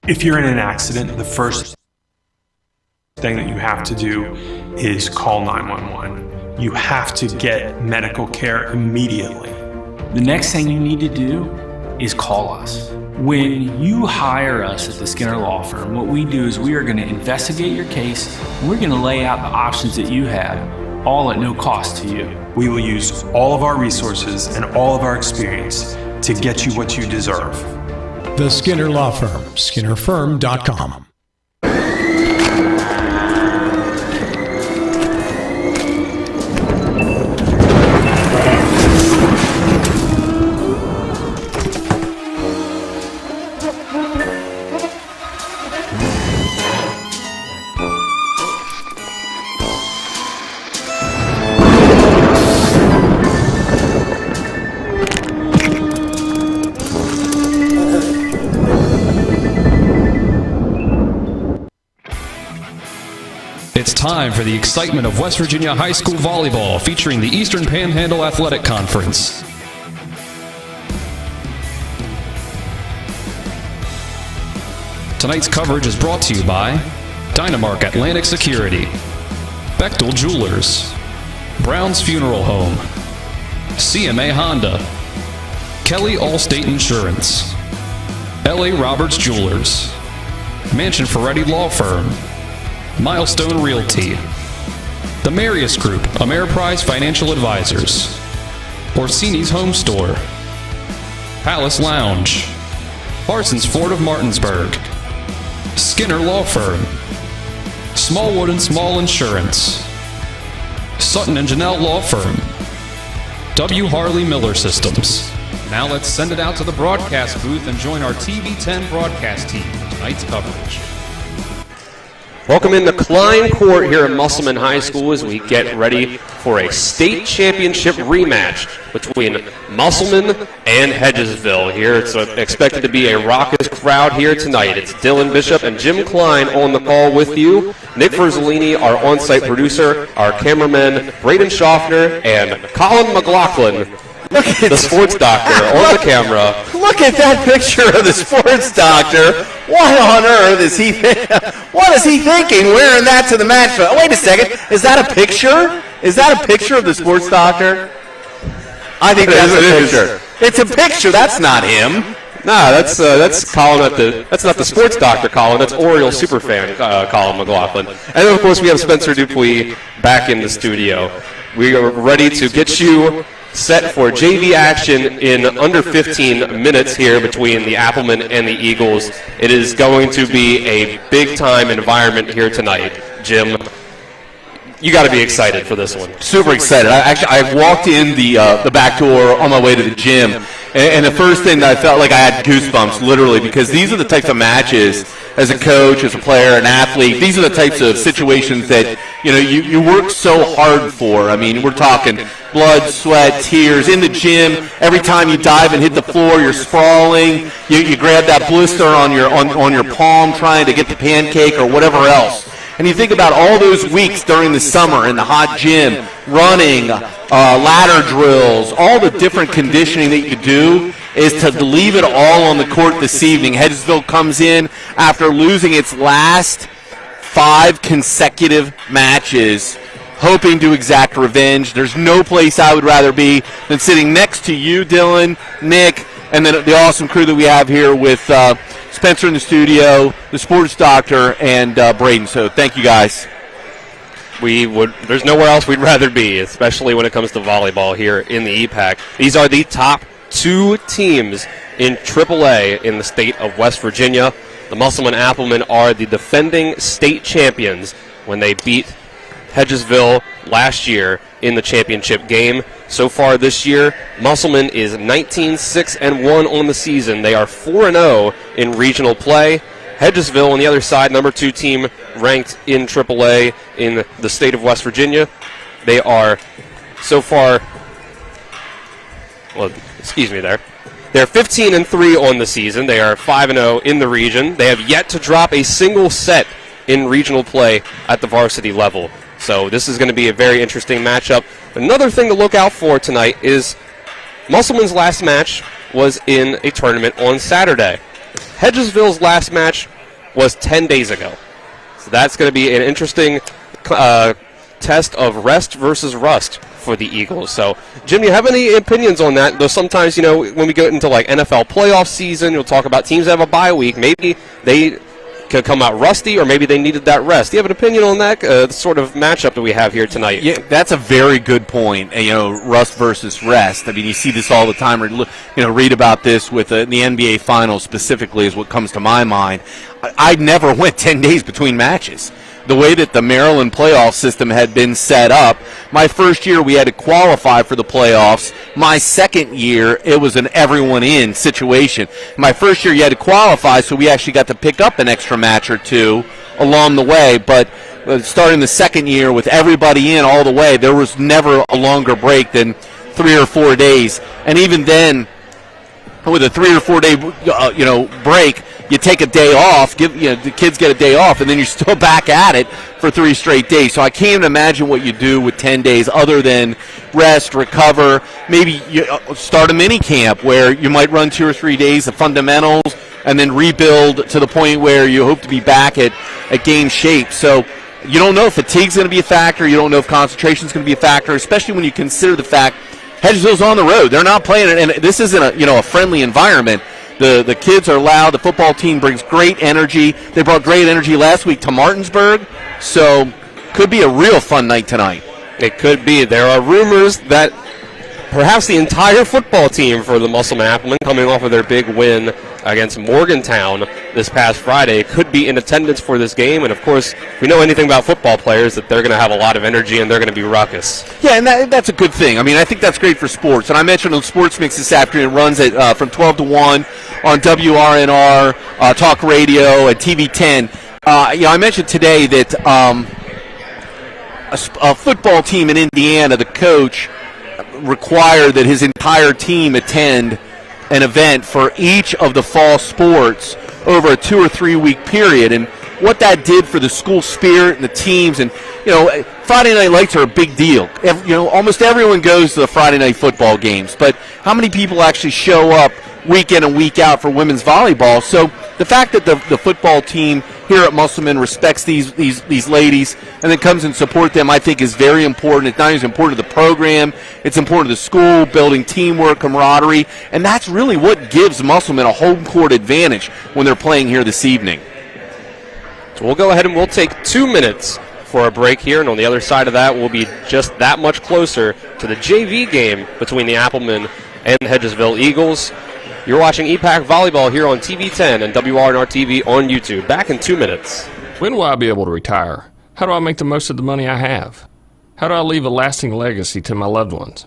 If you're in an accident, the first thing that you have to do is call 911. You have to get medical care immediately. The next thing you need to do is call us. When you hire us at the Skinner Law Firm, what we do is we are going to investigate your case. We're going to lay out the options that you have, all at no cost to you. We will use all of our resources and all of our experience to get you what you deserve. The Skinner Law Firm, SkinnerFirm.com. It's time for the excitement of West Virginia High School Volleyball, featuring the Eastern Panhandle Athletic Conference. Tonight's coverage is brought to you by Dynamark Atlantic Security, Bechtel Jewelers, Brown's Funeral Home, CMA Honda, Kelly Allstate Insurance, L.A. Roberts Jewelers, Mansion Ferretti Law Firm, Milestone Realty, The Marius Group, Ameriprise Financial Advisors, Orsini's Home Store, Palace Lounge, Parsons Ford of Martinsburg, Skinner Law Firm, Smallwood and Small Insurance, Sutton and Janelle Law Firm, W. Harley Miller Systems. Now let's send it out to the broadcast booth and join our TV10 broadcast team for tonight's coverage. Welcome into Klein Court here at Musselman High School as we get ready for a state championship rematch between Musselman and Hedgesville. Here it's expected to be a raucous crowd here tonight. It's Dylan Bishop and Jim Klein on the call with you. Nick Verzolini, our on-site producer, our cameraman, Braden Schaffner, and Colin McLaughlin, the sports doctor, on the camera. Look at that picture of the sports doctor. What on earth is he what is he thinking wearing that to the match? Wait a second. Is that a picture? Is that a picture of the sports doctor? I think that's a picture. It's a picture. That's not him. Nah, that's Colin that's not the sports doctor Colin, that's Orioles superfan Colin McLaughlin. And of course we have Spencer Dupuis back in the studio. We are ready to get you set for JV action in under 15 minutes here between the Applemen and the Eagles. It is going to be a big-time environment here tonight. Jim, you got to be excited for this one. Super excited. I walked in the back door on my way to the gym, and the first thing that I felt like I had goosebumps, literally, because these are the types of matches, as a coach, as a player, an athlete, these are the types of situations that you work so hard for. I mean, we're talking blood, sweat, tears in the gym. Every time you dive and hit the floor, you're sprawling. You grab that blister on your palm, trying to get the pancake or whatever else. And you think about all those weeks during the summer in the hot gym, running, ladder drills, all the different conditioning that you do is to leave it all on the court this evening. Hedgesville comes in after losing its last 5 consecutive matches, hoping to exact revenge. There's no place I would rather be than sitting next to you, Dylan, Nick, and then the awesome crew that we have here with Spencer in the studio, the sports doctor, and Braden. So thank you guys. There's nowhere else we'd rather be, especially when it comes to volleyball here in the EPAC. These are the top 2 teams in AAA in the state of West Virginia. The Musselman Applemen are the defending state champions when they beat Hedgesville last year in the championship game. So far this year, Musselman is 19-6-1 on the season. They are 4-0 in regional play. Hedgesville on the other side, number 2 team ranked in AAA in the state of West Virginia. They are so far, they're 15-3 on the season. They are 5-0 in the region. They have yet to drop a single set in regional play at the varsity level. So this is going to be a very interesting matchup. Another thing to look out for tonight is Musselman's last match was in a tournament on Saturday. Hedgesville's last match was 10 days ago. So that's going to be an interesting test of rest versus rust for the Eagles. So, Jim, do you have any opinions on that? Though sometimes, when we go into like NFL playoff season, you'll talk about teams that have a bye week. Maybe they could come out rusty, or maybe they needed that rest. Do you have an opinion on that sort of matchup that we have here tonight? Yeah, that's a very good point. Rust versus rest. I mean, you see this all the time. Read about this with the NBA Finals specifically is what comes to my mind. I never went 10 days between matches. The way that the Maryland playoff system had been set up, my first year we had to qualify for the playoffs. My second year, it was an everyone-in situation. My first year you had to qualify, so we actually got to pick up an extra match or two along the way. But starting the second year with everybody in all the way, there was never a longer break than 3 or 4 days. And even then, with a 3 or 4 day break, you take a day off, the kids get a day off, and then you're still back at it for 3 straight days. So I can't imagine what you do with 10 days other than rest, recover. Maybe you start a mini camp where you might run 2 or 3 days of fundamentals and then rebuild to the point where you hope to be back at game shape. So you don't know if fatigue's going to be a factor. You don't know if concentration's going to be a factor, especially when you consider the fact Hedgesville's on the road. They're not playing it, and this isn't a friendly environment. The kids are loud. The football team brings great energy. They brought great energy last week to Martinsburg, so could be a real fun night tonight. It could be. There are rumors that perhaps the entire football team for the Musselman Applemen, coming off of their big win against Morgantown this past Friday, could be in attendance for this game. And, of course, if we know anything about football players, that they're going to have a lot of energy and they're going to be ruckus. Yeah, and that's a good thing. I mean, I think that's great for sports. And I mentioned on Sports Mix this afternoon, it runs at from 12 to 1 on WRNR, Talk Radio, and TV 10. I mentioned today that a football team in Indiana, the coach required that his entire team attend an event for each of the fall sports over a 2 or 3 week period. And what that did for the school spirit and the teams, and Friday night lights are a big deal. Almost everyone goes to the Friday night football games, but how many people actually show up week in and week out for women's volleyball? So the fact that the football team here at Musselman respects these ladies and then comes and support them, I think is very important. It's not only important to the program, it's important to the school, building teamwork, camaraderie, and that's really what gives Musselman a home court advantage when they're playing here this evening. So we'll go ahead and we'll take 2 minutes for a break here, and on the other side of that, we'll be just that much closer to the JV game between the Applemen and the Hedgesville Eagles. You're watching EPAC Volleyball here on TV 10 and WRNR TV on YouTube. Back in 2 minutes. When will I be able to retire? How do I make the most of the money I have? How do I leave a lasting legacy to my loved ones?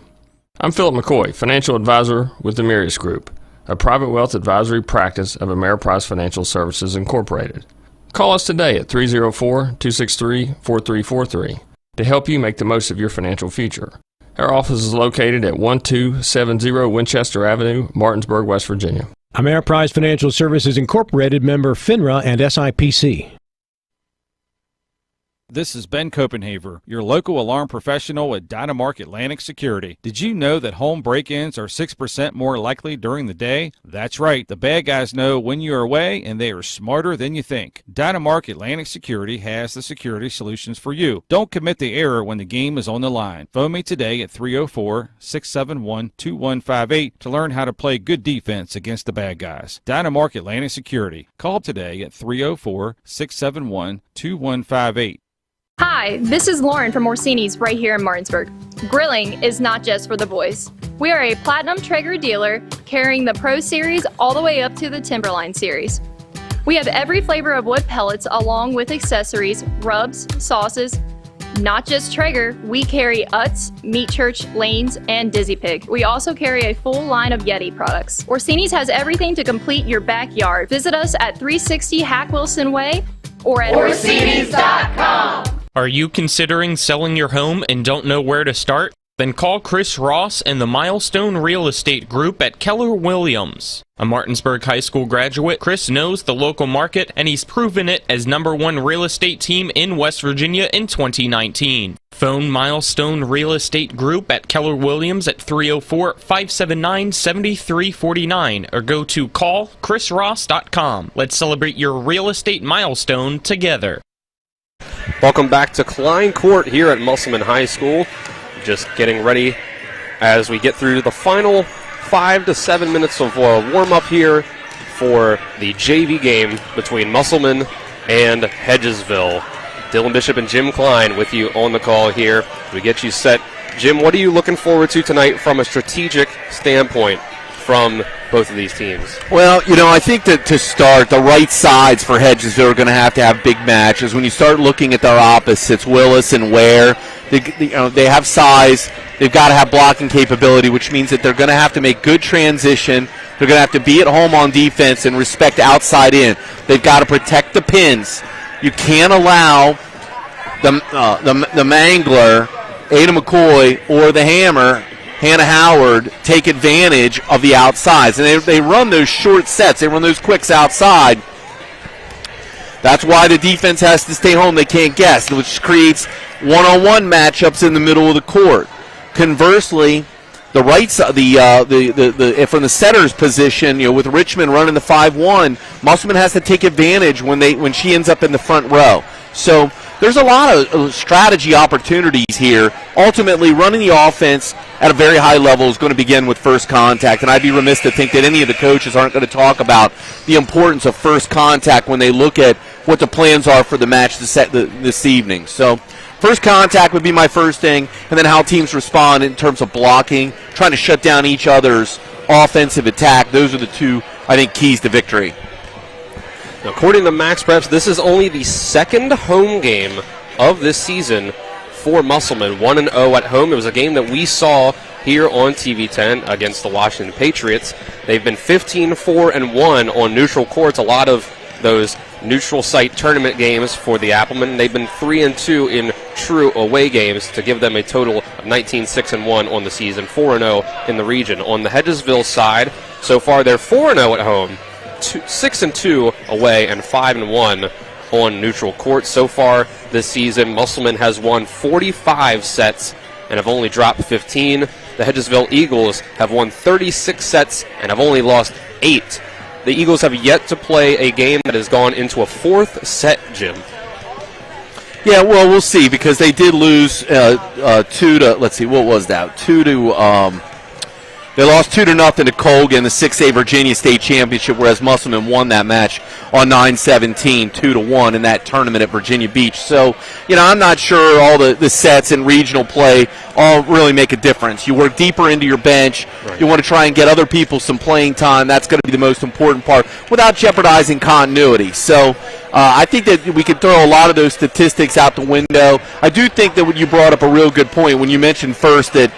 I'm Philip McCoy, financial advisor with the Mirius Group, a private wealth advisory practice of Ameriprise Financial Services Incorporated. Call us today at 304-263-4343 to help you make the most of your financial future. Our office is located at 1270 Winchester Avenue, Martinsburg, West Virginia. Ameriprise Financial Services Incorporated, member FINRA and SIPC. This is Ben Copenhaver, your local alarm professional at Dynamark Atlantic Security. Did you know that home break-ins are 6% more likely during the day? That's right. The bad guys know when you're away, and they are smarter than you think. Dynamark Atlantic Security has the security solutions for you. Don't commit the error when the game is on the line. Phone me today at 304-671-2158 to learn how to play good defense against the bad guys. Dynamark Atlantic Security. Call today at 304-671-2158. Hi, this is Lauren from Orsini's right here in Martinsburg. Grilling is not just for the boys. We are a Platinum Traeger dealer carrying the Pro Series all the way up to the Timberline Series. We have every flavor of wood pellets along with accessories, rubs, sauces. Not just Traeger, we carry Utz, Meat Church, Lanes, and Dizzy Pig. We also carry a full line of Yeti products. Orsini's has everything to complete your backyard. Visit us at 360 Hack Wilson Way or at Orsinis.com. Are you considering selling your home and don't know where to start? Then call Chris Ross and the Milestone Real Estate Group at Keller Williams. A Martinsburg High School graduate, Chris knows the local market, and he's proven it as #1 real estate team in West Virginia in 2019. Phone Milestone Real Estate Group at Keller Williams at 304-579-7349 or go to callchrisross.com. Let's celebrate your real estate milestone together. Welcome back to Klein Court here at Musselman High School. Just getting ready as we get through the final 5 to 7 minutes of warm-up here for the JV game between Musselman and Hedgesville. Dylan Bishop and Jim Klein with you on the call here. We get you set. Jim, what are you looking forward to tonight from a strategic standpoint from both of these teams? Well, I think that to start, the right sides for Hedgesville are going to have big matches. When you start looking at their opposites, Willis and Ware, they have size. They've got to have blocking capability, which means that they're going to have to make good transition. They're going to have to be at home on defense and respect outside in. They've got to protect the pins. You can't allow the Mangler, Ada McCoy, or the Hammer, Hannah Howard, take advantage of the outsides. And they run those short sets. They run those quicks outside. That's why the defense has to stay home. They can't guess, which creates one-on-one matchups in the middle of the court. Conversely, the right side, from the setter's position, with Richmond running the 5-1, Musselman has to take advantage when she ends up in the front row. So there's a lot of strategy opportunities here. Ultimately, running the offense at a very high level is going to begin with first contact, and I'd be remiss to think that any of the coaches aren't going to talk about the importance of first contact when they look at what the plans are for the match this evening. So first contact would be my first thing, and then how teams respond in terms of blocking, trying to shut down each other's offensive attack. Those are the two, I think, keys to victory. According to Max Preps, this is only the second home game of this season for Musselman, 1-0 at home. It was a game that we saw here on TV 10 against the Washington Patriots. They've been 15-4-1 on neutral courts, a lot of those neutral site tournament games for the Applemen. They've been 3-2 in true away games to give them a total of 19-6-1 on the season, 4-0 in the region. On the Hedgesville side, so far they're 4-0 at home, 6-2 away, and 5-1 on neutral court. So far this season, Musselman has won 45 sets and have only dropped 15. The Hedgesville Eagles have won 36 sets and have only lost 8. The Eagles have yet to play a game that has gone into a fourth set, Jim. Yeah, well, we'll see, because they did lose 2 to, let's see, what was that? They lost 2-0 to Colgan, the 6A Virginia State Championship, whereas Musselman won that match on 9/17, 2-1 in that tournament at Virginia Beach. So, I'm not sure all the sets and regional play all really make a difference. You work deeper into your bench. Right. You want to try and get other people some playing time. That's going to be the most important part without jeopardizing continuity. So I think that we could throw a lot of those statistics out the window. I do think that you brought up a real good point when you mentioned first that,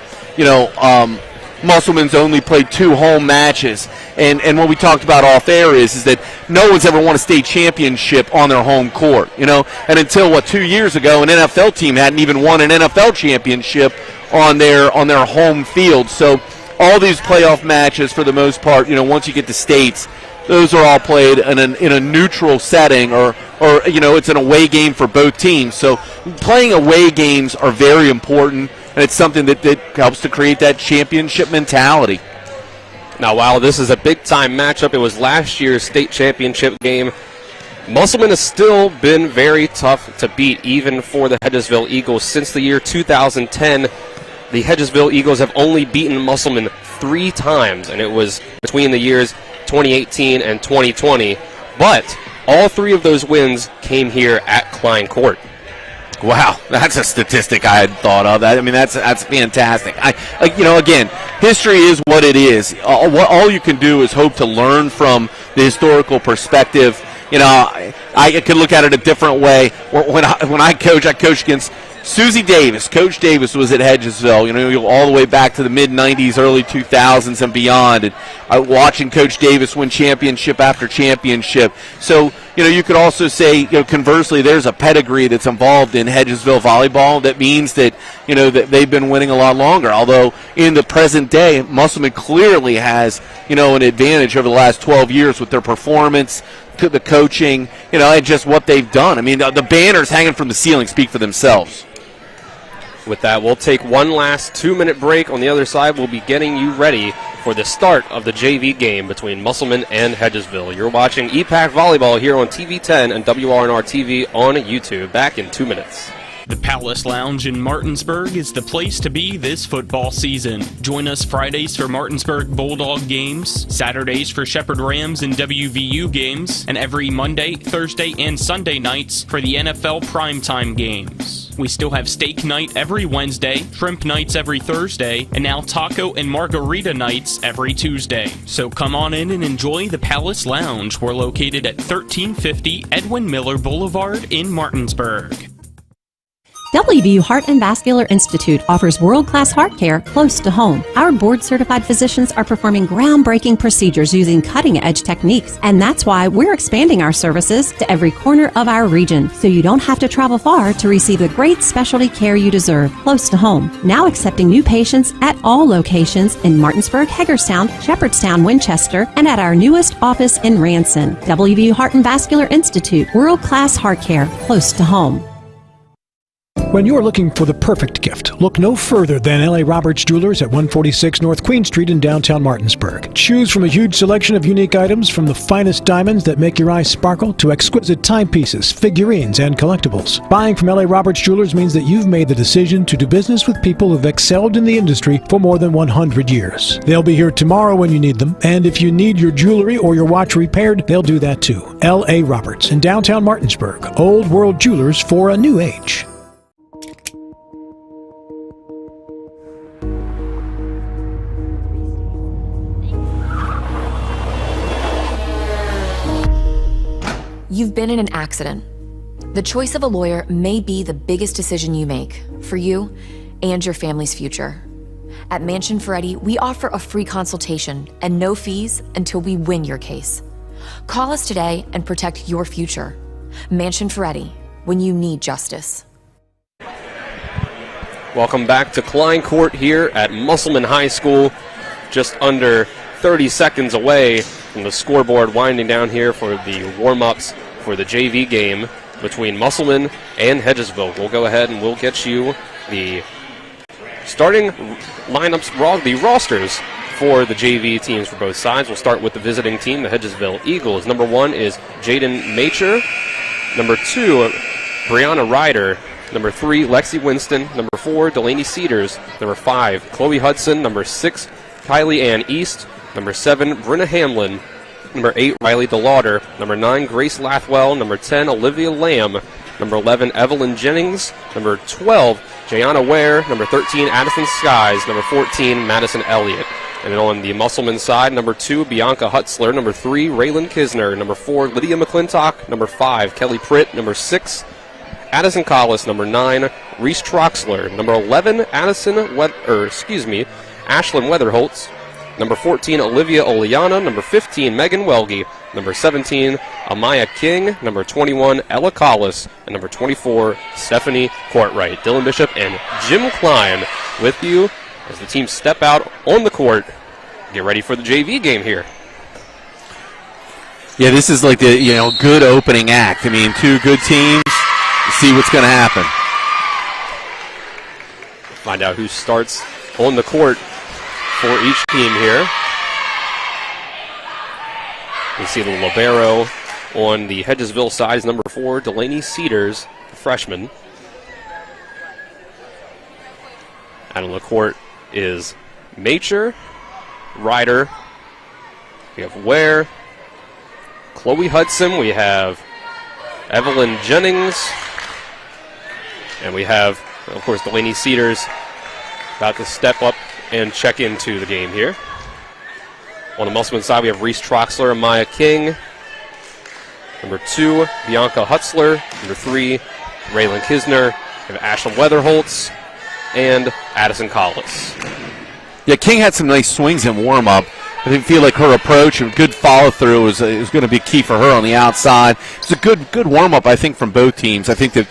Musselman's only played 2 home matches, and what we talked about off air is that no one's ever won a state championship on their home court, and until 2 years ago, an NFL team hadn't even won an NFL championship on their home field. So all these playoff matches, for the most part, once you get to states, those are all played in a neutral setting, or it's an away game for both teams. So playing away games are very important. And it's something that helps to create that championship mentality. Now, while this is a big-time matchup, it was last year's state championship game. Musselman has still been very tough to beat, even for the Hedgesville Eagles. Since the year 2010, the Hedgesville Eagles have only beaten Musselman 3 times, and it was between the years 2018 and 2020. But all 3 of those wins came here at Klein Court. Wow, that's a statistic I hadn't thought of. That's fantastic. Again, history is what it is. All you can do is hope to learn from the historical perspective. I could look at it a different way. When I coached against Susie Davis. Coach Davis was at Hedgesville, all the way back to the mid-'90s, early 2000s and beyond. And watching Coach Davis win championship after championship. So, you could also say, conversely, there's a pedigree that's involved in Hedgesville volleyball. That means that, that they've been winning a lot longer. Although in the present day, Musselman clearly has, an advantage over the last 12 years with their performance, the coaching, and just what they've done. I mean, the banners hanging from the ceiling speak for themselves. With that, we'll take one last 2-minute break. On the other side, we'll be getting you ready for the start of the JV game between Musselman and Hedgesville. You're watching EPAC Volleyball here on TV 10 and WRNR TV on YouTube. Back in 2 minutes. The Palace Lounge in Martinsburg is the place to be this football season. Join us Fridays for Martinsburg Bulldog games, Saturdays for Shepherd Rams and WVU games, and every Monday, Thursday, and Sunday nights for the NFL primetime games. We still have steak night every Wednesday, shrimp nights every Thursday, and now taco and margarita nights every Tuesday. So come on in and enjoy the Palace Lounge. We're located at 1350 Edwin Miller Boulevard in Martinsburg. WVU Heart and Vascular Institute offers world-class heart care close to home. Our board-certified physicians are performing groundbreaking procedures using cutting-edge techniques, and that's why we're expanding our services to every corner of our region, so you don't have to travel far to receive the great specialty care you deserve close to home. Now accepting new patients at all locations in Martinsburg, Hagerstown, Shepherdstown, Winchester, and at our newest office in Ranson. WVU Heart and Vascular Institute, world-class heart care close to home. When you're looking for the perfect gift, look no further than L.A. Roberts Jewelers at 146 North Queen Street in downtown Martinsburg. Choose from a huge selection of unique items, from the finest diamonds that make your eyes sparkle to exquisite timepieces, figurines, and collectibles. Buying from L.A. Roberts Jewelers means that you've made the decision to do business with people who've excelled in the industry for more than 100 years. They'll be here tomorrow when you need them, and if you need your jewelry or your watch repaired, they'll do that too. L.A. Roberts in downtown Martinsburg. Old world jewelers for a new age. You've been in an accident. The choice of a lawyer may be the biggest decision you make for you and your family's future. At Mansion Ferretti, we offer a free consultation and no fees until we win your case. Call us today and protect your future. Mansion Ferretti, when you need justice. Welcome back to Klein Court here at Musselman High School. Just under 30 seconds away from the scoreboard, winding down here for the warm-ups for the JV game between Musselman and Hedgesville. We'll go ahead and we'll get you the starting lineups, the rosters for the JV teams for both sides. We'll start with the visiting team, the Hedgesville Eagles. Number 1 is Jaden Macher. Number 2, Brianna Ryder. Number 3, Lexi Winston. Number 4, Delaney Cedars. Number 5, Chloe Hudson. Number 6, Kylie Ann East. Number 7, Brenna Hamlin. Number 8, Riley DeLauder. Number 9, Grace Lathwell. Number 10, Olivia Lamb. Number 11, Evelyn Jennings. Number 12, Jayana Ware. Number 13, Addison Skies. Number 14, Madison Elliott. And then on the Musselman side, number 2, Bianca Hutzler. Number 3, Raylan Kisner. Number 4, Lydia McClintock. Number 5, Kelly Pritt. Number 6, Addison Collis. Number 9, Reese Troxler. Number 11, Ashlyn Weatherholtz. Number 14, Olivia Oleana. Number 15, Megan Welge. Number 17, Amaya King. Number 21, Ella Collis. And number 24, Stephanie Courtwright. Dylan Bishop and Jim Klein with you as the teams step out on the court. Get ready for the JV game here. Yeah, this is like the good opening act. I mean, two good teams. See what's going to happen. Find out who starts on the court for each team here. We see the libero on the Hedgesville side is number 4, Delaney Cedars, freshman. Out on the court is Macher, Ryder. We have Ware, Chloe Hudson. We have Evelyn Jennings. And we have, of course, Delaney Cedars about to step up and check into the game here. On the Musselman side, we have Reese Troxler and Maya King. Number 2, Bianca Hutzler. Number 3, Raylan Kisner. We have Ashlyn Weatherholtz and Addison Collis. Yeah, King had some nice swings in warm-up. I didn't feel like her approach and good follow-through was going to be key for her on the outside. It's a good warm-up, I think, from both teams. I think that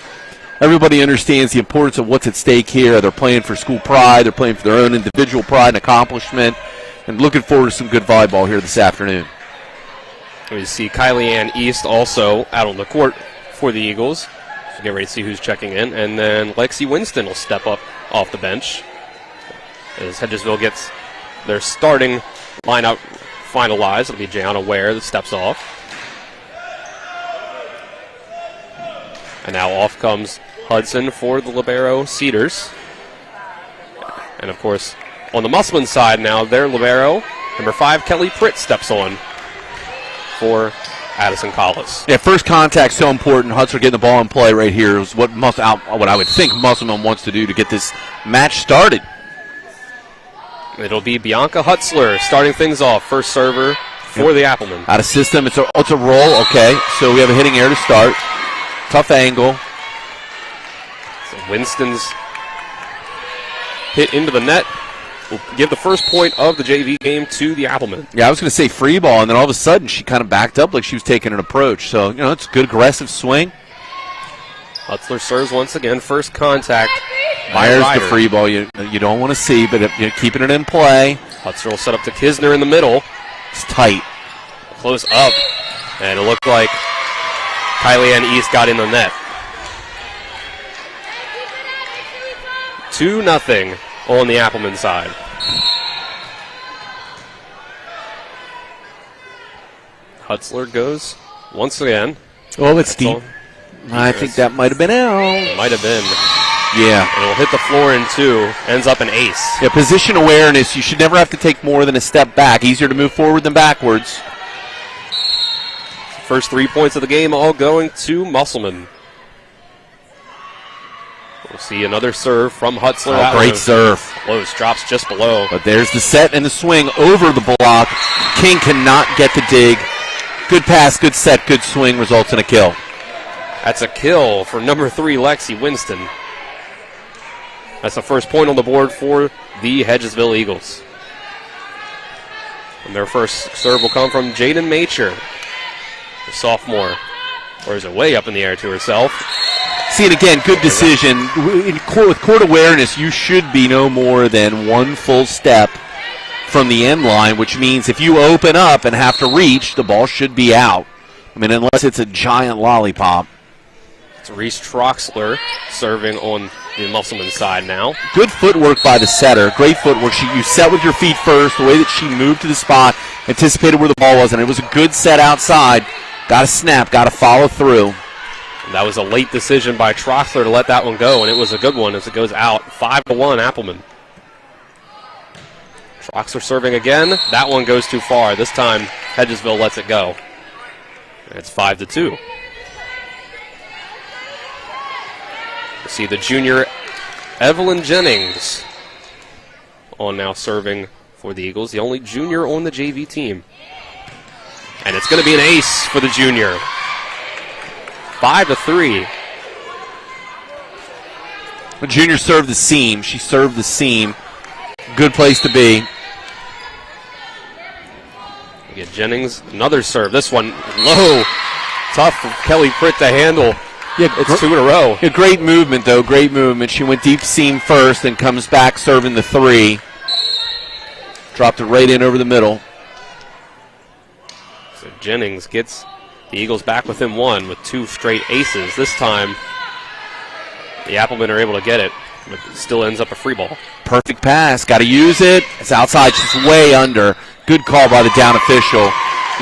Everybody understands the importance of what's at stake here. They're playing for school pride. They're playing for their own individual pride and accomplishment. And looking forward to some good volleyball here this afternoon. We see Kylie Ann East also out on the court for the Eagles. So get ready to see who's checking in. And then Lexi Winston will step up off the bench as Hedgesville gets their starting lineup finalized. It'll be Jayana Ware that steps off. And now off comes Hudson for the libero Cedars. And, of course, on the Musselman side now, their libero, number 5, Kelly Pritt, steps on for Addison Collis. Yeah, first contact so important. Hudson getting the ball in play right here is what I would think Musselman wants to do to get this match started. It'll be Bianca Hutzler starting things off, first server for the Applemen. Out of system, it's a roll. Okay, so we have a hitting air to start. Tough angle. So Winston's hit into the net will give the first point of the JV game to the Applemen. Yeah, I was going to say free ball, and then all of a sudden she kind of backed up like she was taking an approach. So, it's a good aggressive swing. Hutzler serves once again, first contact. Myers the free ball you don't want to see, but you're keeping it in play. Hutzler will set up to Kisner in the middle. It's tight. Close up, and it looked like Kylie Ann East got in the net. 2-0 on the Applemen side. Hutzler goes once again. Oh, it's deep. I think that might have been out. It might have been. Yeah. And it'll hit the floor in 2. Ends up an ace. Yeah, position awareness. You should never have to take more than a step back. Easier to move forward than backwards. First 3 points of the game all going to Musselman. We'll see another serve from Hutzler. Oh, great serve. Close, drops just below. But there's the set and the swing over the block. King cannot get the dig. Good pass, good set, good swing, results in a kill. That's a kill for number 3, Lexi Winston. That's the first point on the board for the Hedgesville Eagles. And their first serve will come from Jaden Macher, the sophomore. Throws it way up in the air to herself. See it again, good decision. With court awareness, you should be no more than one full step from the end line, which means if you open up and have to reach, the ball should be out. I mean, unless it's a giant lollipop. It's Reese Troxler serving on the Musselman side now. Good footwork by the setter. Great footwork. You set with your feet first, the way that she moved to the spot, anticipated where the ball was, and it was a good set outside. Got to snap, got to follow through. And that was a late decision by Troxler to let that one go, and it was a good one as it goes out. 5-1 Applemen. Troxler serving again. That one goes too far. This time, Hedgesville lets it go. And it's 5-2. We see the junior Evelyn Jennings on now serving for the Eagles, the only junior on the JV team. And it's going to be an ace for the junior. 5-3. The junior served the seam. She served the seam. Good place to be. We get Jennings, another serve. This one low. Tough for Kelly Pritt to handle. Yeah, it's 2 in a row. Yeah, great movement, though. Great movement. She went deep seam first and comes back serving the 3. Dropped it right in over the middle. So Jennings gets the Eagles back within 1 with 2 straight aces. This time, the Applemen are able to get it, but it still ends up a free ball. Perfect pass. Got to use it. It's outside. She's way under. Good call by the down official.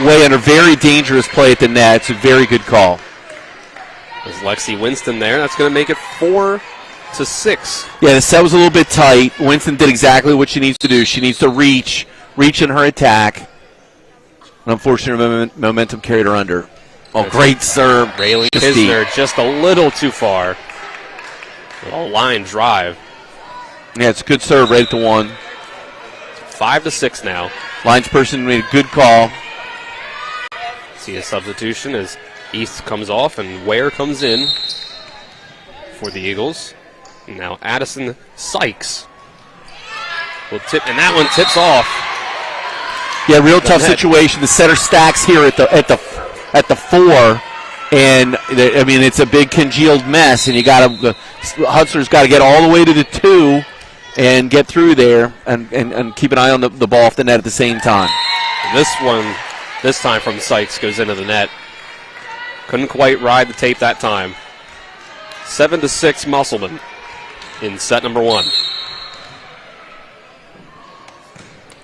Way under. Very dangerous play at the net. It's a very good call. There's Lexi Winston there. That's going to make it 4-6. Yeah, the set was a little bit tight. Winston did exactly what she needs to do. She needs to reach in her attack. And unfortunately, momentum carried her under. Oh, great serve. Rayleigh Kisner just a little too far. A line drive. Yeah, it's a good serve right at the 1. 5-6 now. Linesperson made a good call. See a substitution as East comes off and Ware comes in for the Eagles. And now Addison Sykes will tip, and that one tips off. Yeah, real tough situation. The setter stacks here at the 4, And I mean, it's a big congealed mess, and Hutzler's got to get all the way to the 2 and get through there and keep an eye on the ball off the net at the same time. This time from Sykes goes into the net. Couldn't quite ride the tape that time. 7-6 Musselman in set number 1.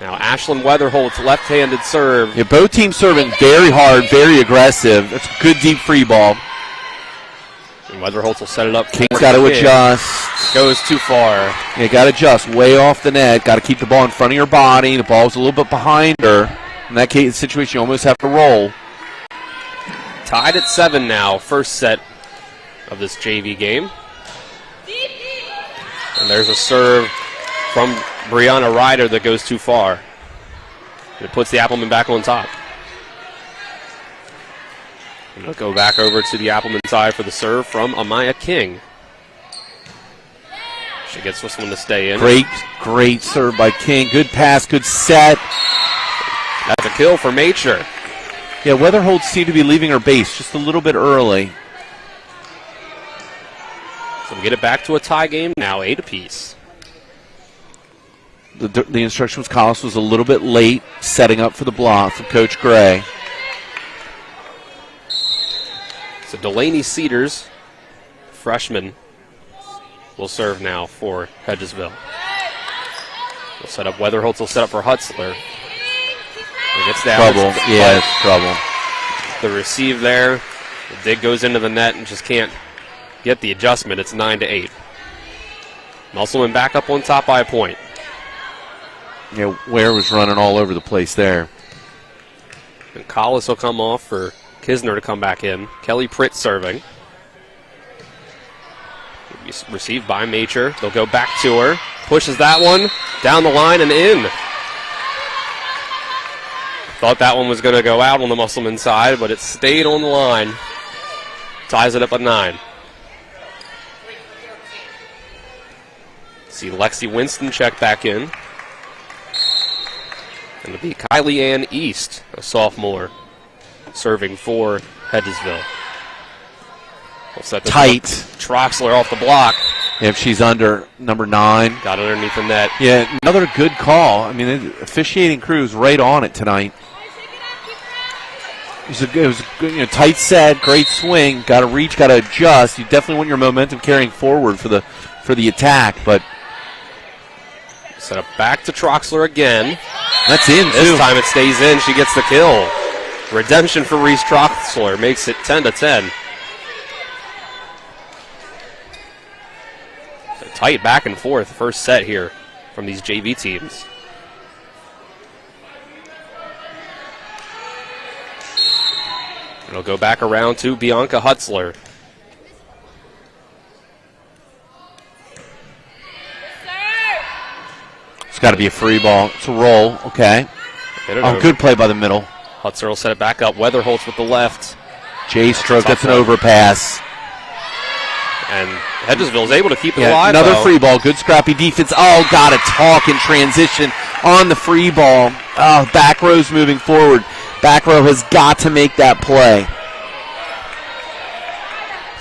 Now Ashlyn Weatherholt's left-handed serve. Yeah, both teams serving very hard, very aggressive. That's a good deep free ball. And Weatherholt will set it up. King's got to adjust. Goes too far. Yeah, got to adjust. Way off the net. Got to keep the ball in front of your body. The ball's a little bit behind her. In that case, situation, you almost have to roll. Tied at 7 now. First set of this JV game. And there's a serve from Brianna Ryder that goes too far. It puts the Applemen back on top. And it'll go back over to the Applemen side for the serve from Amaya King. She gets this one to stay in. Great serve by King. Good pass, good set. That's a kill for Mature. Yeah, Weatherholt seemed to be leaving her base just a little bit early. So we get it back to a tie game now, 8 apiece. The instruction was Collis was a little bit late setting up for the block from Coach Gray. So Delaney Cedars, freshman, will serve now for Hedgesville. We'll set up Weatherholtz, will set up for Hutzler. It gets down. Trouble. Yeah, it's trouble. The receive there. The dig goes into the net and just can't get the adjustment. It's 9-8. Musselman back up on top by a point. Yeah, Ware was running all over the place there. And Collis will come off for Kisner to come back in. Kelly Pritt serving. Received by Mature. They'll go back to her. Pushes that one down the line and in. Thought that one was going to go out on the Musselman side, but it stayed on the line. Ties it up at 9. See Lexi Winston check back in. And it'll be Kylie Ann East, a sophomore, serving for Hedgesville. We'll set this tight. Troxler off the block. If she's under number 9. Got it underneath the net. Yeah, another good call. I mean, the officiating crew is right on it tonight. It was a good, tight set, great swing. Got to reach, got to adjust. You definitely want your momentum carrying forward for the attack, but set up back to Troxler again. That's in, too. This time it stays in. She gets the kill. Redemption for Reese Troxler makes it 10-10. So tight back and forth. First set here from these JV teams. It'll go back around to Bianca Hutzler. It's got to be a free ball. It's a roll. Okay. Good play by the middle. Hutzler will set it back up. Weatherholtz with the left. Jay Stroke gets an overpass. And Hedgesville is able to keep it alive. Another free ball. Good scrappy defense. Oh, got to talk in transition on the free ball. Oh, back row's moving forward. Back row has got to make that play.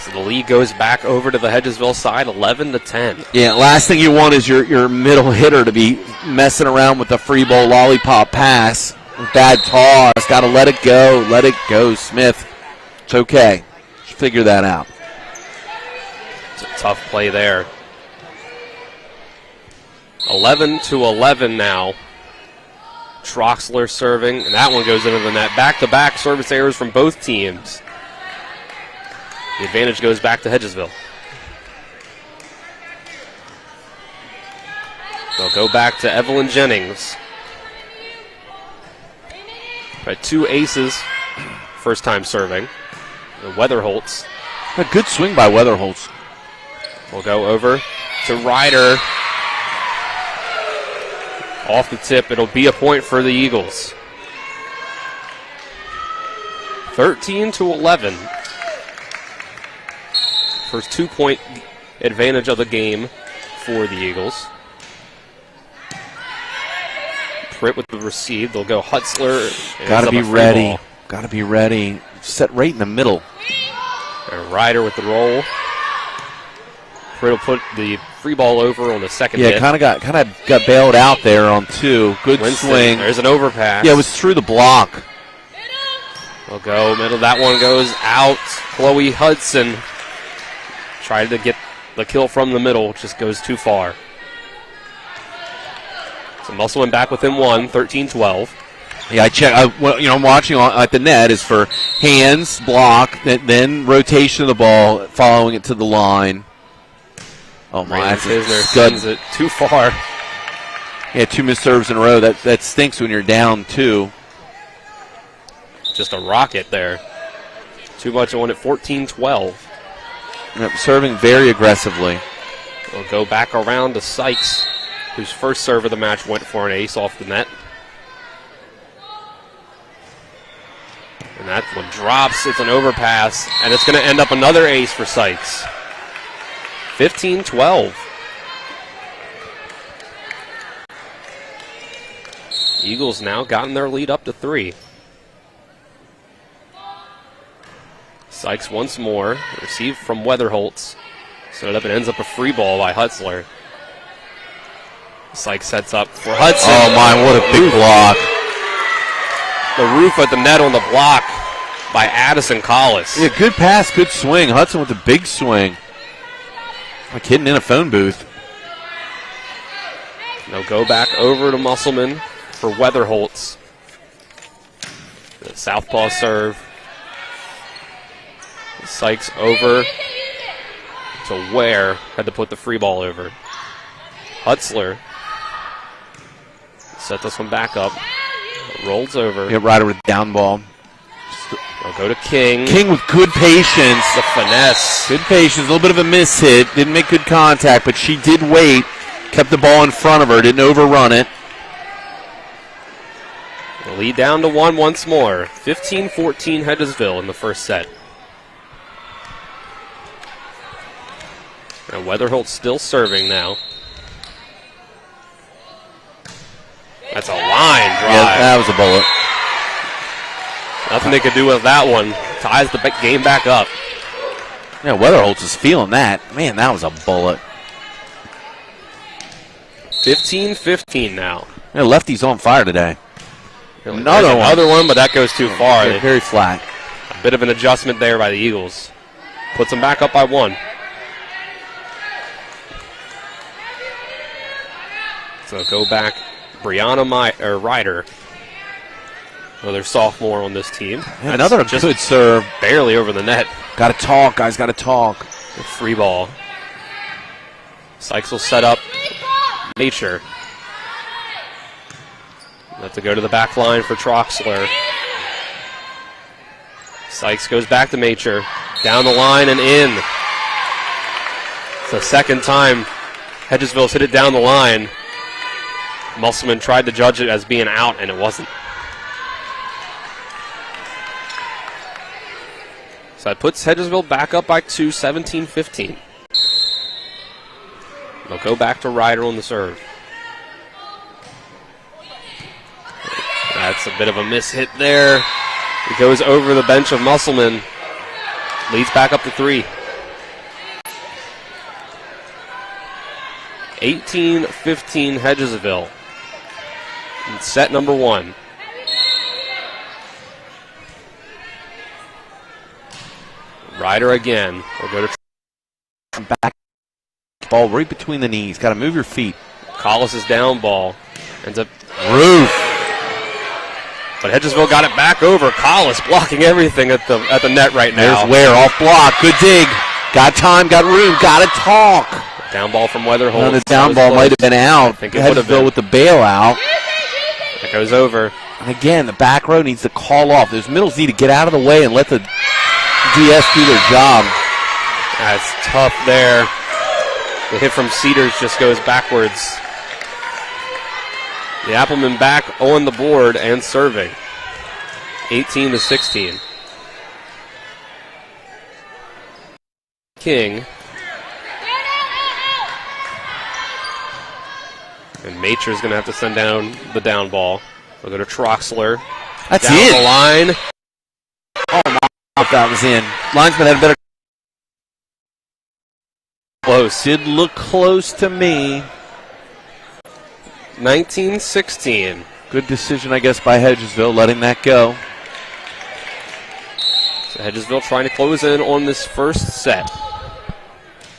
So the lead goes back over to the Hedgesville side, 11-10. Yeah, last thing you want is your middle hitter to be messing around with the free ball lollipop pass. Bad toss. Got to let it go. Let it go, Smith. It's okay. Just figure that out. It's a tough play there. 11-11 now. Troxler serving, and that one goes into the net. Back-to-back service errors from both teams. The advantage goes back to Hedgesville. They'll go back to Evelyn Jennings. Got 2 aces, first time serving. And Weatherholtz. A good swing by Weatherholtz. We'll go over to Ryder. Off the tip, it'll be a point for the Eagles. 13-11. First 2-point advantage of the game for the Eagles. Pritt with the receive. They'll go Hutzler. Got to be ready. Got to be ready. Set right in the middle. And Ryder with the roll. Pritt will put the free ball over on the second hit. Yeah, kind of got bailed out there on 2. Good Winston, swing. There's an overpass. Yeah, it was through the block. They'll go middle. That one goes out. Chloe Hudson tried to get the kill from the middle, just goes too far. So Musselman back within 1, 13-12. Yeah, I'm watching at the net is for hands, block, then rotation of the ball, following it to the line. Oh my, that's sends it too far. Yeah, 2 missed serves in a row. That stinks when you're down 2. Just a rocket there. Too much on it, 14-12. Yep, serving very aggressively. We'll go back around to Sykes, whose first serve of the match went for an ace off the net. And that one drops. It's an overpass, and it's going to end up another ace for Sykes. 15-12. Eagles now gotten their lead up to 3. Sykes once more, received from Weatherholtz. Set it up and ends up a free ball by Hutzler. Sykes sets up for Hudson. Oh my, what a big block. The roof of the net on the block by Addison Collis. Yeah, good pass, good swing. Hudson with a big swing. Like hitting in a phone booth. They'll go back over to Musselman for Weatherholtz. The southpaw serve. Sykes over to Ware. Had to put the free ball over. Hutzler set this one back up. Rolls over. Yeah, Ryder with down ball. They'll go to King. King with good patience. The finesse. Good patience. A little bit of a miss hit. Didn't make good contact, but she did wait. Kept the ball in front of her. Didn't overrun it. The lead down to 1 once more. 15-14 Hedgesville in the first set. And Weatherholt still serving now. That's a line drive. Yeah, that was a bullet. Nothing they could do with that one. Ties the game back up. Yeah, Weatherholtz is feeling that. Man, that was a bullet. 15-15 now. Yeah, lefty's on fire today. Another one, but that goes too far. Yeah, very flat. A bit of an adjustment there by the Eagles. Puts them back up by 1. So go back, Brianna Ryder. Another sophomore on this team. Yeah, another just good serve. Barely over the net. Got to talk, guys, got to talk. A free ball. Sykes will set up Nature. Have to go to the back line for Troxler. Sykes goes back to Nature. Down the line and in. It's the second time Hedgesville's hit it down the line. Musselman tried to judge it as being out, and it wasn't. So that puts Hedgesville back up by 2, 17-15. They'll go back to Ryder on the serve. That's a bit of a miss hit there. It goes over the bench of Musselman. Leads back up to 3. 18-15 Hedgesville. In set number 1. Ryder again. We'll go to back. Ball right between the knees. Got to move your feet. Collis' down ball. Ends up roof. But Hedgesville got it back over. Collis blocking everything at the net right now. There's Ware off block. Good dig. Got time, got room, got to talk. Down ball from Weatherholt. No, the down ball might have been out. I think it would have been. With the bailout. It goes over. And again, the back row needs to call off. Those middles need to get out of the way and let the DS do their job. That's tough there. The hit from Cedars just goes backwards. The Applemen back on the board and serving. 18-16. King. And Nature's going to have to send down the down ball. We'll go to Troxler. That's down in. The line. Oh, my. That was in. Linesman had a better close. Did look close to me. 19-16. Good decision, I guess, by Hedgesville, letting that go. So Hedgesville trying to close in on this first set.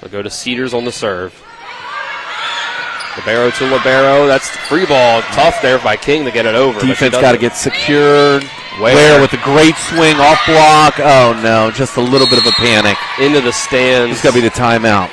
They'll go to Cedars on the serve. Libero to Libero. That's free ball. Tough there by King to get it over. Defense got to get secured. Ware with a great swing off block. Oh, no, just a little bit of a panic. Into the stands. It's got to be the timeout.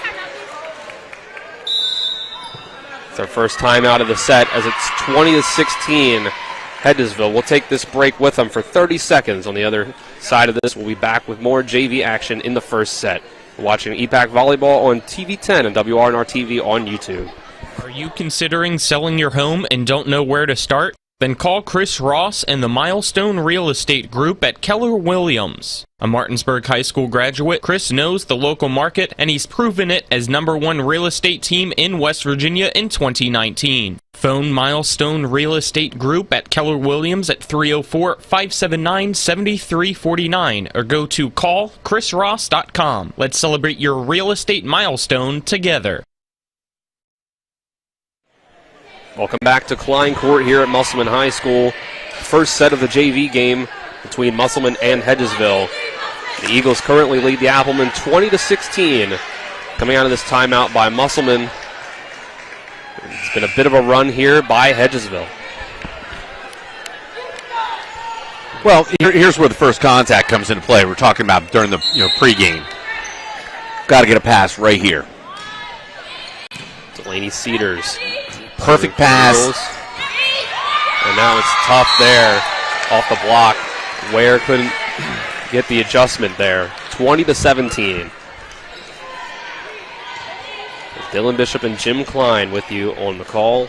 It's our first timeout of the set as it's 20-16. Hedgesville will take this break with them for 30 seconds. On the other side of this, we'll be back with more JV action in the first set. We're watching EPAC Volleyball on TV 10 and WRNR TV on YouTube. Are you considering selling your home and don't know where to start? Then call Chris Ross and the Milestone Real Estate Group at Keller Williams. A Martinsburg High School graduate, Chris knows the local market, and he's proven it as #1 real estate team in West Virginia in 2019. Phone Milestone Real Estate Group at Keller Williams at 304-579-7349 or go to callchrisross.com. Let's celebrate your real estate milestone together. Welcome back to Klein Court here at Musselman High School. First set of the JV game between Musselman and Hedgesville. The Eagles currently lead the Applemen 20-16. Coming out of this timeout by Musselman. It's been a bit of a run here by Hedgesville. Well, here's where the first contact comes into play. We're talking about during the pregame. Got to get a pass right here. Delaney Cedars. Perfect pass. And now it's tough there off the block. Ware couldn't get the adjustment there. 20-17. Dylan Bishop and Jim Klein with you on the call.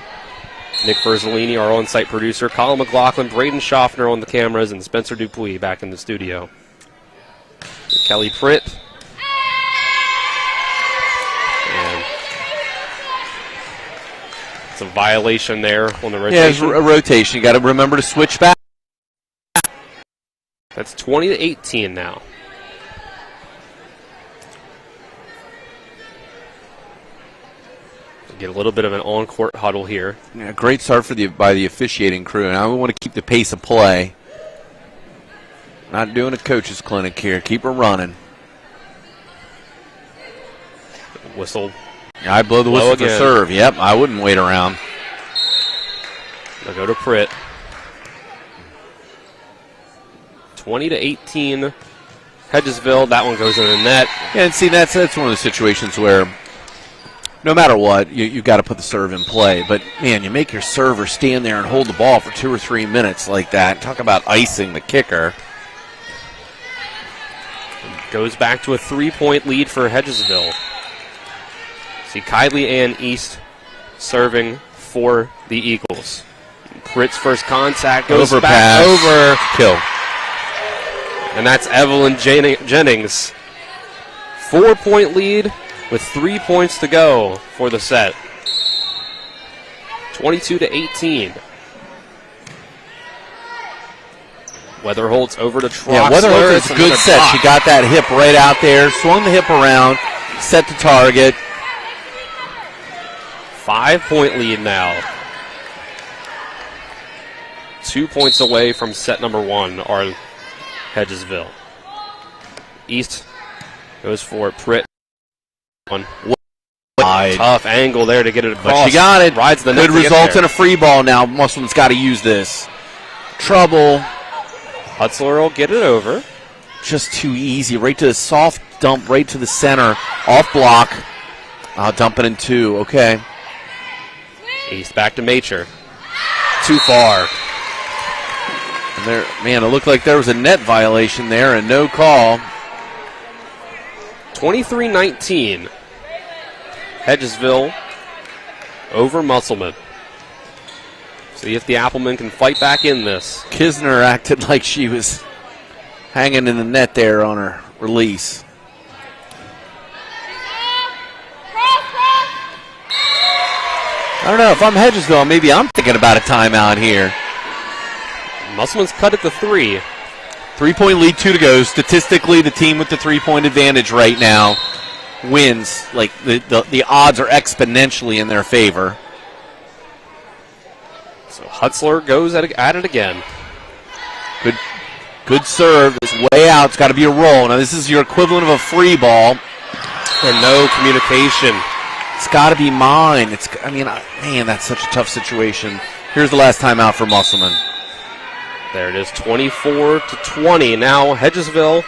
Nick Verzolini, our on-site producer. Colin McLaughlin, Braden Schaffner on the cameras, and Spencer Dupuis back in the studio. Kelly Pritt. And it's a violation there on the rotation. Yeah, it's a rotation. You got to remember to switch back. That's 20-18 now. Get a little bit of an on-court huddle here. Yeah, great start by the officiating crew. Now we want to keep the pace of play. Not doing a coach's clinic here. Keep her running. Whistle. Yeah, I blow the whistle for serve. Yep, I wouldn't wait around. They'll go to Pritt. 20-18. Hedgesville. That one goes in the net. Yeah, and see, that's one of the situations where no matter what, you've got to put the serve in play. But, man, you make your server stand there and hold the ball for 2 or 3 minutes like that. Talk about icing the kicker. Goes back to a 3-point lead for Hedgesville. See Kylie Ann East serving for the Eagles. Pritt's first contact goes back over. Kill. And that's Evelyn Jennings. 4-point lead with 3 points to go for the set. 22-18. Weatherholt's over to Troxler. Yeah, Weatherholt's a good set. Block. She got that hip right out there, swung the hip around, set the target. 5-point lead now. 2 points away from set number 1 are Hedgesville. East goes for Pritt. Tough angle there to get it across. But she got it. Rides the net. Good results in a free ball now. Musselman's got to use this. Trouble. Hutzler will get it over. Just too easy. Right to the soft dump, right to the center. Off block. Dump it in 2. Okay. East back to Macher. Too far. And there, man, it looked like there was a net violation there and no call. 23-19. Hedgesville over Musselman. See if the Applemen can fight back in this. Kisner acted like she was hanging in the net there on her release. I don't know. If I'm Hedgesville, maybe I'm thinking about a timeout here. Musselman's cut it to 3. 3-point lead, 2 to go. Statistically, the team with the 3-point advantage right now. wins, like the odds are exponentially in their favor. So Hutzler goes at it again. Good serve. It's way out. It's got to be a roll. Now this is your equivalent of a free ball. And no communication. It's got to be mine. Man, that's such a tough situation. Here's the last timeout for Musselman. There it is, 24-20. Now Hedgesville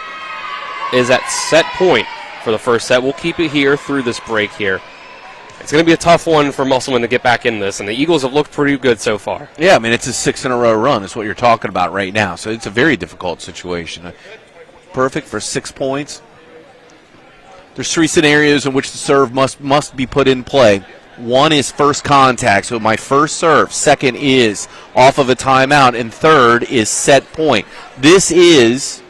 is at set point for the first set. We'll keep it here through this break here. It's going to be a tough one for Musselman to get back in this, and the Eagles have looked pretty good so far. Yeah, I mean, it's a 6-in-a-row run. Is what you're talking about right now. So it's a very difficult situation. Perfect for 6 points. There's 3 scenarios in which the serve must be put in play. One is first contact, so my first serve. Second is off of a timeout, and third is set point. This is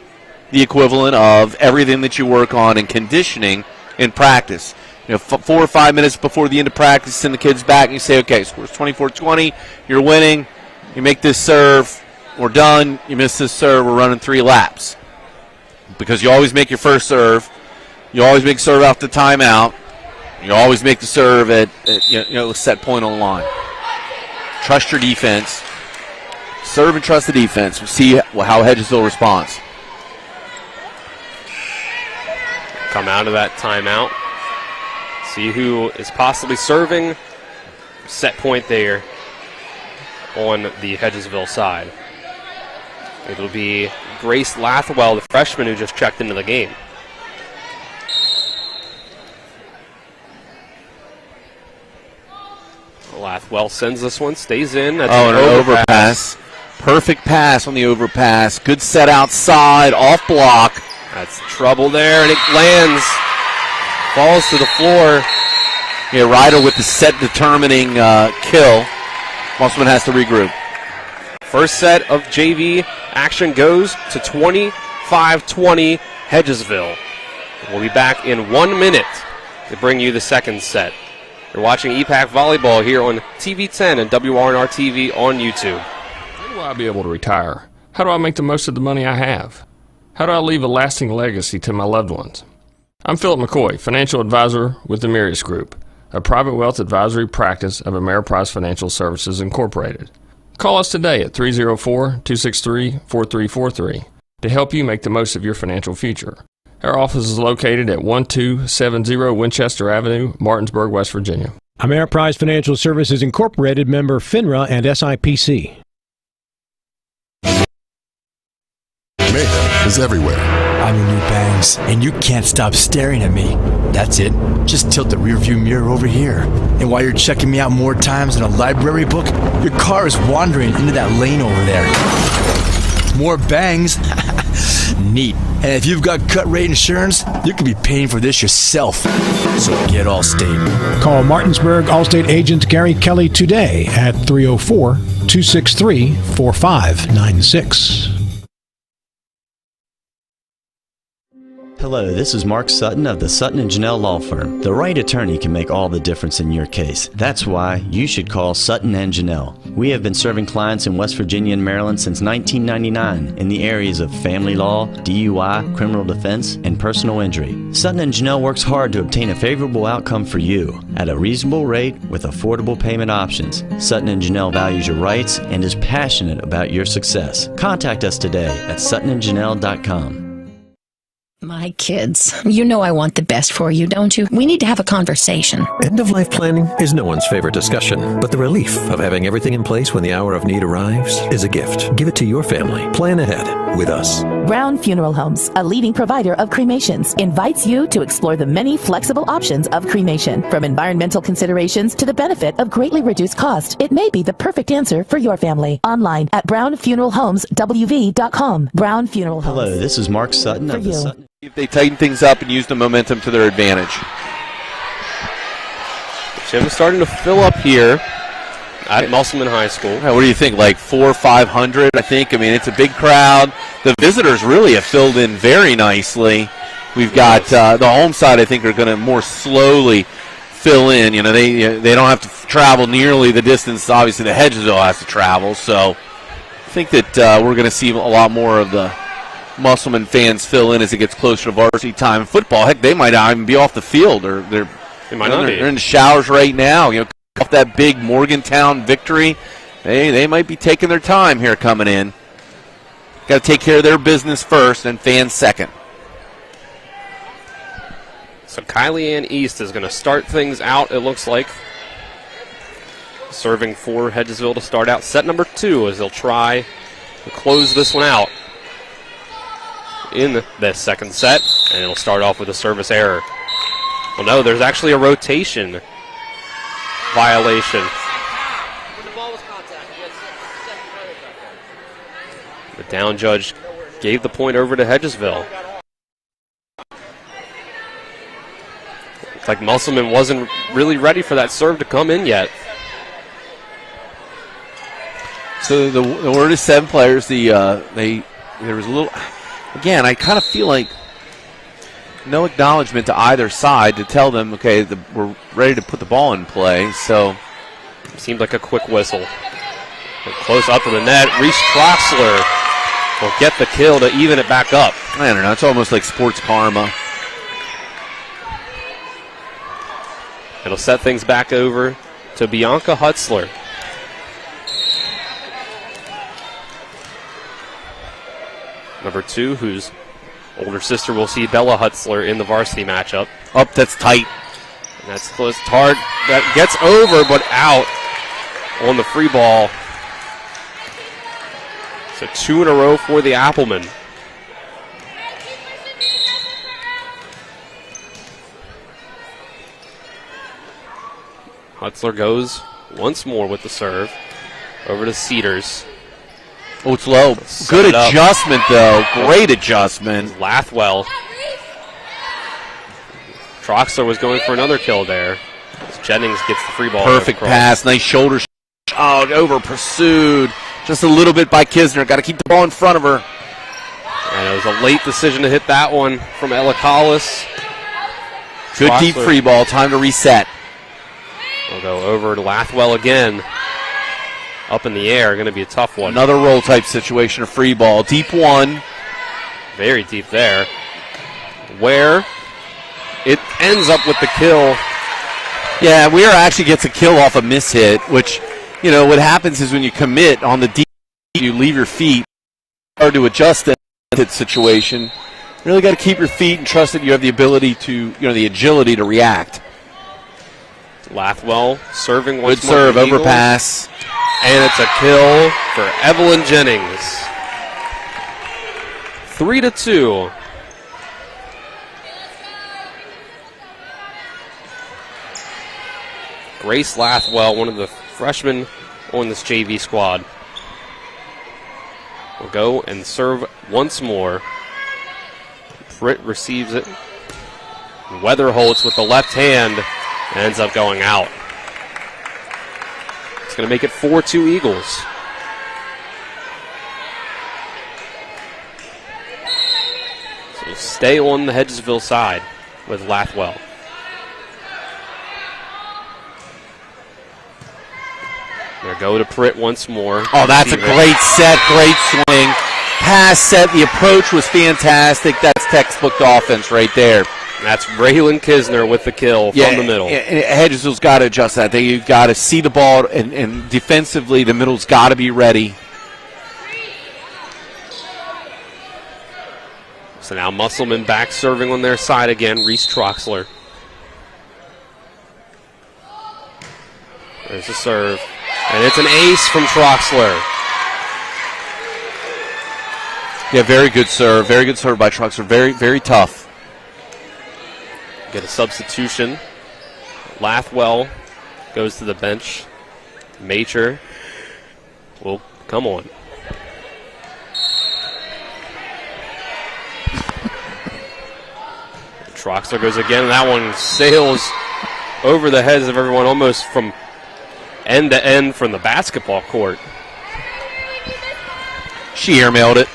the equivalent of everything that you work on in conditioning in practice. 4 or 5 minutes before the end of practice, send the kids back and you say, okay, score's 24-20, you're winning, you make this serve, we're done, you miss this serve, we're running 3 laps. Because you always make your first serve, you always make serve off the timeout, you always make the serve at set point on the line. Trust your defense. Serve and trust the defense. We'll see how Hedgesville responds. Come out of that timeout. See who is possibly serving. Set point there on the Hedgesville side. It'll be Grace Lathwell, the freshman who just checked into the game. Lathwell sends this one, stays in. That's an overpass. Perfect pass on the overpass. Good set outside, off block. That's trouble there, and it lands. Falls to the floor. Yeah, Ryder with the set-determining kill. Musselman has to regroup. First set of JV action goes to 25-20 Hedgesville. We'll be back in 1 minute to bring you the second set. You're watching EPAC Volleyball here on TV 10 and WRNR TV on YouTube. How do I be able to retire? How do I make the most of the money I have? How do I leave a lasting legacy to my loved ones? I'm Philip McCoy, financial advisor with the Mirius Group, a private wealth advisory practice of Ameriprise Financial Services Incorporated. Call us today at 304-263-4343 to help you make the most of your financial future. Our office is located at 1270 Winchester Avenue, Martinsburg, West Virginia. Ameriprise Financial Services Incorporated, member FINRA and SIPC. Mayhem is everywhere. I'm your new bangs, and you can't stop staring at me. That's it. Just tilt the rearview mirror over here. And while you're checking me out more times than a library book, your car is wandering into that lane over there. More bangs? Neat. And if you've got cut rate insurance, you could be paying for this yourself. So get Allstate. Call Martinsburg Allstate agent Gary Kelly today at 304-263-4596. Hello, this is Mark Sutton of the Sutton & Janelle Law Firm. The right attorney can make all the difference in your case. That's why you should call Sutton & Janelle. We have been serving clients in West Virginia and Maryland since 1999 in the areas of family law, DUI, criminal defense, and personal injury. Sutton & Janelle works hard to obtain a favorable outcome for you at a reasonable rate with affordable payment options. Sutton & Janelle values your rights and is passionate about your success. Contact us today at suttonandjanelle.com. My kids, you know I want the best for you, don't you? We need to have a conversation. End-of-life planning is no one's favorite discussion, but the relief of having everything in place when the hour of need arrives is a gift. Give it to your family. Plan ahead with us. Brown Funeral Homes, a leading provider of cremations, invites you to explore the many flexible options of cremation. From environmental considerations to the benefit of greatly reduced cost, it may be the perfect answer for your family. Online at brownfuneralhomeswv.com. Brown Funeral Homes. Hello, this is Mark Sutton of the Sutton. If they tighten things up and use the momentum to their advantage. Gym is starting to fill up here at Musselman High School. What do you think, like 400 or 500, I think? I mean, it's a big crowd. The visitors really have filled in very nicely. We've got the home side, I think, are going to more slowly fill in. You know, they don't have to travel nearly the distance, obviously, the Hedgesville has to travel. So I think that we're going to see a lot more of the Musselman fans fill in as it gets closer to varsity time. Football, heck, they might not even be off the field, or they're in the showers right now. Off that big Morgantown victory, they might be taking their time here coming in. Got to take care of their business first, and fans second. So Kylie Ann East is going to start things out, it looks like. Serving for Hedgesville to start out set number 2 as they'll try to close this one out in the second set. And it'll start off with a service error. Well, no, there's actually a rotation violation. The down judge gave the point over to Hedgesville. Looks like Musselman wasn't really ready for that serve to come in yet. So the word is 7 players. There was a little. Again, I kind of feel like no acknowledgement to either side to tell them, okay, we're ready to put the ball in play. So seemed like a quick whistle. Close up to the net. Reese Troxler will get the kill to even it back up. I don't know. It's almost like sports karma. It'll set things back over to Bianca Hutzler. Number 2, whose older sister will see Bella Hutzler in the varsity matchup. Up, that's tight. And that's close. Hard. That gets over, but out on the free ball. So 2 in a row for the Applemen. Hutzler goes once more with the serve. Over to Cedars. Oh, it's low. Good adjustment, though. Great adjustment. Lathwell. Troxler was going for another kill there. Jennings gets the free ball. Perfect pass. Nice shoulder. Oh, over pursued. Just a little bit by Kisner. Got to keep the ball in front of her. And it was a late decision to hit that one from Ella Collis. Good deep free ball. Time to reset. We'll go over to Lathwell again. Up in the air, going to be a tough one. Another roll type situation, a free ball. Deep one. Very deep there. Where it ends up with the kill. Yeah, Weir actually gets a kill off a miss hit, which, what happens is when you commit on the deep, you leave your feet. Hard to adjust that situation. Really got to keep your feet and trust that you have the ability to, the agility to react. Lathwell serving once more. Good serve, overpass. And it's a kill for Evelyn Jennings. 3-2. Grace Lathwell, one of the freshmen on this JV squad, will go and serve once more. Britt receives it. Weatherholtz with the left hand ends up going out. It's going to make it 4-2 Eagles. So we'll stay on the Hedgesville side with Lathwell. There go to Pritt once more. Oh, that's a great set, great swing. Pass set, the approach was fantastic. That's textbook offense right there. That's Raylan Kisner with the kill from the middle. Hedgesville's got to adjust that. You've got to see the ball, and defensively, the middle's got to be ready. So now Musselman back serving on their side again. Reese Troxler. There's the serve. And it's an ace from Troxler. Yeah, very good serve. Very good serve by Troxler. Very, very tough. Get a substitution. Lathwell goes to the bench. Macher will come on. Troxler goes again. That one sails over the heads of everyone almost from end to end from the basketball court. She airmailed it.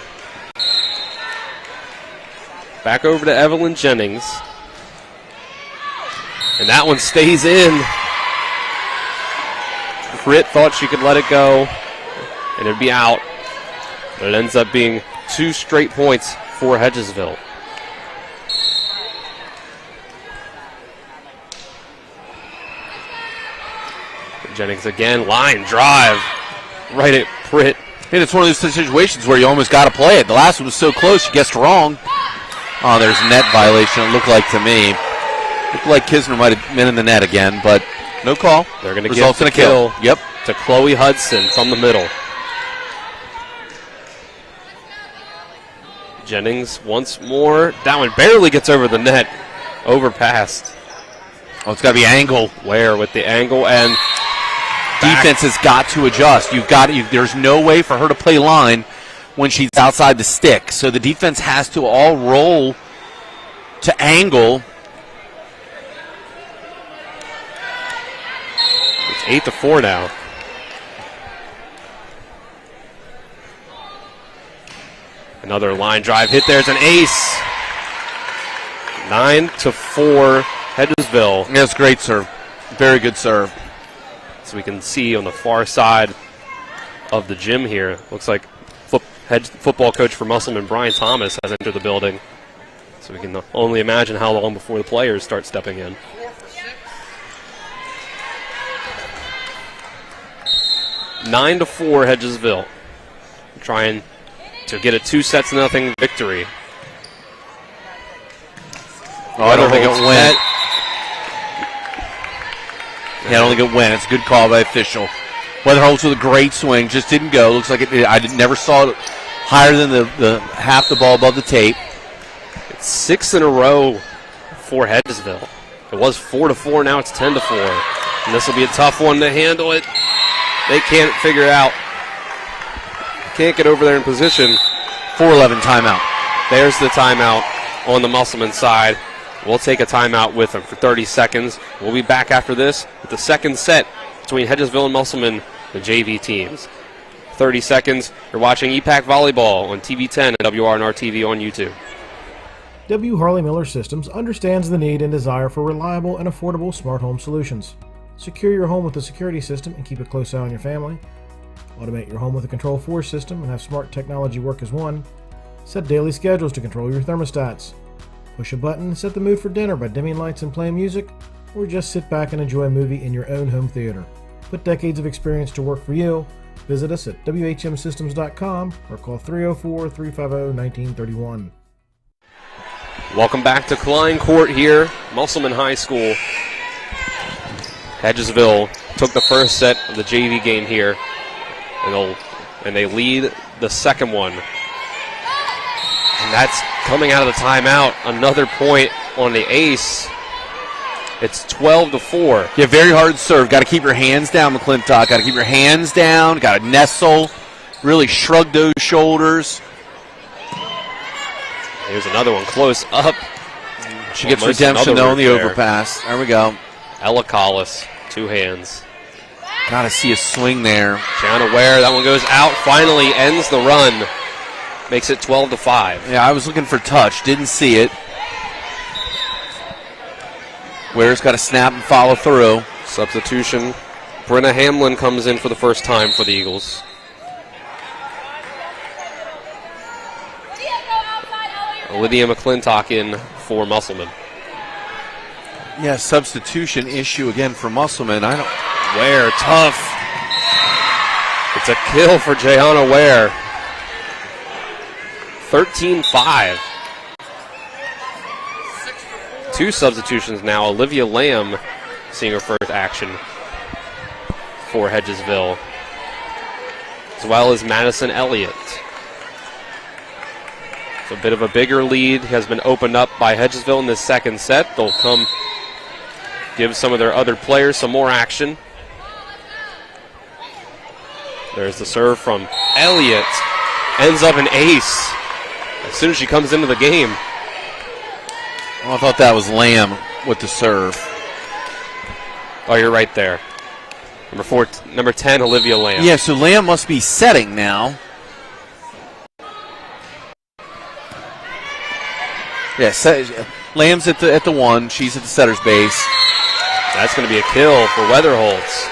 Back over to Evelyn Jennings. And that one stays in. Britt thought she could let it go, and it'd be out. But it ends up being 2 straight points for Hedgesville. Jennings again, line drive, right at Pritt. And it's one of those situations where you almost got to play it. The last one was so close, you guessed wrong. Oh, there's a net violation, it looked like to me. Looked like Kisner might have been in the net again, but no call. They're going to give the kill Yep. to Chloe Hudson from the middle. Jennings once more. That one barely gets over the net. Overpassed. Oh, it's got to be angle. Ware with the angle, and defense has got to adjust. There's no way for her to play line when she's outside the stick. So the defense has to all roll to angle. It's 8-4 now. Another line drive hit. There's an ace. 9-4 Hedgesville. That's great serve. Very good serve. So we can see on the far side of the gym here, looks like head football coach for Musselman, Brian Thomas, has entered the building. So we can only imagine how long before the players start stepping in. Nine to 4 Hedgesville, trying to get a 2-0 victory. Oh, I don't think it went. Yeah, I don't think it went. It's a good call by official. Weatherholtz with a great swing, just didn't go. Looks like never saw it higher than the half the ball above the tape. It's 6 in a row for Hedgesville. It was 4-4, now it's 10-4. And this will be a tough one to handle it. They can't figure it out. Can't get over there in position. 4-11 timeout. There's the timeout on the Musselman side. We'll take a timeout with them for 30 seconds. We'll be back after this with the second set between Hedgesville and Musselman, the JV teams. 30 seconds. You're watching EPAC Volleyball on TV 10 and WRNR TV on YouTube. W. Harley Miller Systems understands the need and desire for reliable and affordable smart home solutions. Secure your home with a security system and keep a close eye on your family. Automate your home with a Control4 system and have smart technology work as one. Set daily schedules to control your thermostats. Push a button and set the mood for dinner by dimming lights and playing music, or just sit back and enjoy a movie in your own home theater. Put decades of experience to work for you. Visit us at WHMsystems.com or call 304-350-1931. Welcome back to Klein Court here, Musselman High School. Hedgesville took the first set of the JV game here, and they lead the second one. And that's coming out of the timeout. Another point on the ace. It's 12-4. Yeah, very hard serve. Got to keep your hands down, McClintock. Got to keep your hands down. Got to nestle. Really shrug those shoulders. Here's another one close up. She gets redemption though on the overpass. There we go. Ella Collis, 2 hands. Got to see a swing there. Gianna Ware, that one goes out. Finally ends the run. Makes it 12-5. Yeah, I was looking for touch. Didn't see it. Ware's got to snap and follow through. Substitution. Brenna Hamlin comes in for the first time for the Eagles. Lydia McClintock in for Musselman. Yeah, substitution issue again for Musselman. Ware, tough. It's a kill for Jayana Ware. 13-5. 2 substitutions now. Olivia Lamb seeing her first action for Hedgesville, as well as Madison Elliott. So a bit of a bigger lead has been opened up by Hedgesville in this second set. They'll come give some of their other players some more action. There's the serve from Elliott. Ends up an ace as soon as she comes into the game. Well, I thought that was Lamb with the serve. Oh, you're right there. Number 10, Olivia Lamb. Yeah, so Lamb must be setting now. Yeah, Lamb's at the 1. She's at the setter's base. That's going to be a kill for Weatherholtz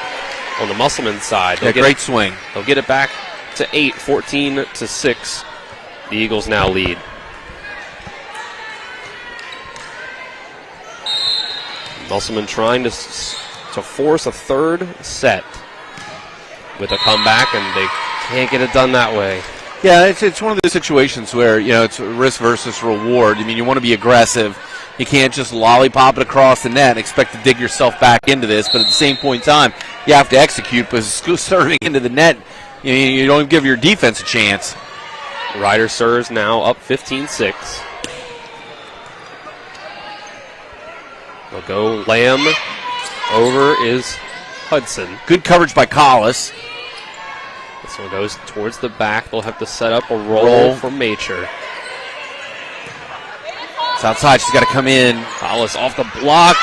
on the Musselman side. Yeah, great swing. They'll get it back to 8, 14-6. The Eagles now lead. Musselman trying to force a third set with a comeback, and they can't get it done that way. Yeah, it's one of those situations where, it's risk versus reward. I mean, you want to be aggressive. You can't just lollipop it across the net and expect to dig yourself back into this, but at the same point in time, you have to execute, because serving into the net, you don't give your defense a chance. Ryder serves now up 15-6. They'll go Lamb. Over is Hudson. Good coverage by Collis. This one goes towards the back. They'll have to set up a roll for Macher. It's outside. She's got to come in. Collis off the block.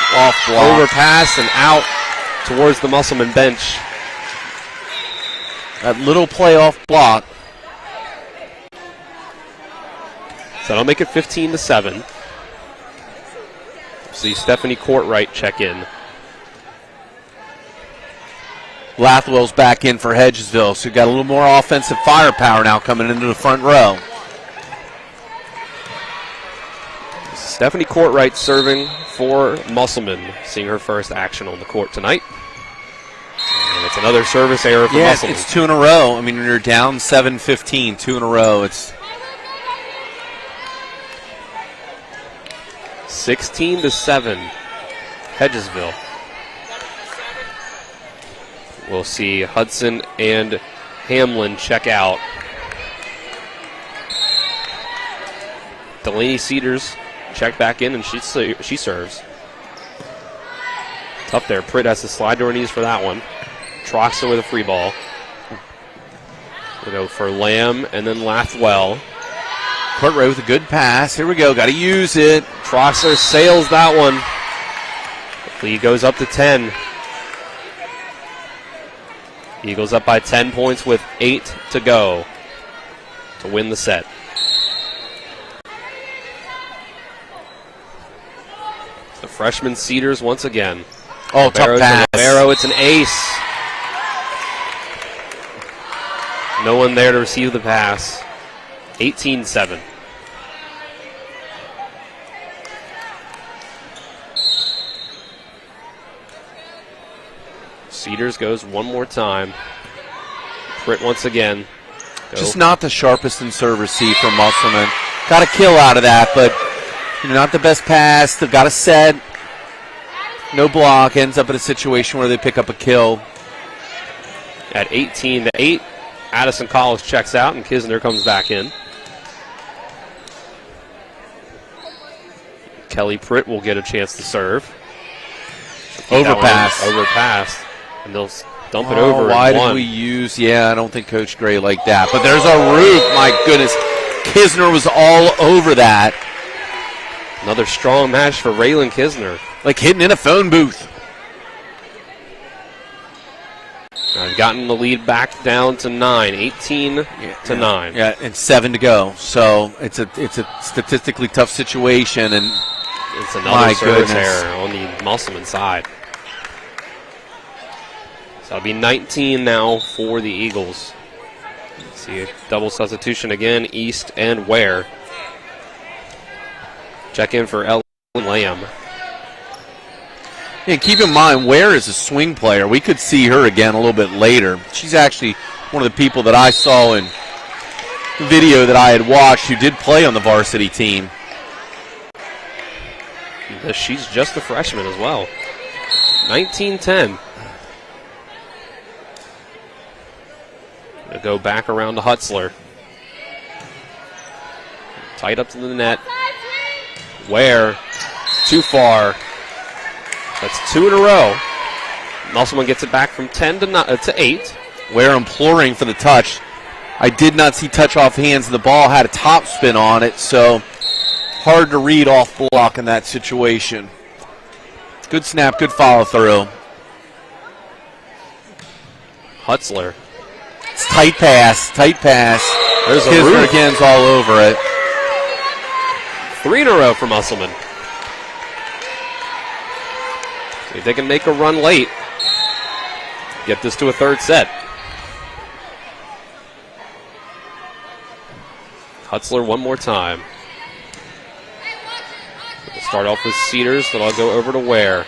Overpass and out towards the Musselman bench. That little playoff block. So that'll make it 15-7. See Stephanie Courtwright check in. Lathwell's back in for Hedgesville, so you've got a little more offensive firepower now coming into the front row. Stephanie Courtwright serving for Musselman, seeing her first action on the court tonight. And it's another service error for Musselman. It's 2 in a row. I mean, when you're down 7-15, 2 in a row, it's 16-7, Hedgesville. We'll see Hudson and Hamlin check out. Delaney Cedars check back in, and she serves. Tough there. Pritt has to slide to her knees for that one. Troxler with a free ball. We'll go for Lamb and then Lathwell. Courtwright with a good pass. Here we go. Got to use it. Troxler sails that one. Lead goes up to 10. Eagles up by 10 points with 8 to go to win the set. The freshman Cedars once again. Oh, tough pass. Libero, it's an ace. No one there to receive the pass. 18-7. Cedars goes one more time. Pritt once again. Just not the sharpest in serve receive from Musselman. Got a kill out of that, but not the best pass. They've got a set. No block. Ends up in a situation where they pick up a kill. At 18-8, Addison Collins checks out, and Kisner comes back in. Kelly Pritt will get a chance to serve. Overpass. And they'll dump it over. Why did we use? Yeah, I don't think Coach Gray liked that. But there's a roof. My goodness. Kisner was all over that. Another strong match for Raylan Kisner. Like hitting in a phone booth. I've gotten the lead back down to 9. 18-9. Yeah, and 7 to go. So it's a statistically tough situation, and it's another service error on the Musselman side. So it'll be 19 now for the Eagles. See a double substitution again, East and Ware. Check in for Ellen Lamb. Yeah, keep in mind, Ware is a swing player. We could see her again a little bit later. She's actually one of the people that I saw in the video that I had watched who did play on the varsity team. She's just a freshman as well. 19-10. They'll go back around to Hutzler. Tight up to the net. Ware, too far. That's 2 in a row. Musselman gets it back from 10 to 8. Ware imploring for the touch. I did not see touch off hands. The ball had a top spin on it, so hard to read off block in that situation. Good snap, good follow through. Hutzler. It's tight pass. There's a roof. Again's all over it. 3 in a row for Musselman. See if they can make a run late. Get this to a third set. Hutzler one more time. We'll start off with Cedars, then I'll go over to Ware.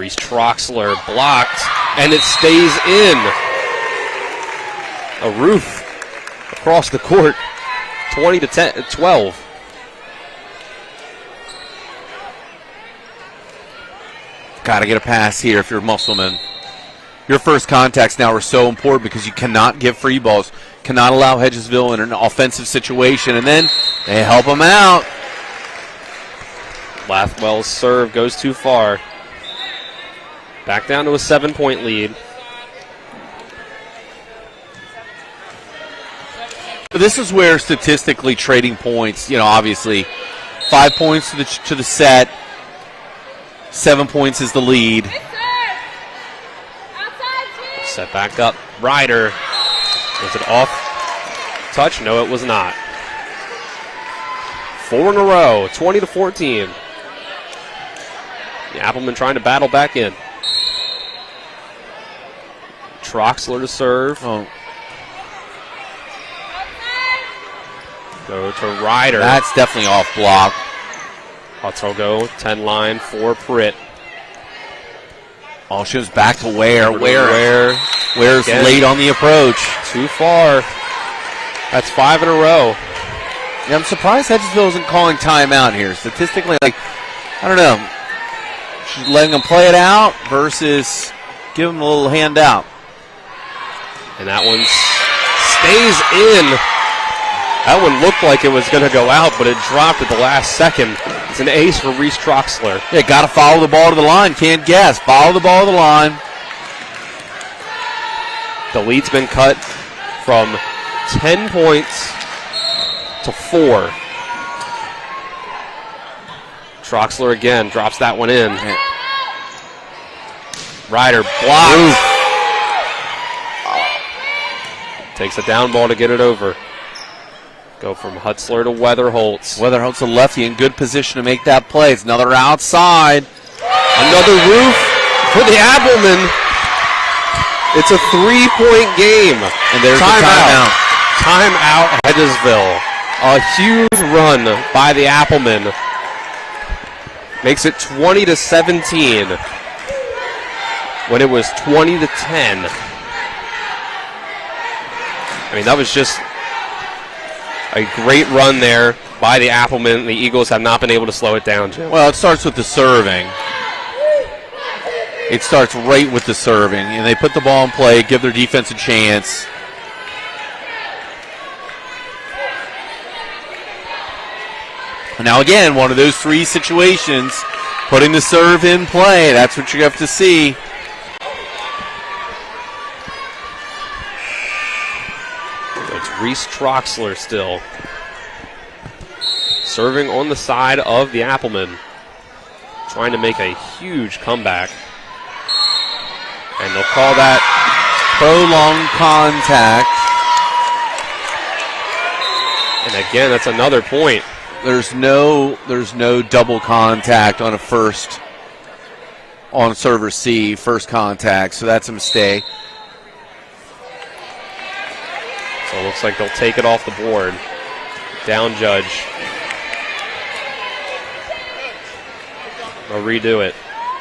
Reese Troxler blocked, and it stays in. A roof across the court, 20-12. Got to get a pass here if you're Musselman. Your first contacts now are so important because you cannot give free balls, cannot allow Hedgesville in an offensive situation, and then they help them out. Lathwell's serve goes too far. Back down to a 7-point lead. This is where statistically trading points, obviously 5 points to the set, 7 points is the lead. Set back up. Ryder. Was it off touch? No, it was not. 4 in a row, 20-14. The Applemen trying to battle back in. Troxler to serve. Oh. Go to Ryder. That's definitely off block. Hutzel go 10 line for Pritt. Oh, she was back to Ware. Ware's again. late on the approach. Too far. That's 5 in a row. Yeah, I'm surprised Hedgesville isn't calling timeout here. Statistically, I don't know. She's letting them play it out versus give them a little handout. And that one stays in. That one looked like it was going to go out, but it dropped at the last second. It's an ace for Reese Troxler. Yeah, got to follow the ball to the line. Can't guess. Follow the ball to the line. The lead's been cut from 10 points to 4. Troxler again drops that one in. Ryder blocks. Takes a down ball to get it over. Go from Hutzler to Weatherholtz. Weatherholtz, a lefty, in good position to make that play. It's another outside. Another roof for the Applemen. It's a 3-point game. And there's the timeout. Timeout, Hedgesville. A huge run by the Applemen. Makes it 20-17 when it was 20-10. I mean, that was just a great run there by the Applemen. The Eagles have not been able to slow it down, Jim. Well, it starts with the serving. It starts right with the serving. And they put the ball in play, give their defense a chance. Now, again, one of those 3 situations, putting the serve in play. That's what you have to see. It's Reese Troxler still. Serving on the side of the Applemen. Trying to make a huge comeback. And they'll call that prolonged contact. And again, that's another point. There's no double contact on on serve receive, first contact, so that's a mistake. So it looks like they'll take it off the board. Down judge. They'll redo it.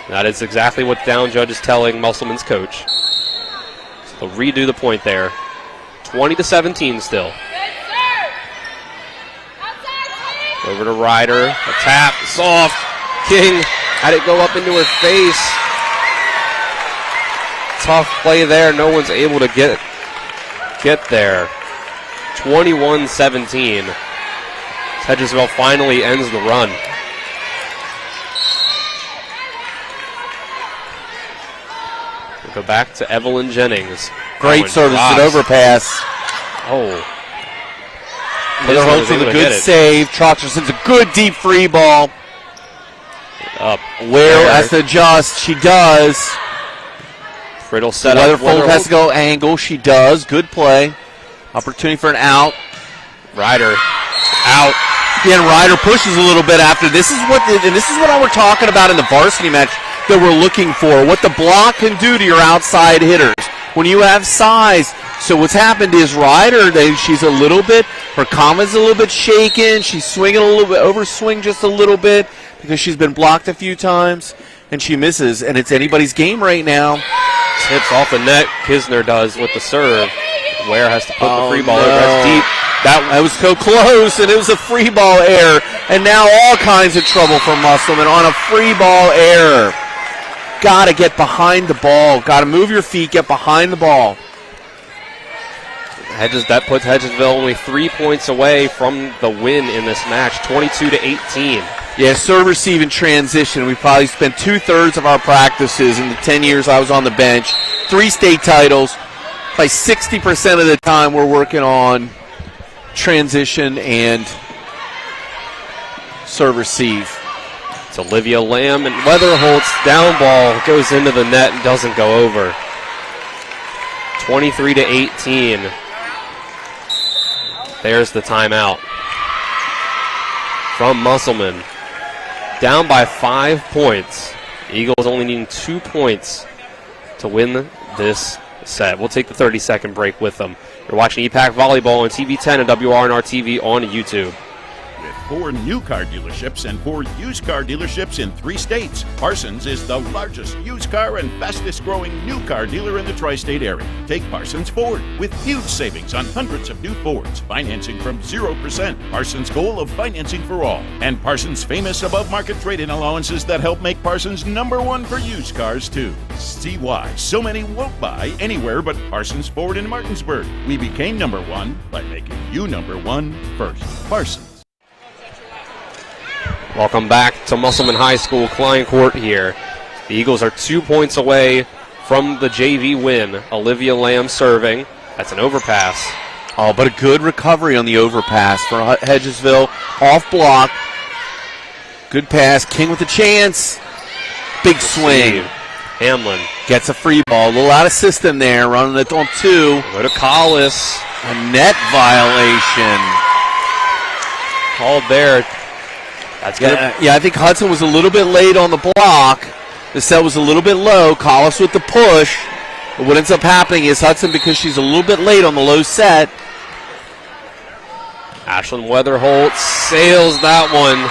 That is exactly what down judge is telling Musselman's coach. So they'll redo the point there. 20-17 still. Over to Ryder. A tap. Soft. King had it go up into her face. Tough play there. No one's able to get there. 21-17. Hedgesville finally ends the run. We'll go back to Evelyn Jennings. Great service and overpass. Oh. Weatherholtz with a good save. Troxler sends a good deep free ball. Up. Ware has to adjust. She does. Friddle set up. Weatherholtz has to go angle. She does. Good play. Opportunity for an out. Ryder out. Again, Ryder pushes a little bit after. This is what we're talking about in the varsity match that we're looking for. What the block can do to your outside hitters when you have size. So what's happened is Ryder, she's a little bit, her comment's a little bit shaken. She's swinging a little bit, overswing just a little bit because she's been blocked a few times. and she misses, and it's anybody's game right now. Tips off the net. Kisner does with the serve. Ware has to put the free ball over. That's deep. That was so close, and it was a free ball error. And now all kinds of trouble for Musselman on a free ball error. Got to get behind the ball. Got to move your feet, get behind the ball. That puts Hedgesville only 3 points away from the win in this match, 22-18. Yeah, serve, receive, and transition. We probably spent 2/3 of our practices in the 10 years I was on the bench. 3 state titles. By 60% of the time, we're working on transition and serve, receive. It's Olivia Lamb, and Weatherholt's down ball goes into the net and doesn't go over. 23-18. There's the timeout from Musselman. Down by 5 points. Eagles only needing 2 points to win this set. We'll take the 30-second break with them. You're watching EPAC Volleyball on TV 10 and WRNR TV on YouTube. With 4 new car dealerships and 4 used car dealerships in 3 states, Parsons is the largest used car and fastest growing new car dealer in the tri-state area. Take Parsons Ford with huge savings on hundreds of new Fords, financing from 0%. Parsons' goal of financing for all, and Parsons' famous above-market trade-in allowances that help make Parsons #1 for used cars too. See why so many won't buy anywhere but Parsons Ford in Martinsburg. We became #1 by making you #1 first. Parsons. Welcome back to Musselman High School, Klein Court here. The Eagles are 2 points away from the JV win. Olivia Lamb serving. That's an overpass. Oh, but a good recovery on the overpass for Hedgesville. Off block. Good pass. King with a chance. Big swing. Hamlin gets a free ball. A little out of system there. Running it on 2. Go to Collis. A net violation. Called there. That's good. Yeah, I think Hudson was a little bit late on the block. The set was a little bit low. Collis with the push. But what ends up happening is Hudson, because she's a little bit late on the low set. Ashlyn Weatherholt sails that one.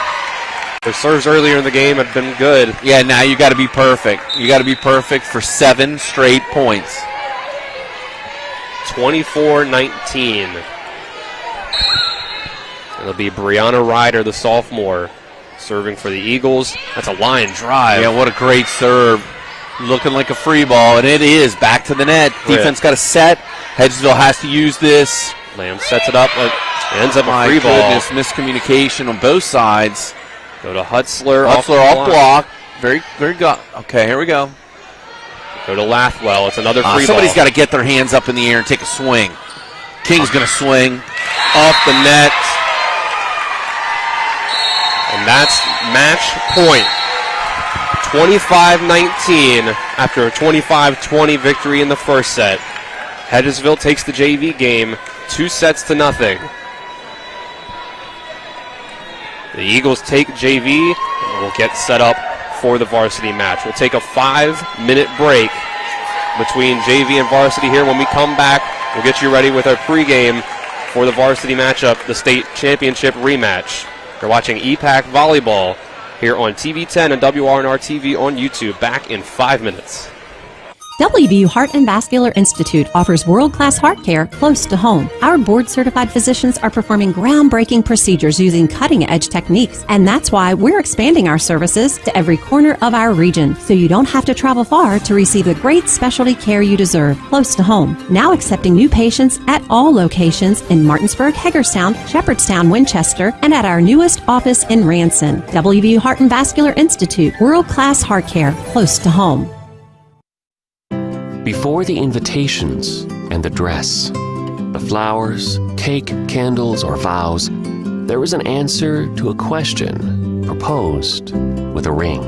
Her serves earlier in the game had been good. Yeah, now you got to be perfect. You got to be perfect for 7 straight points. 24-19. It'll be Brianna Ryder, the sophomore, serving for the Eagles. That's a line drive. Yeah, what a great serve. Looking like a free ball, and it is. Back to the net. Defense got a set. Hedgesville has to use this. Lamb sets it up, but ends up a free ball. My goodness, miscommunication on both sides. Go to Hutzler. Hutzler off block. Very, very good. Okay, here we go. Go to Lathwell. It's another free ball. Somebody's got to get their hands up in the air and take a swing. King's going to swing. Off the net. And that's match point. 25-19 after a 25-20 victory in the first set. Hedgesville takes the JV game 2-0. The Eagles take JV and will get set up for the varsity match. We'll take a 5-minute break between JV and varsity here. When we come back, we'll get you ready with our pregame for the varsity matchup, the state championship rematch. You're watching EPAC Volleyball here on TV 10 and WRNR TV on YouTube. Back in 5 minutes. WVU Heart and Vascular Institute offers world-class heart care close to home. Our board-certified physicians are performing groundbreaking procedures using cutting-edge techniques, and that's why we're expanding our services to every corner of our region, so you don't have to travel far to receive the great specialty care you deserve close to home. Now accepting new patients at all locations in Martinsburg, Hagerstown, Shepherdstown, Winchester, and at our newest office in Ranson. WVU Heart and Vascular Institute, world-class heart care close to home. Before the invitations and the dress, the flowers, cake, candles, or vows, there was an answer to a question proposed with a ring.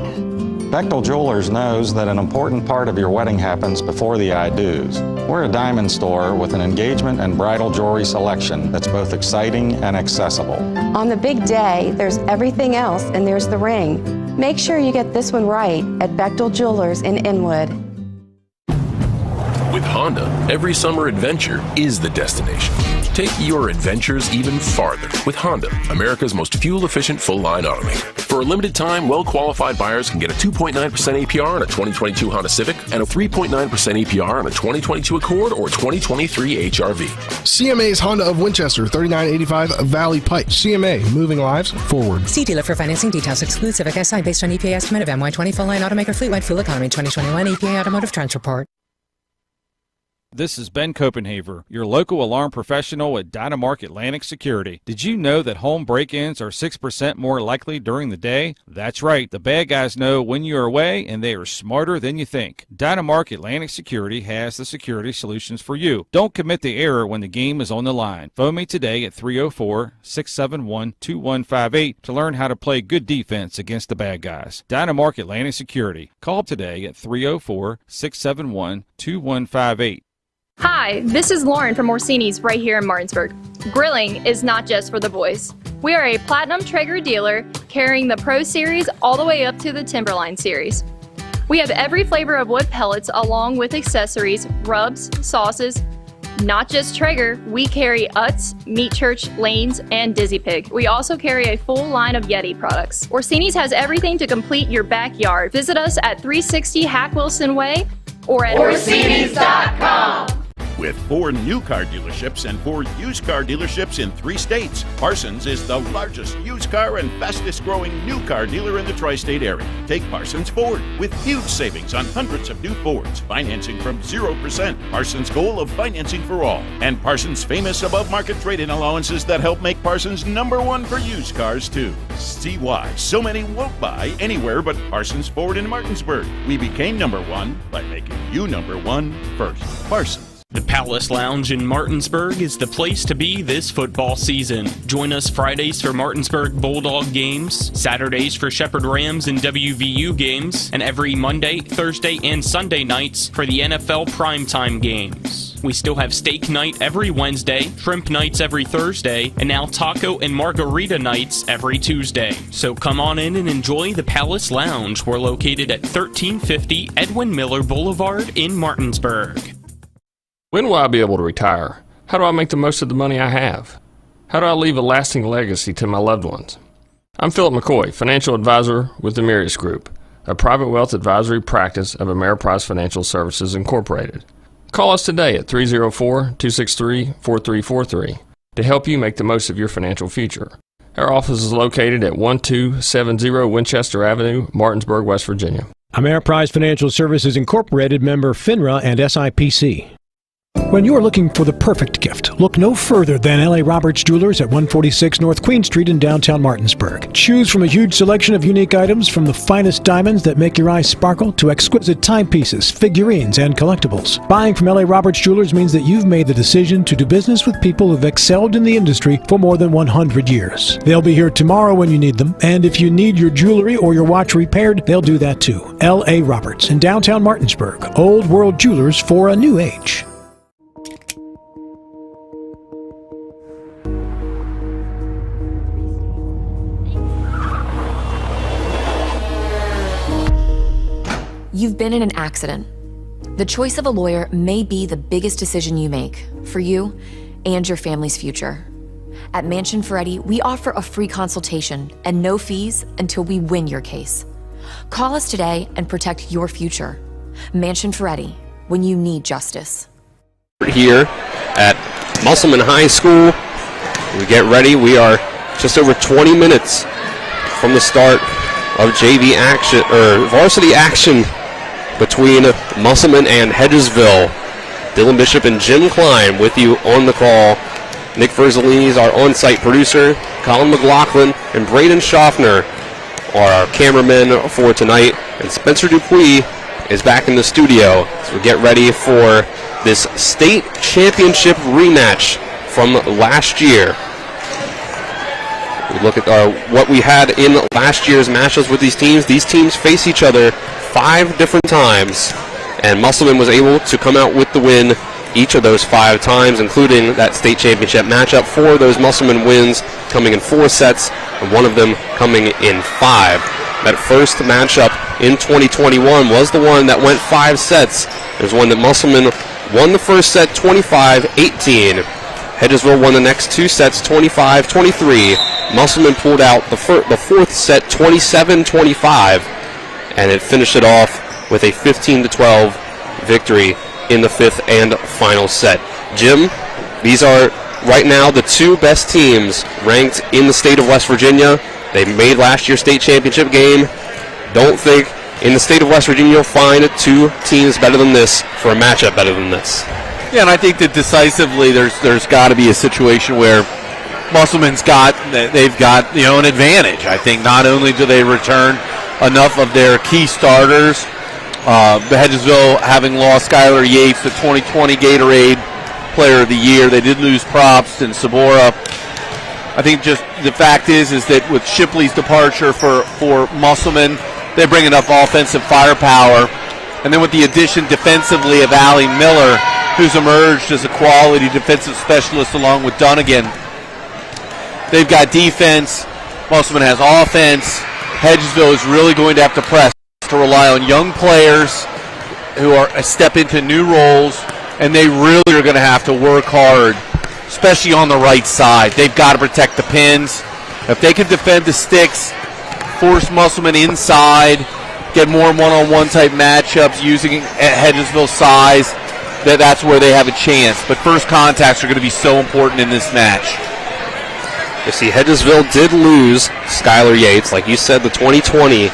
Bechtel Jewelers knows that an important part of your wedding happens before the I-dos. We're a diamond store with an engagement and bridal jewelry selection that's both exciting and accessible. On the big day, there's everything else, and there's the ring. Make sure you get this one right at Bechtel Jewelers in Inwood. With Honda, every summer adventure is the destination. Take your adventures even farther with Honda, America's most fuel-efficient full-line automaker. For a limited time, well-qualified buyers can get a 2.9% APR on a 2022 Honda Civic and a 3.9% APR on a 2022 Accord or 2023 HRV. CMA's Honda of Winchester, 3985 Valley Pike. CMA, moving lives forward. See dealer for financing details. Exclude Civic Si based on EPA estimate of MY20 full-line automaker fleet-wide fuel economy 2021 EPA Automotive Trends Report. This is Ben Copenhaver, your local alarm professional at Dynamark Atlantic Security. Did you know that home break-ins are 6% more likely during the day? That's right. The bad guys know when you're away, and they are smarter than you think. Dynamark Atlantic Security has the security solutions for you. Don't commit the error when the game is on the line. Phone me today at 304-671-2158 to learn how to play good defense against the bad guys. Dynamark Atlantic Security. Call today at 304-671-2158. Hi, this is Lauren from Orsini's right here in Martinsburg. Grilling is not just for the boys. We are a Platinum Traeger dealer carrying the Pro Series all the way up to the Timberline Series. We have every flavor of wood pellets along with accessories, rubs, sauces. Not just Traeger, we carry Utz, Meat Church, Lanes, and Dizzy Pig. We also carry a full line of Yeti products. Orsini's has everything to complete your backyard. Visit us at 360 Hack Wilson Way or at Orsinis.com. With 4 new car dealerships and 4 used car dealerships in 3 states, Parsons is the largest used car and fastest growing new car dealer in the tri-state area. Take Parsons Ford with huge savings on hundreds of new Fords, financing from 0%, Parsons' goal of financing for all, and Parsons' famous above-market trade-in allowances that help make Parsons #1 for used cars too. See why so many won't buy anywhere but Parsons Ford in Martinsburg. We became #1 by making you #1 first. Parsons. The Palace Lounge in Martinsburg is the place to be this football season. Join us Fridays for Martinsburg Bulldog games, Saturdays for Shepherd Rams and WVU games, and every Monday, Thursday, and Sunday nights for the NFL primetime games. We still have steak night every Wednesday, shrimp nights every Thursday, and now taco and margarita nights every Tuesday. So come on in and enjoy the Palace Lounge. We're located at 1350 Edwin Miller Boulevard in Martinsburg. When will I be able to retire? How do I make the most of the money I have? How do I leave a lasting legacy to my loved ones? I'm Philip McCoy, financial advisor with the Mirius Group, a private wealth advisory practice of Ameriprise Financial Services Incorporated. Call us today at 304-263-4343 to help you make the most of your financial future. Our office is located at 1270 Winchester Avenue, Martinsburg, West Virginia. Ameriprise Financial Services Incorporated, member FINRA and SIPC. When you're looking for the perfect gift, look no further than L.A. Roberts Jewelers at 146 North Queen Street in downtown Martinsburg. Choose from a huge selection of unique items, from the finest diamonds that make your eyes sparkle to exquisite timepieces, figurines, and collectibles. Buying from L.A. Roberts Jewelers means that you've made the decision to do business with people who've excelled in the industry for more than 100 years. They'll be here tomorrow when you need them, and if you need your jewelry or your watch repaired, they'll do that too. L.A. Roberts in downtown Martinsburg. Old world jewelers for a new age. You've been in an accident. The choice of a lawyer may be the biggest decision you make for you and your family's future. At Mansion Ferretti, we offer a free consultation and no fees until we win your case. Call us today and protect your future. Mansion Ferretti, when you need justice. Here at Musselman High School, we get ready. We are just over 20 minutes from the start of JV action, or varsity action, between Musselman and Hedgesville. Dylan Bishop and Jim Klein with you on the call. Nick Verzolini is our on-site producer. Colin McLaughlin and Braden Schaffner are our cameramen for tonight. And Spencer Dupuis is back in the studio. So we get ready for this state championship rematch from last year. We look at what we had in last year's matchups with these teams. These teams face each other 5 different times, and Musselman was able to come out with the win each of those 5 times, including that state championship matchup. 4 of those Musselman wins coming in 4 sets, and 1 of them coming in 5. That first matchup in 2021 was the one that went 5 sets. It was one that Musselman won the first set 25-18. Hedgesville won the next 2 sets 25-23. Musselman pulled out the fourth set 27-25, and it finished it off with a 15-12 victory in the 5th and final set. Jim, these are right now the 2 best teams ranked in the state of West Virginia. They made last year's state championship game. Don't think in the state of West Virginia you'll find 2 teams better than this for a matchup better than this. Yeah, and I think that decisively there's got to be a situation where Musselman's they've got an advantage. I think not only do they return enough of their key starters, Hedgesville having lost Skylar Yates, the 2020 Gatorade Player of the Year. They did lose Probst and Sabora. I think just the fact is that with Shipley's departure for Musselman, they bring enough offensive firepower. And then with the addition defensively of Allie Miller, who's emerged as a quality defensive specialist along with Dunnigan, they've got defense. Musselman has offense. Hedgesville is really going to have to press to rely on young players who are a step into new roles, and they really are going to have to work hard, especially on the right side. They've got to protect the pins. If they can defend the sticks, force Musselman inside, get more one-on-one type matchups using Hedgesville's size, that's where they have a chance. But first contacts are going to be so important in this match. You see, Hedgesville did lose Skylar Yates, like you said, the 2020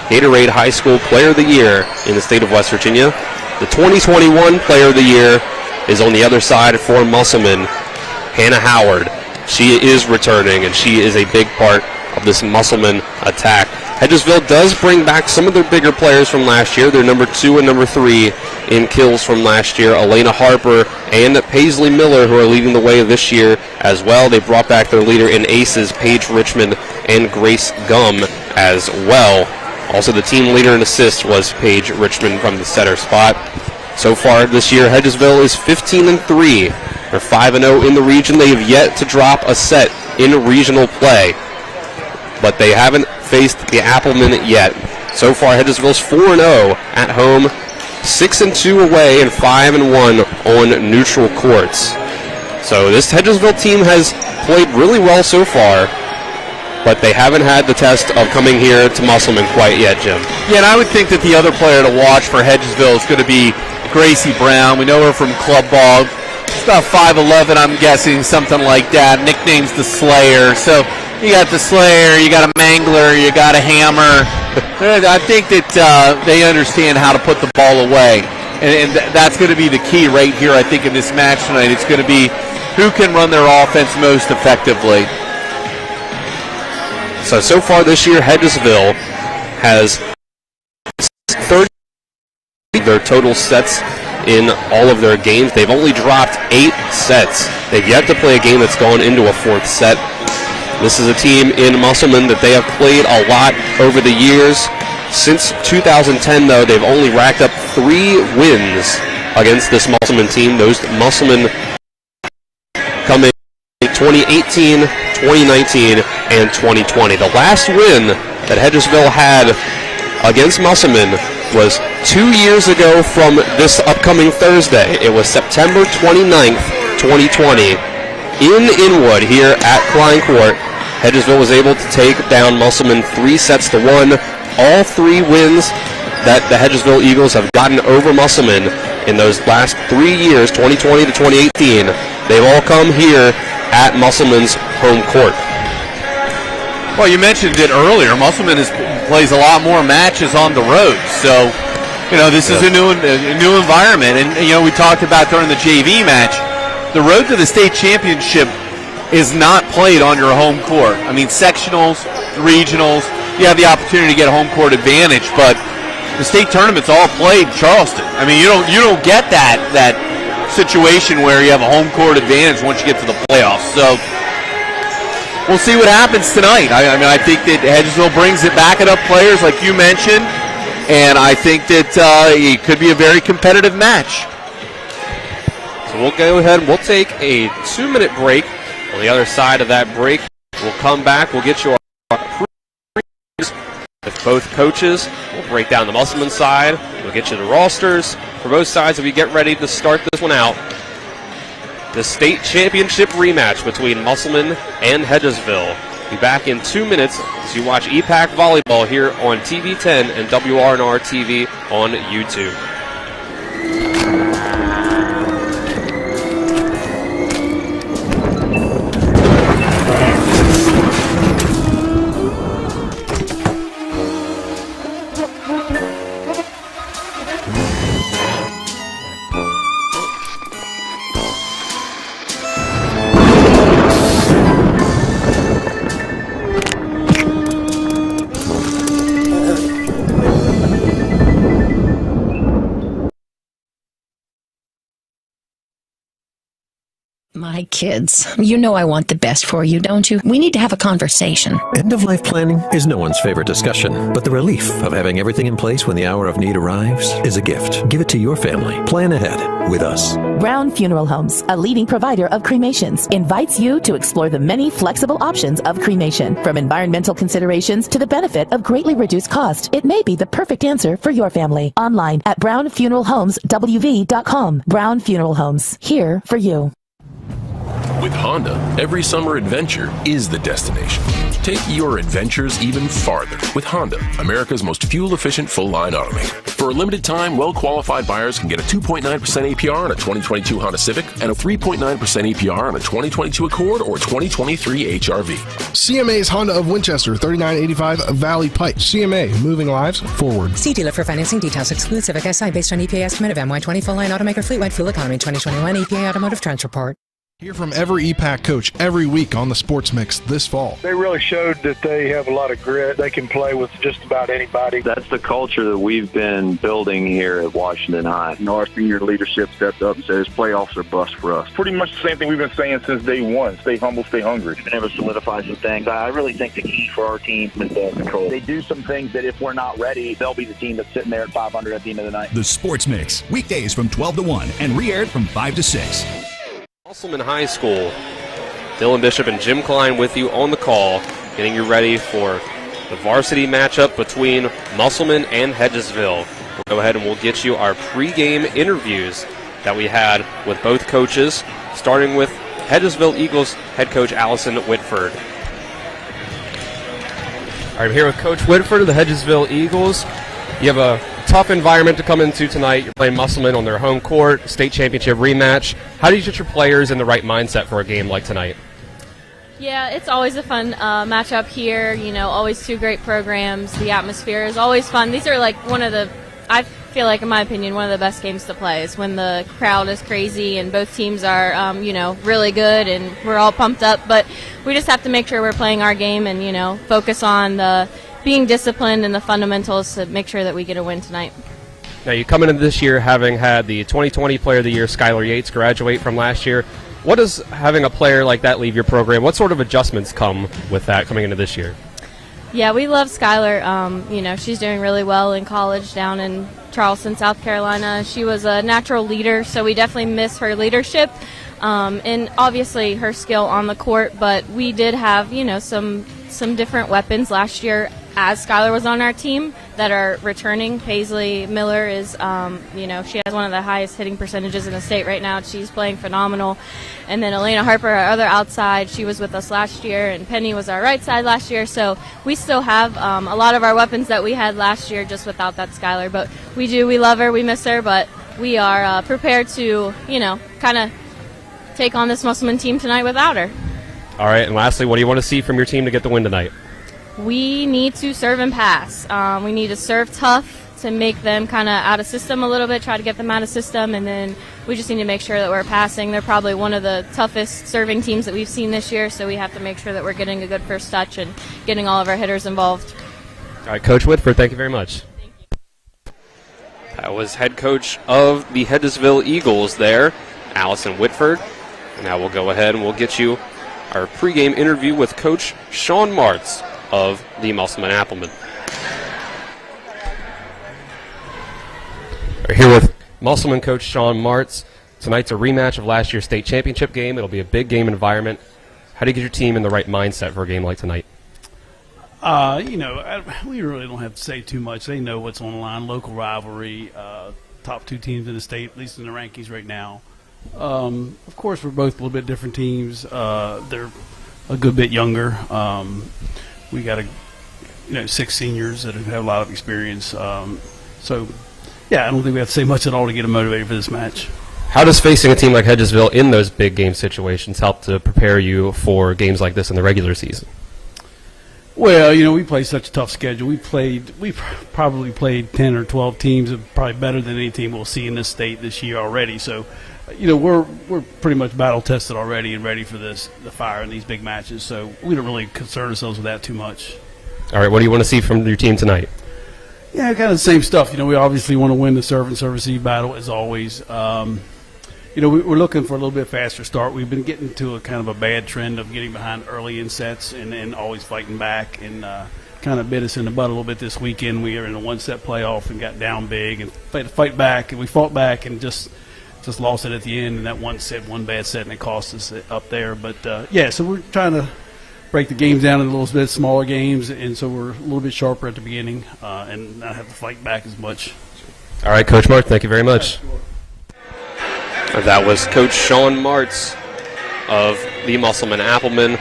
Gatorade High School Player of the Year in the state of West Virginia. The 2021 Player of the Year is on the other side for Musselman, Hannah Howard. She is returning, and she is a big part of this Musselman attack. Hedgesville does bring back some of their bigger players from last year. They're number 2 and number 3 in kills from last year. Elena Harper and Paisley Miller, who are leading the way this year as well. They brought back their leader in aces, Paige Richmond, and Grace Gum as well. Also, the team leader in assists was Paige Richmond from the setter spot. So far this year, Hedgesville is 15-3. They're 5-0 in the region. They have yet to drop a set in regional play, but they haven't faced the Applemen yet. So far, Hedgesville's 4-0 at home, 6-2 away, and 5-1 on neutral courts. So this Hedgesville team has played really well so far, but they haven't had the test of coming here to Musselman quite yet, Jim. Yeah, and I would think that the other player to watch for Hedgesville is going to be Gracie Brown. We know her from club ball. She's about 5'11", I'm guessing, something like that. Nickname's the Slayer. So you got the Slayer, you got a Mangler, you got a Hammer. I think that they understand how to put the ball away. And that's going to be the key right here, I think, in this match tonight. It's going to be who can run their offense most effectively. So far this year, Hedgesville has 30 their total sets in all of their games. They've only dropped 8 sets. They've yet to play a game that's gone into a 4th set. This is a team in Musselman that they have played a lot over the years. Since 2010, though, they've only racked up 3 wins against this Musselman team. Those Musselman come in 2018, 2019, and 2020. The last win that Hedgesville had against Musselman was 2 years ago from this upcoming Thursday. It was September 29th, 2020. In Inwood here at Klein Court, Hedgesville was able to take down Musselman 3-1. All 3 wins that the Hedgesville Eagles have gotten over Musselman in those last 3 years, 2020 to 2018, they've all come here at Musselman's home court. Well, you mentioned it earlier. Musselman plays a lot more matches on the road, so this is a new environment. And we talked about during the JV match, the road to the state championship is not played on your home court. I mean, sectionals, regionals, you have the opportunity to get a home court advantage, but the state tournament's all played in Charleston. I mean, you don't get that situation where you have a home court advantage once you get to the playoffs. So we'll see what happens tonight. I mean, I think that Hedgesville brings it back it up players like you mentioned, and I think that it could be a very competitive match. So we'll go ahead and we'll take a 2-minute break. On the other side of that break, we'll come back. We'll get you our previews with both coaches. We'll break down the Musselman side. We'll get you the rosters for both sides as we get ready to start this one out. the state championship rematch between Musselman and Hedgesville. Be back in 2 minutes as you watch EPAC Volleyball here on TV 10 and WRNR TV on YouTube. My kids, you know I want the best for you, don't you? We need to have a conversation. End-of-life planning is no one's favorite discussion, but the relief of having everything in place when the hour of need arrives is a gift. Give it to your family. Plan ahead with us. Brown Funeral Homes, a leading provider of cremations, invites you to explore the many flexible options of cremation. From environmental considerations to the benefit of greatly reduced cost, it may be the perfect answer for your family. Online at brownfuneralhomeswv.com. Brown Funeral Homes, here for you. With Honda, every summer adventure is the destination. Take your adventures even farther with Honda, America's most fuel-efficient full-line automaker. For a limited time, well-qualified buyers can get a 2.9% APR on a 2022 Honda Civic and a 3.9% APR on a 2022 Accord or 2023 HRV. CMA's Honda of Winchester, 3985 Valley Pike. CMA, moving lives forward. See dealer for financing details. Exclude Civic Si based on EPA estimate of MY20 full-line automaker fleet-wide fuel economy 2021 EPA Automotive Trends Report. Hear from every EPAC coach every week on the Sports Mix this fall. They really showed that they have a lot of grit. They can play with just about anybody. That's the culture that we've been building here at Washington High. Our senior leadership stepped up and says playoffs are bust for us. Pretty much the same thing we've been saying since day one. Stay humble, stay hungry. Been able to solidify some things. I really think the key for our team is ball control. They do some things that if we're not ready, they'll be the team that's sitting there at 500 at the end of the night. The Sports Mix, weekdays from 12 to 1 and re-aired from 5 to 6. Musselman High School. Dylan Bishop and Jim Klein with you on the call, getting you ready for the varsity matchup between Musselman and Hedgesville. We'll go ahead and we'll get you our pregame interviews that we had with both coaches, starting with Hedgesville Eagles head coach Allison Whitford. All right, I'm here with Coach Whitford of the Hedgesville Eagles. You have a tough environment to come into tonight. You're playing Musselman on their home court, state championship rematch. How do you get your players in the right mindset for a game like tonight? Yeah, it's always a fun matchup here. You know, always two great programs. The atmosphere is always fun. These are like I feel like, in my opinion, one of the best games to play is when the crowd is crazy and both teams are, really good and we're all pumped up. But we just have to make sure we're playing our game and, focus on the being disciplined and the fundamentals to make sure that we get a win tonight. Now, you come into this year having had the 2020 Player of the Year, Skylar Yates, graduate from last year. What does having a player like that leave your program? What sort of adjustments come with that coming into this year? Yeah, we love Skylar. She's doing really well in college down in Charleston, South Carolina. She was a natural leader, so we definitely miss her leadership and obviously her skill on the court. But we did have, some different weapons last year as Skylar was on our team that are returning. Paisley Miller is, she has one of the highest hitting percentages in the state right now. She's playing phenomenal. And then Elena Harper, our other outside, she was with us last year, and Penny was our right side last year. So we still have a lot of our weapons that we had last year just without that Skylar. But we love her, we miss her, but we are prepared to, kind of take on this Musselman team tonight without her. All right, and lastly, what do you want to see from your team to get the win tonight? We need to serve and pass. We need to serve tough to make them kind of out of system a little bit, try to get them out of system, and then we just need to make sure that we're passing. They're probably one of the toughest serving teams that we've seen this year, so we have to make sure that we're getting a good first touch and getting all of our hitters involved. All right, Coach Whitford, thank you very much. Thank you. That was head coach of the Hedgesville Eagles there, Allison Whitford. And now we'll go ahead and we'll get you our pregame interview with Coach Sean Martz of the Musselman Applemen. We're here with Musselman coach Sean Martz. Tonight's a rematch of last year's state championship game. It'll be a big game environment. How do you get your team in the right mindset for a game like tonight? We really don't have to say too much. They know what's on the line. Local rivalry, top two teams in the state, at least in the rankings right now. Of course, we're both a little bit different teams. They're a good bit younger. We got 6 seniors that have a lot of experience. So, yeah, I don't think we have to say much at all to get them motivated for this match. How does facing a team like Hedgesville in those big game situations help to prepare you for games like this in the regular season? Well, we play such a tough schedule. We probably played 10 or 12 teams, probably better than any team we'll see in this state this year already. So, we're pretty much battle tested already and ready for the fire in these big matches. So we don't really concern ourselves with that too much. All right, what do you want to see from your team tonight? Yeah, kind of the same stuff. We obviously want to win the serve and service battle as always. We're looking for a little bit faster start. We've been getting to a kind of a bad trend of getting behind early in sets and always fighting back, and kind of bit us in the butt a little bit this weekend. We were in a 1-set playoff and got down big and fight back, and we fought back and just lost it at the end, and that one bad set, and it cost us up there. But, so we're trying to break the games down into a little bit smaller games, and so we're a little bit sharper at the beginning and not have to fight back as much. All right, Coach Martz, thank you very much. That was Coach Sean Martz of the Musselman Applemen.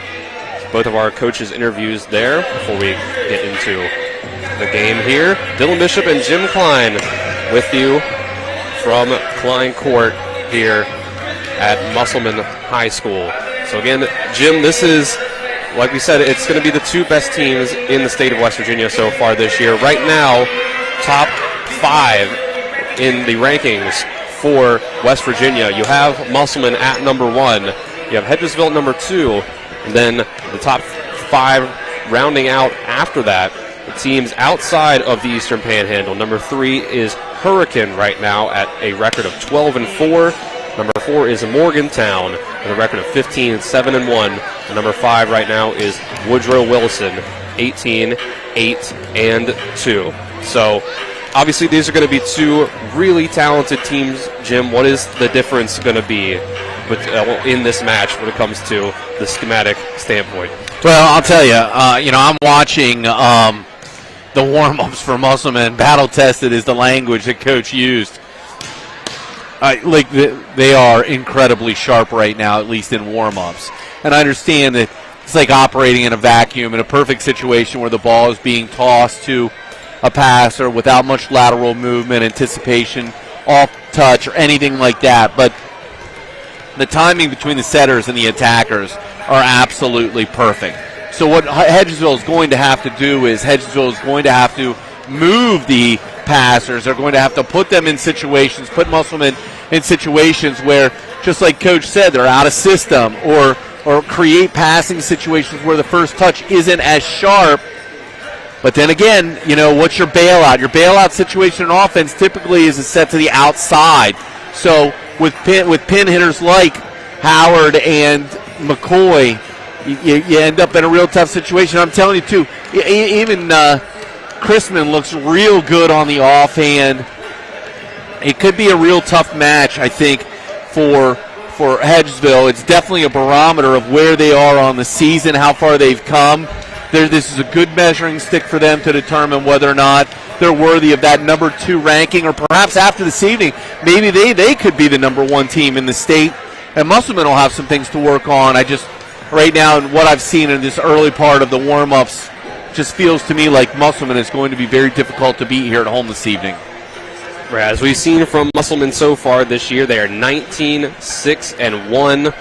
Both of our coaches' interviews there before we get into the game here. Dylan Bishop and Jim Klein with you from Klein Court here at Musselman High School. So again, Jim, this is, like we said, it's going to be the 2 best teams in the state of West Virginia so far this year. Right now, top 5 in the rankings for West Virginia. You have Musselman at number 1. You have Hedgesville at number 2. And then the top 5 rounding out after that, the teams outside of the Eastern Panhandle. Number 3 is Hurricane right now at a record of 12-4. Number 4 is Morgantown with a record of 15-7-1. And number 5 right now is Woodrow Wilson, 18-8-2. So obviously these are going to be 2 really talented teams. Jim, what is the difference going to be in this match when it comes to the schematic standpoint? Well, I'll tell you, I'm watching the warm-ups for Musselman. Battle-tested is the language that Coach used. They are incredibly sharp right now, at least in warm-ups. And I understand that it's like operating in a vacuum in a perfect situation where the ball is being tossed to a passer without much lateral movement, anticipation, off touch, or anything like that. But the timing between the setters and the attackers are absolutely perfect. So what Hedgesville is going to have to do is Hedgesville is going to have to move the passers. They're going to have to put them in situations, put Musselman in situations where, just like Coach said, they're out of system, or create passing situations where the first touch isn't as sharp. But then again, what's your bailout? Your bailout situation in offense typically is a set to the outside. So with pin hitters like Howard and McCoy, you end up in a real tough situation. I'm telling you, too, even Chrisman looks real good on the offhand. It could be a real tough match, I think, for Hedgesville. It's definitely a barometer of where they are on the season, how far they've come. This is a good measuring stick for them to determine whether or not they're worthy of that number 2 ranking, or perhaps after this evening, maybe they could be the number 1 team in the state. And Musselman will have some things to work on. Right now, in what I've seen in this early part of the warm-ups, just feels to me like Musselman is going to be very difficult to beat here at home this evening. As we've seen from Musselman so far this year, they are 19-6-1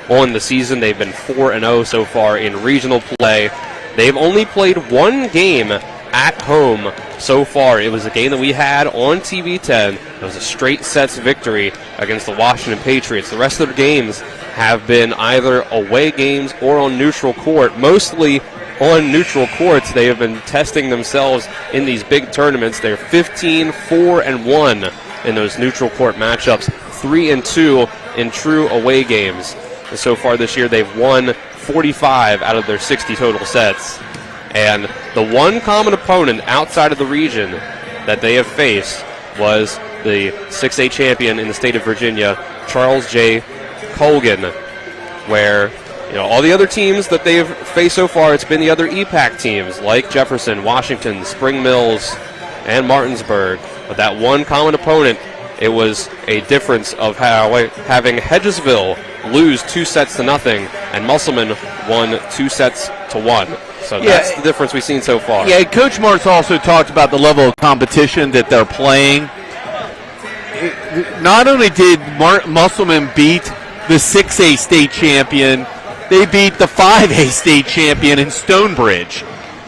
on the season. They've been 4-0 so far in regional play. They've only played 1 game at home so far. It was a game that we had on TV 10. It was a straight sets victory against the Washington Patriots. The rest of their games have been either away games or on neutral court. Mostly on neutral courts. They have been testing themselves in these big tournaments. They're 15-4-1 in those neutral court matchups, 3-2 in true away games. And so far this year, they've won 45 out of their 60 total sets. And the one common opponent outside of the region that they have faced was the 6A champion in the state of Virginia, Charles J. Colgan, where all the other teams that they've faced so far, it's been the other EPAC teams like Jefferson, Washington, Spring Mills, and Martinsburg. But that one common opponent it was a difference of having Hedgesville lose 2-0 and Musselman won 2-1. So that's the difference we've seen so far. Yeah, Coach Martz also talked about the level of competition that they're playing. Not only did Musselman beat the 6A state champion, they beat the 5A state champion in Stonebridge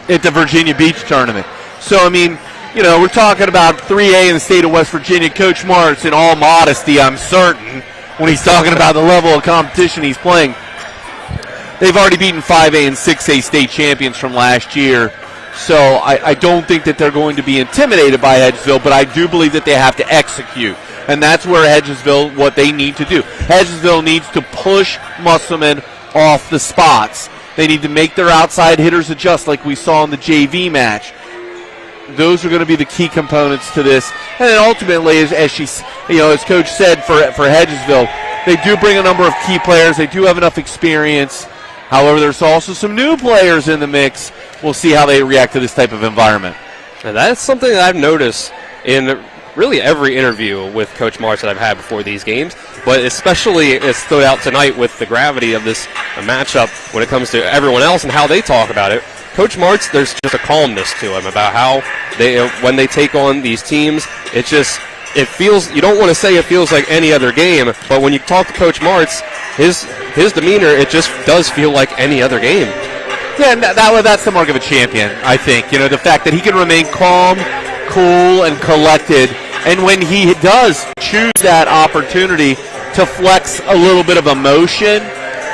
at the Virginia Beach tournament. So, I mean, we're talking about 3A in the state of West Virginia. Coach Martz, in all modesty, I'm certain, when he's talking about the level of competition he's playing, they've already beaten 5A and 6A state champions from last year. So I don't think that they're going to be intimidated by Hedgesville, but I do believe that they have to execute. And that's where Hedgesville, what they need to do. Hedgesville needs to push Musselman off the spots. They need to make their outside hitters adjust like we saw in the JV match. Those are going to be the key components to this. And then ultimately, as Coach said, for Hedgesville, they do bring a number of key players. They do have enough experience. However, there's also some new players in the mix. We'll see how they react to this type of environment. And that's something that I've noticed in really every interview with Coach Martz that I've had before these games, but especially it stood out tonight with the gravity of this matchup when it comes to everyone else and how they talk about it. Coach Martz, there's just a calmness to him about how they, when they take on these teams, it feels, you don't want to say it feels like any other game, but when you talk to Coach Martz, his demeanor, it just does feel like any other game. Yeah, and that's the mark of a champion, I think. The fact that he can remain calm, cool, and collected, and when he does choose that opportunity to flex a little bit of emotion,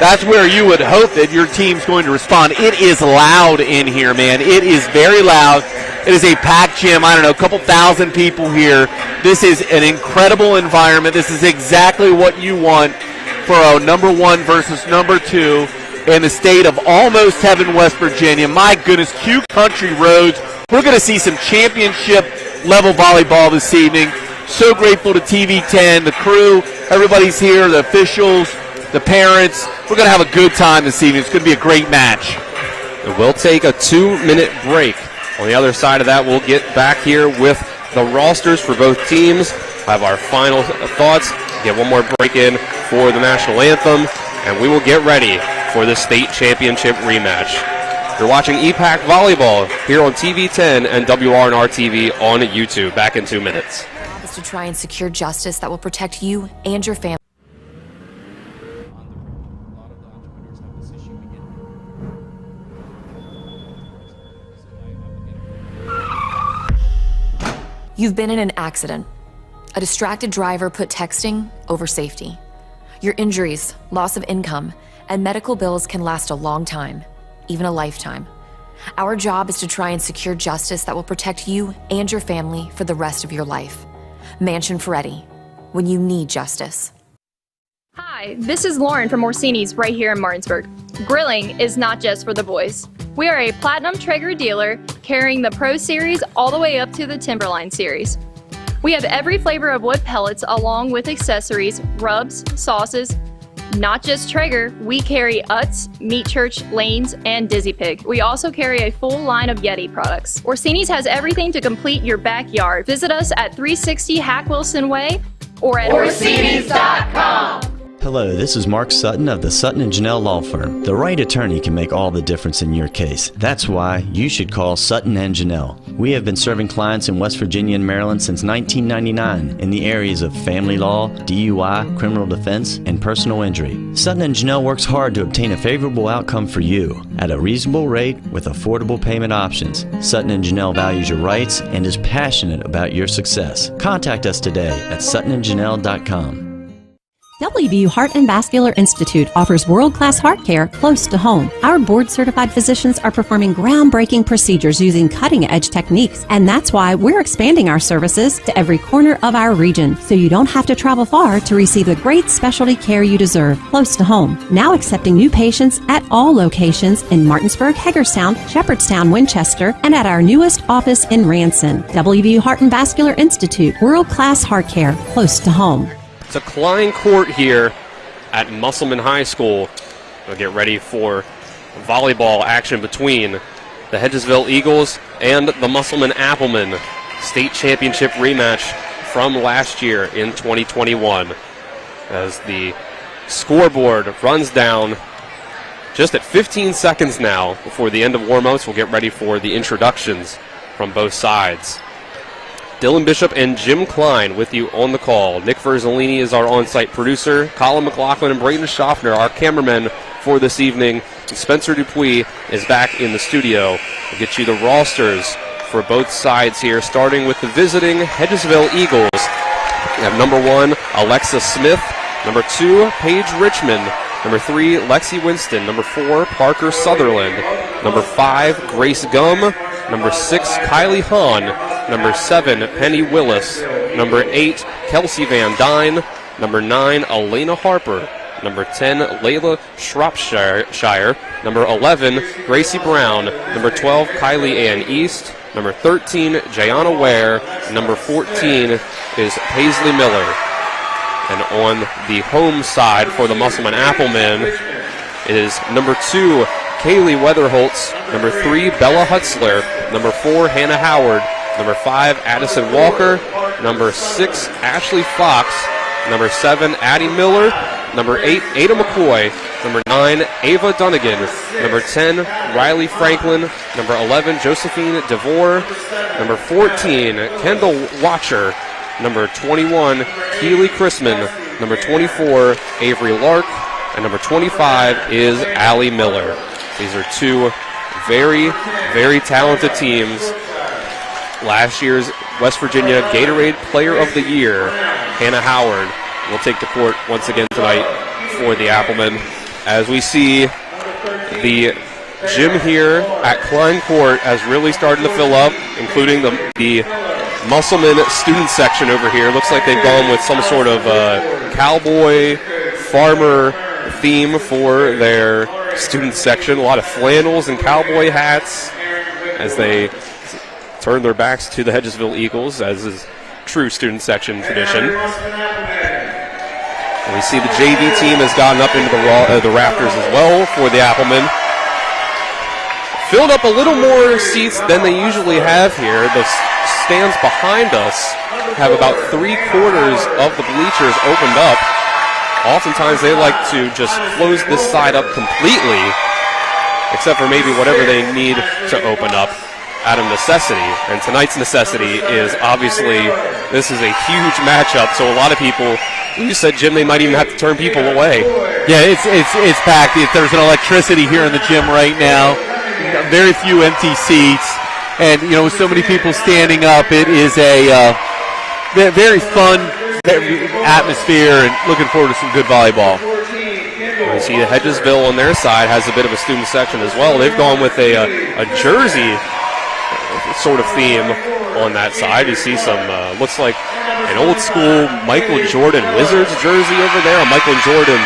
that's where you would hope that your team's going to respond. It is loud in here, man. It is very loud. It is a packed gym. I don't know, a couple thousand people here. This is an incredible environment. This is exactly what you want for a number 1 versus number 2 in the state of almost heaven, West Virginia. My goodness, Q Country Roads. We're going to see some championship-level volleyball this evening. So grateful to TV10, the crew, everybody's here, the officials, the parents. We're going to have a good time this evening. It's going to be a great match. We'll take a 2-minute break. On the other side of that, we'll get back here with the rosters for both teams. Have our final thoughts. Get one more break in for the national anthem, and we will get ready for the state championship rematch. You're watching EPAC Volleyball here on TV10 and WRNR TV on YouTube. Back in 2 minutes. Our job is to try and secure justice that will protect you and your family. You've been in an accident. A distracted driver put texting over safety. Your injuries, loss of income, and medical bills can last a long time, even a lifetime. Our job is to try and secure justice that will protect you and your family for the rest of your life. Mansion Ferretti, when you need justice. Hi, this is Lauren from Orsini's right here in Martinsburg. Grilling is not just for the boys. We are a Platinum Traeger dealer carrying the Pro Series all the way up to the Timberline Series. We have every flavor of wood pellets along with accessories, rubs, sauces. Not just Traeger, we carry Utz, Meat Church, Lanes, and Dizzy Pig. We also carry a full line of Yeti products. Orsini's has everything to complete your backyard. Visit us at 360 Hack Wilson Way or at Orsinis.com. Hello, this is Mark Sutton of the Sutton & Janelle Law Firm. The right attorney can make all the difference in your case. That's why you should call Sutton & Janelle. We have been serving clients in West Virginia and Maryland since 1999 in the areas of family law, DUI, criminal defense, and personal injury. Sutton & Janelle works hard to obtain a favorable outcome for you at a reasonable rate with affordable payment options. Sutton & Janelle values your rights and is passionate about your success. Contact us today at suttonandjanelle.com. WVU Heart and Vascular Institute offers world-class heart care close to home. Our board-certified physicians are performing groundbreaking procedures using cutting-edge techniques, and that's why we're expanding our services to every corner of our region, so you don't have to travel far to receive the great specialty care you deserve close to home. Now accepting new patients at all locations in Martinsburg, Hagerstown, Shepherdstown, Winchester, and at our newest office in Ranson. WVU Heart and Vascular Institute, world-class heart care close to home. It's a Klein court here at Musselman High School. We'll get ready for volleyball action between the Hedgesville Eagles and the Musselman Applemen. State championship rematch from last year in 2021 as the scoreboard runs down just at 15 seconds now before the end of warm-ups. We'll get ready for the introductions from both sides. Dylan Bishop and Jim Klein with you on the call. Nick Verzolini is our on-site producer. Colin McLaughlin and Braden Schaffner, our cameramen for this evening. And Spencer Dupuis is back in the studio. We'll get you the rosters for both sides here, starting with the visiting Hedgesville Eagles. We have number 1, Alexa Smith. Number 2, Paige Richmond. Number 3, Lexi Winston. Number 4, Parker Sutherland. Number 5, Grace Gum. Number 6, Kylie Hahn. Number 7, Penny Willis. Number 8, Kelsey Van Dyne. Number 9, Elena Harper. Number 10, Layla Shropshire. Number 11, Gracie Brown. Number 12, Kylie Ann East. Number 13, Jayana Ware. Number 14 is Paisley Miller. And on the home side for the Musselman Applemen, it is number 2, Kaylee Weatherholtz. Number 3, Bella Hutzler. Number 4, Hannah Howard. Number 5, Addison Walker. Number 6, Ashley Fox. Number 7, Addie Miller. Number 8, Ada McCoy. Number 9, Ava Dunnigan. Number 10, Riley Franklin. Number 11, Josephine DeVore. Number 14, Kendall Watcher. Number 21, Keely Chrisman. Number 24, Avery Lark. And number 25 is Allie Miller. These are two very, very talented teams. Last year's West Virginia Gatorade Player of the Year, Hannah Howard, will take the court once again tonight for the Applemen. As we see the gym here at Klein Court has really started to fill up, including the Musselman student section over here. Looks like they've gone with some sort of cowboy farmer theme for their student section. A lot of flannels and cowboy hats as they turn their backs to the Hedgesville Eagles, as is true student section tradition. And we see the JV team has gotten up into the rafters as well for the Applemen. Filled up a little more seats than they usually have here. The stands behind us have about 3/4 of the bleachers opened up. Oftentimes they like to just close this side up completely, except for maybe whatever they need to open up out of necessity. And tonight's necessity is obviously, this is a huge matchup, so a lot of people, you said, Jim, they might even have to turn people away. Yeah, it's packed. There's an electricity here in the gym right now. Very few empty seats. And, you know, with so many people standing up, it is a very fun atmosphere, and looking forward to some good volleyball. We see Hedgesville on their side has a bit of a student section as well. They've gone with a jersey sort of theme on that side. You see some, looks like an old school Michael Jordan Wizards jersey over there, a Michael Jordan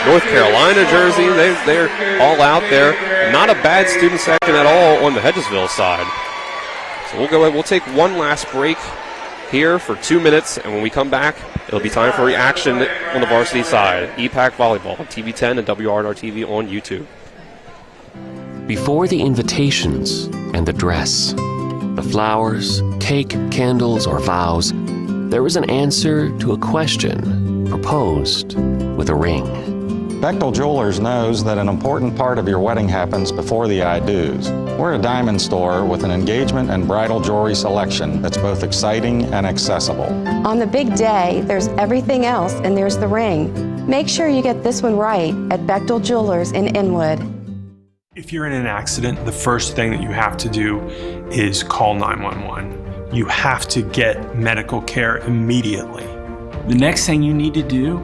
North Carolina jersey. They're all out there. Not a bad student section at all on the Hedgesville side. So we'll take one last break here for 2 minutes, and when we come back, it'll be time for reaction on the varsity side. EPAC Volleyball, TV10 and WRNR TV on YouTube. Before the invitations and the dress, the flowers, cake, candles, or vows, there was an answer to a question proposed with a ring. Bechtel Jewelers knows that an important part of your wedding happens before the I-dos. We're a diamond store with an engagement and bridal jewelry selection that's both exciting and accessible. On the big day, there's everything else, and there's the ring. Make sure you get this one right at Bechtel Jewelers in Inwood. If you're in an accident, the first thing that you have to do is call 911. You have to get medical care immediately. The next thing you need to do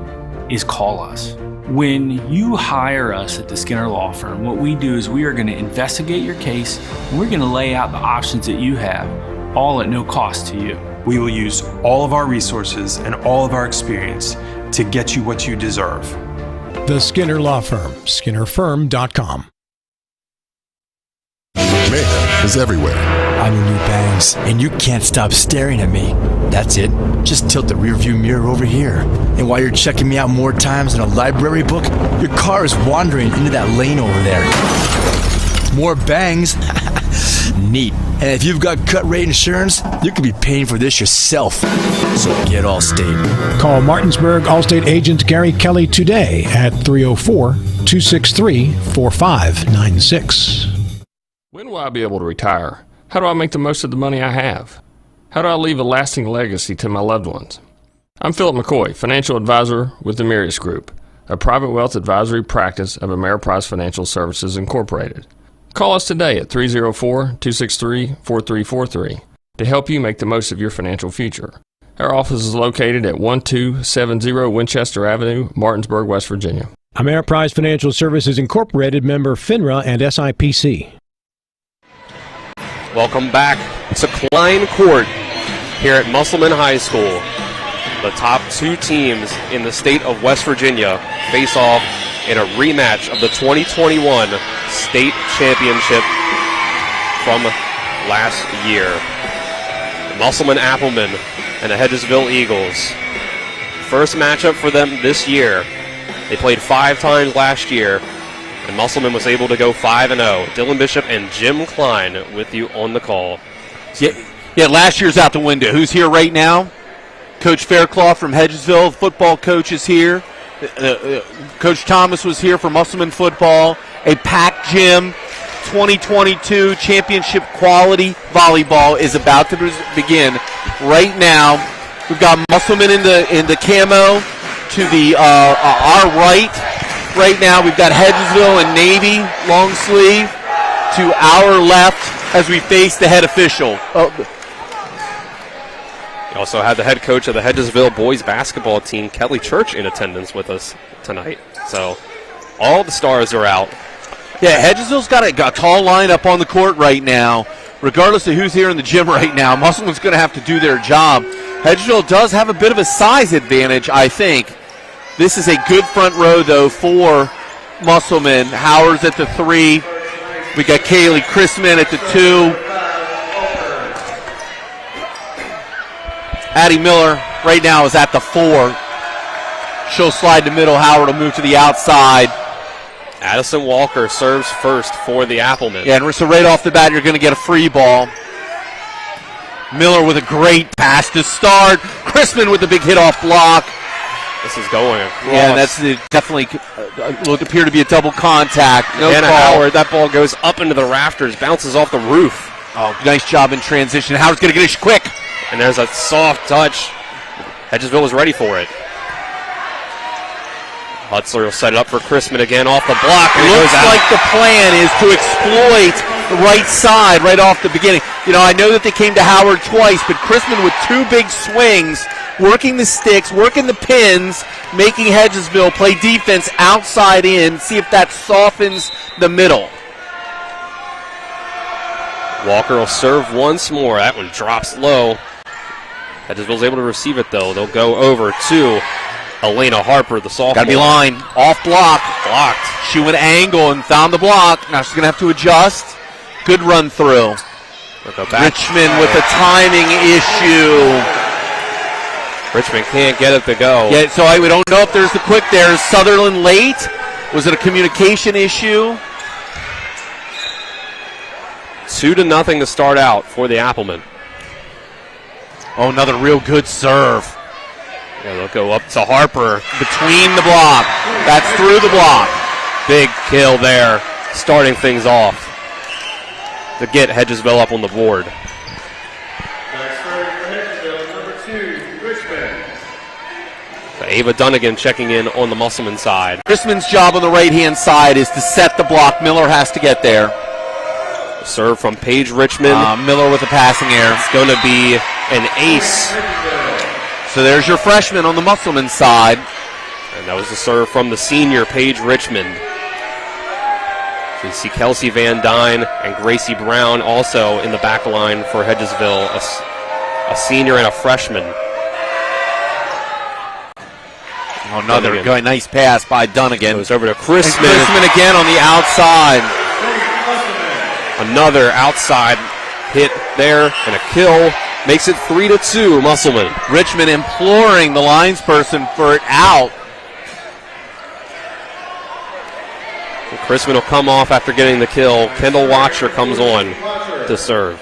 is call us. When you hire us at the Skinner Law Firm, what we do is we are going to investigate your case, and we're going to lay out the options that you have, all at no cost to you. We will use all of our resources and all of our experience to get you what you deserve. The Skinner Law Firm, SkinnerFirm.com. Mayhem is everywhere. I'm your new bangs, and you can't stop staring at me. That's it. Just tilt the rearview mirror over here. And while you're checking me out more times than a library book, your car is wandering into that lane over there. More bangs. need. And if you've got cut rate insurance, you could be paying for this yourself. So get Allstate. Call Martinsburg Allstate agent Gary Kelly today at 304-263-4596. When will I be able to retire? How do I make the most of the money I have? How do I leave a lasting legacy to my loved ones? I'm Philip McCoy, financial advisor with the Mirius Group, a private wealth advisory practice of Ameriprise Financial Services Incorporated. Call us today at 304-263-4343 to help you make the most of your financial future. Our office is located at 1270 Winchester Avenue, Martinsburg, West Virginia. Ameriprise Financial Services Incorporated, member FINRA and SIPC. Welcome back to Klein Court here at Musselman High School. The top two teams in the state of West Virginia face off in a rematch of the 2021 state championship from last year. The Musselman Applemen and the Hedgesville Eagles. First matchup for them this year. They played 5 times last year, and Musselman was able to go 5-0. Dylan Bishop and Jim Klein with you on the call. Yeah, last year's out the window. Who's here right now? Coach Faircloth from Hedgesville, football coach is here. Coach Thomas was here for Musselman football. A packed gym. 2022 championship quality volleyball is about to begin right now. We've got Musselman in the camo to the our right. Right now we've got Hedgesville and Navy long sleeve to our left as we face the head official. We also had the head coach of the Hedgesville boys basketball team, Kelly Church, in attendance with us tonight. So all the stars are out. Yeah, Hedgesville's got a tall lineup on the court right now. Regardless of who's here in the gym right now, Musselman's going to have to do their job. Hedgesville does have a bit of a size advantage, I think. This is a good front row, though, for Musselman. Howard's at the 3. We got Kaylee Chrisman at the 2. Addie Miller right now is at the 4. She'll slide to middle. Howard will move to the outside. Addison Walker serves first for the Applemen. Yeah, and so right off the bat, you're going to get a free ball. Miller with a great pass to start. Chrisman with the big hit-off block. This is going across. Yeah, that's definitely will appear to be a double contact. No Anna call. Howard, that ball goes up into the rafters, bounces off the roof. Oh, nice job in transition. Howard's going to get it quick. And there's a soft touch. Hedgesville was ready for it. Hutzler will set it up for Chrisman again off the block. It looks like the plan is to exploit the right side right off the beginning. You know, I know that they came to Howard twice, but Chrisman with 2 big swings, working the sticks, working the pins, making Hedgesville play defense outside in, see if that softens the middle. Walker will serve once more. That one drops low. Hedgesville's able to receive it, though. They'll go over to Elena Harper, the sophomore. Got to be line. Off block. Blocked. She went angle and found the block. Now she's going to have to adjust. Good run through. Richmond with a timing issue. Richmond can't get it to go. Yeah, so we don't know if there's the quick there. Is Sutherland late? Was it a communication issue? 2-0 to start out for the Applemen. Oh, another real good serve. Yeah, they'll go up to Harper. Between the block. That's through the block. Big kill there, starting things off to get Hedgesville up on the board. Ava Dunnigan checking in on the Musselman side. Chrisman's job on the right-hand side is to set the block. Miller has to get there. Serve from Paige Richmond. Miller with a passing error. It's going to be an ace. So there's your freshman on the Musselman side. And that was the serve from the senior, Paige Richmond. So you see Kelsey Van Dyne and Gracie Brown also in the back line for Hedgesville, a senior and a freshman. Oh, another good, nice pass by Dunnigan. Goes over to Chrisman. Chrisman again on the outside. Another outside hit there and a kill. Makes it 3-2, Musselman. Richmond imploring the linesperson for it out. And Chrisman will come off after getting the kill. Kendall Watcher comes on. to serve.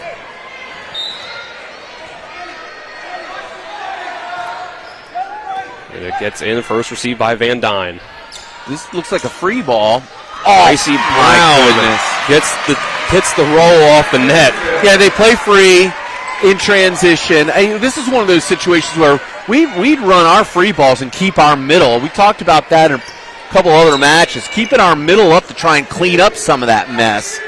And it gets in, first received by Van Dyne. This looks like a free ball. Gracie Brown hits the roll off the net. Yeah, they play free in transition. This is one of those situations where we'd run our free balls and keep our middle. We talked about that in a couple other matches. Keeping our middle up to try and clean up some of that mess.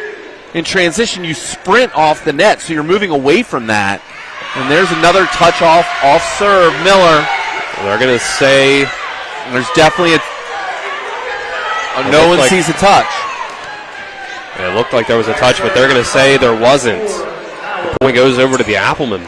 In transition, you sprint off the net, so you're moving away from that. And there's another touch off serve. Miller. They're going to say there's definitely no one sees a touch. It looked like there was a touch, but they're going to say there wasn't. The point goes over to the Applemen.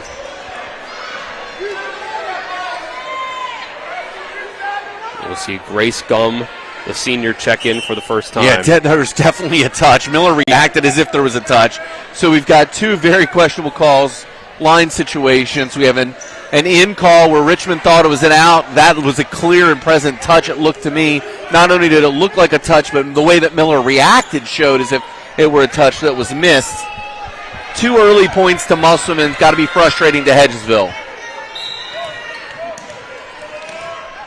We'll see Grace Gum, the senior, check in for the first time. Yeah, there's definitely a touch. Miller reacted as if there was a touch. So we've got two very questionable calls, line situations. We have an in call where Richmond thought it was an out. That was a clear and present touch, it looked to me. Not only did it look like a touch, but the way that Miller reacted showed as if it were a touch that was missed. 2 early points to Musselman. Got to be frustrating to Hedgesville.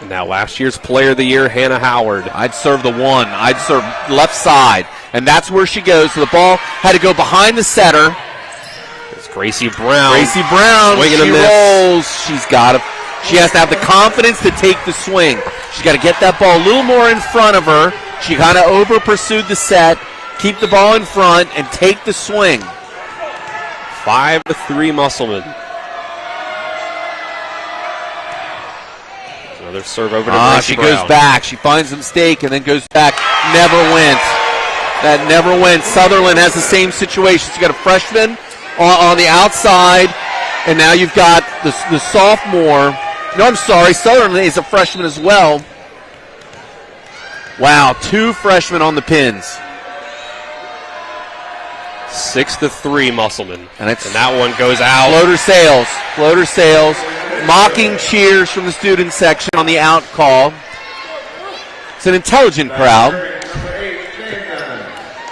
And now last year's Player of the Year, Hannah Howard. I'd serve the one. I'd serve left side. And that's where she goes. So the ball had to go behind the setter. It's Gracie Brown. She rolls. She has to have the confidence to take the swing. She's got to get that ball a little more in front of her. She kind of over-pursued the set. Keep the ball in front and take the swing. 5-3 Musselman. Another serve over to Gracie Brown. She goes back. She finds a mistake and then goes back. Never went. That never went. Sutherland has the same situation. She's got a freshman on the outside, and now you've got the sophomore. No, I'm sorry. Sutherland is a freshman as well. Wow, 2 freshmen on the pins. 6-3 Musselman. And that one goes out. Floater sails. Mocking cheers from the student section on the out call. It's an intelligent crowd.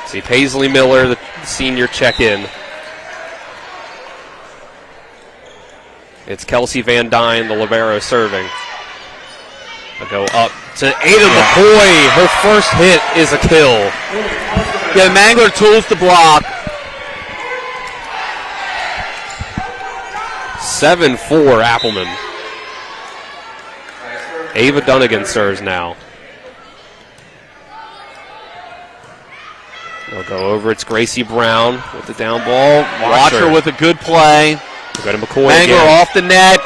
See Paisley Miller, the senior, check in. It's Kelsey Van Dyne, the libero, serving. They'll go up to Ada McCoy. Her first hit is a kill. Yeah, Mangler tools the block. 7-4 Applemen. Ava Dunnigan serves now. They'll go over. It's Gracie Brown with the down ball. Watcher with a good play. We'll go to McCoy Mangler again. off the net.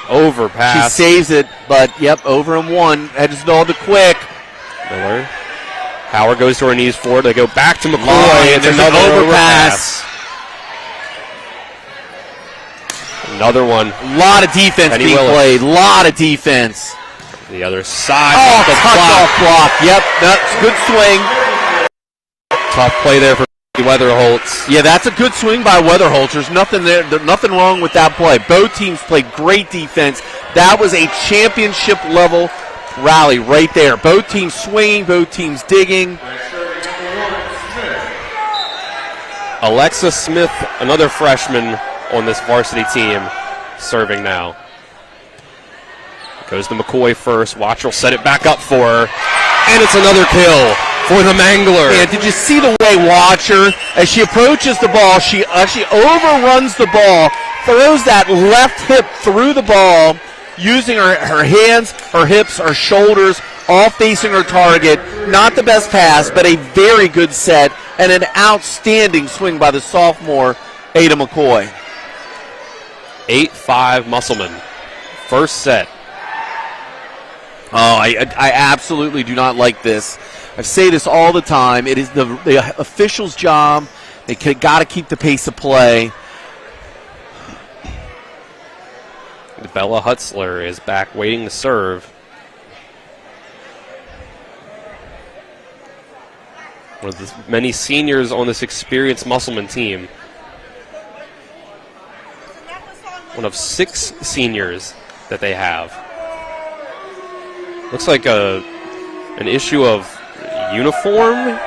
Overpass. She saves it, but over and one. Hedgesville to quick. Miller. Howard goes to her knees for it. They go back to McCoy. And there's another overpass. Another one. A lot of defense being played. A lot of defense. The other side. Touch-off block. Yep, that's good swing. Tough play there for Weatherholtz. Yeah, that's a good swing by Weatherholtz. There's nothing there. There's nothing wrong with that play. Both teams played great defense. That was a championship level rally right there. Both teams swinging, both teams digging. Alexa Smith, another freshman on this varsity team, serving now. Goes to McCoy first. Watcher will set it back up for her. And it's another kill for the Mangler. Yeah, did you see the way Watcher, as she approaches the ball, she actually overruns the ball, throws that left hip through the ball, using her hands, her hips, her shoulders, all facing her target. Not the best pass, but a very good set, and an outstanding swing by the sophomore, Ada McCoy. 8-5 Musselman. First set. Oh, I absolutely do not like this. I say this all the time. It is the official's job. They got to keep the pace of play. Bella Hutzler is back waiting to serve. One of the many seniors on this experienced Musselman team. One of 6 seniors that they have. Looks like an issue of uniform.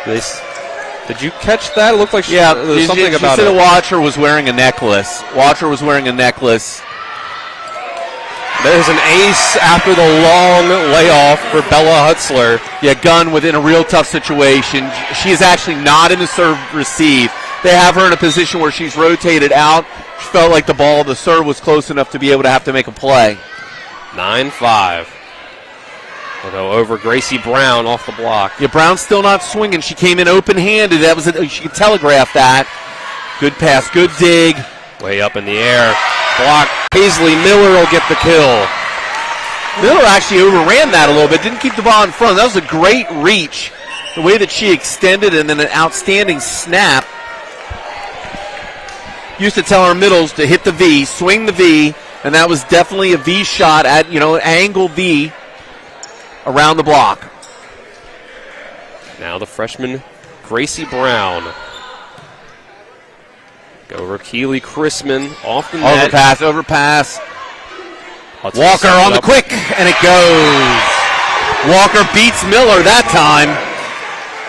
Did you catch that? It looked like Yeah, there's something she about said it. a watcher was wearing a necklace. Watcher was wearing a necklace. There's an ace after the long layoff for Bella Hutzler. Yeah, Gunn within a real tough situation. She is actually not in the serve receive. They have her in a position where she's rotated out. She felt like the serve was close enough to be able to have to make a play. 9-5. We'll go over Gracie Brown off the block. Yeah, Brown's still not swinging. She came in open-handed. She could telegraph that. Good pass, good dig. Way up in the air. Block. Paisley Miller will get the kill. Miller actually overran that a little bit. Didn't keep the ball in front. That was a great reach. The way that she extended and then an outstanding snap. Used to tell our middles to hit the V, swing the V, and that was definitely a V shot at, angle V around the block. Now the freshman Gracie Brown. Go over Keely Chrisman off the net. Overpass. Walker on the quick, and it goes. Walker beats Miller that time.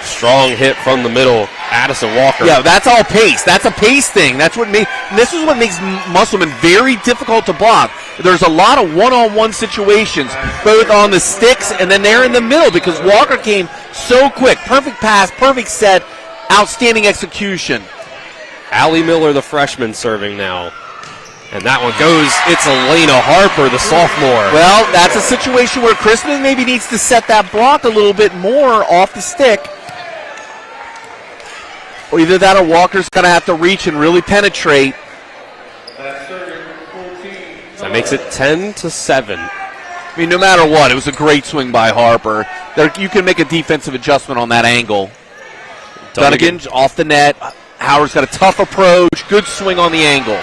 Strong hit from the middle. Addison Walker. Yeah, that's all pace. That's a pace thing. This is what makes Musselman very difficult to block. There's a lot of one-on-one situations, both on the sticks and then they're in the middle because Walker came so quick. Perfect pass, perfect set, outstanding execution. Allie Miller, the freshman, serving now. And that one goes, it's Elena Harper, the sophomore. Well, that's a situation where Chrisman maybe needs to set that block a little bit more off the stick. Or either that or Walker's going to have to reach and really penetrate. So that makes it 10-7. I mean, no matter what, it was a great swing by Harper. You can make a defensive adjustment on that angle. Dunnigan off the net. Howard's got a tough approach. Good swing on the angle.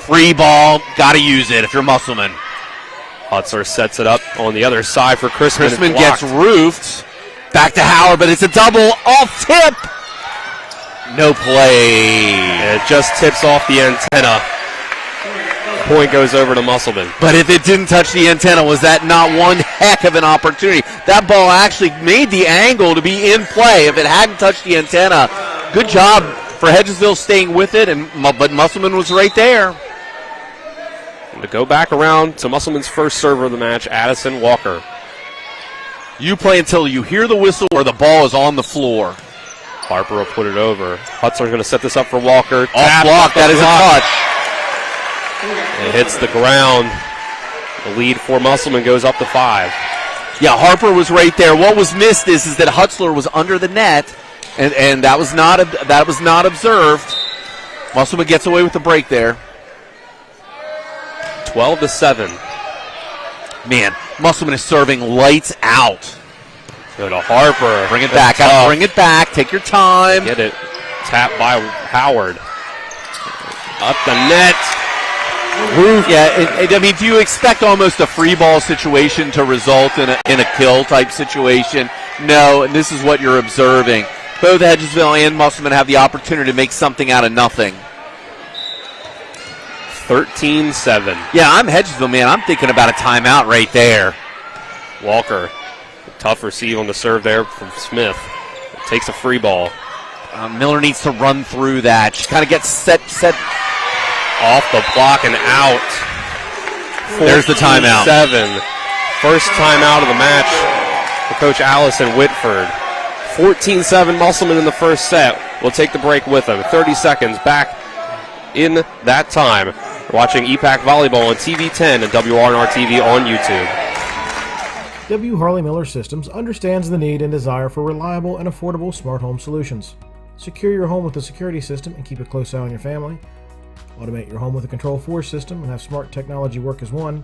Free ball. Got to use it if you're Musselman. Hutzler sets it up on the other side for Chrisman. Chrisman gets roofed. Back to Howard, but it's a double off tip. No play. And it just tips off the antenna. Point goes over to Musselman. But if it didn't touch the antenna, was that not one heck of an opportunity? That ball actually made the angle to be in play. If it hadn't touched the antenna, good job for Hedgesville staying with it, but Musselman was right there. And to go back around to Musselman's first server of the match, Addison Walker. You play until you hear the whistle or the ball is on the floor. Harper will put it over. Hutzler's going to set this up for Walker. Off block, that is a touch. It hits the ground. The lead for Musselman goes up to 5. Yeah, Harper was right there. What was missed is that Hutzler was under the net, and that was not observed. Musselman gets away with the break there. 12-7. Man, Musselman is serving lights out. Go to Harper. Bring it back. Gotta bring it back. Take your time. Get it. Tapped by Howard. Up the net. Yeah, I mean, do you expect almost a free ball situation to result in a kill type situation? No, and this is what you're observing. Both Hedgesville and Musselman have the opportunity to make something out of nothing. 13-7. Yeah, I'm Hedgesville, man. I'm thinking about a timeout right there. Walker, tough receive on the serve there from Smith. Takes a free ball. Miller needs to run through that. She kind of gets set off the block and out. There's the timeout. 7. First timeout of the match for Coach Allison Whitford. 14-7 Musselman in the first set. We'll take the break with them. 30 seconds back in that time. We're watching EPAC Volleyball on TV 10 and WRNR TV on YouTube. W. Harley Miller Systems understands the need and desire for reliable and affordable smart home solutions. Secure your home with a security system and keep a close eye on your family. Automate your home with a Control4 system and have smart technology work as one.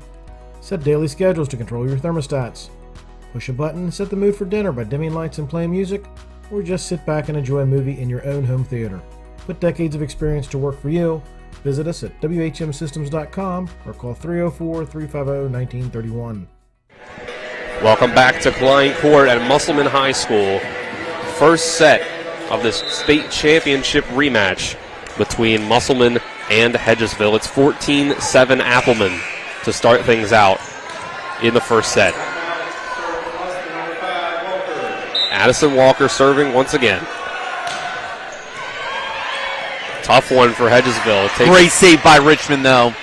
Set daily schedules to control your thermostats. Push a button and set the mood for dinner by dimming lights and playing music, or just sit back and enjoy a movie in your own home theater. Put decades of experience to work for you. Visit us at WHMsystems.com or call 304-350-1931. Welcome back to Klein Court at Musselman High School. First set of this state championship rematch between Musselman and Hedgesville. It's 14-7 Applemen to start things out in the first set. Madison Walker serving once again. Tough one for Hedgesville. Great save by Richmond, though.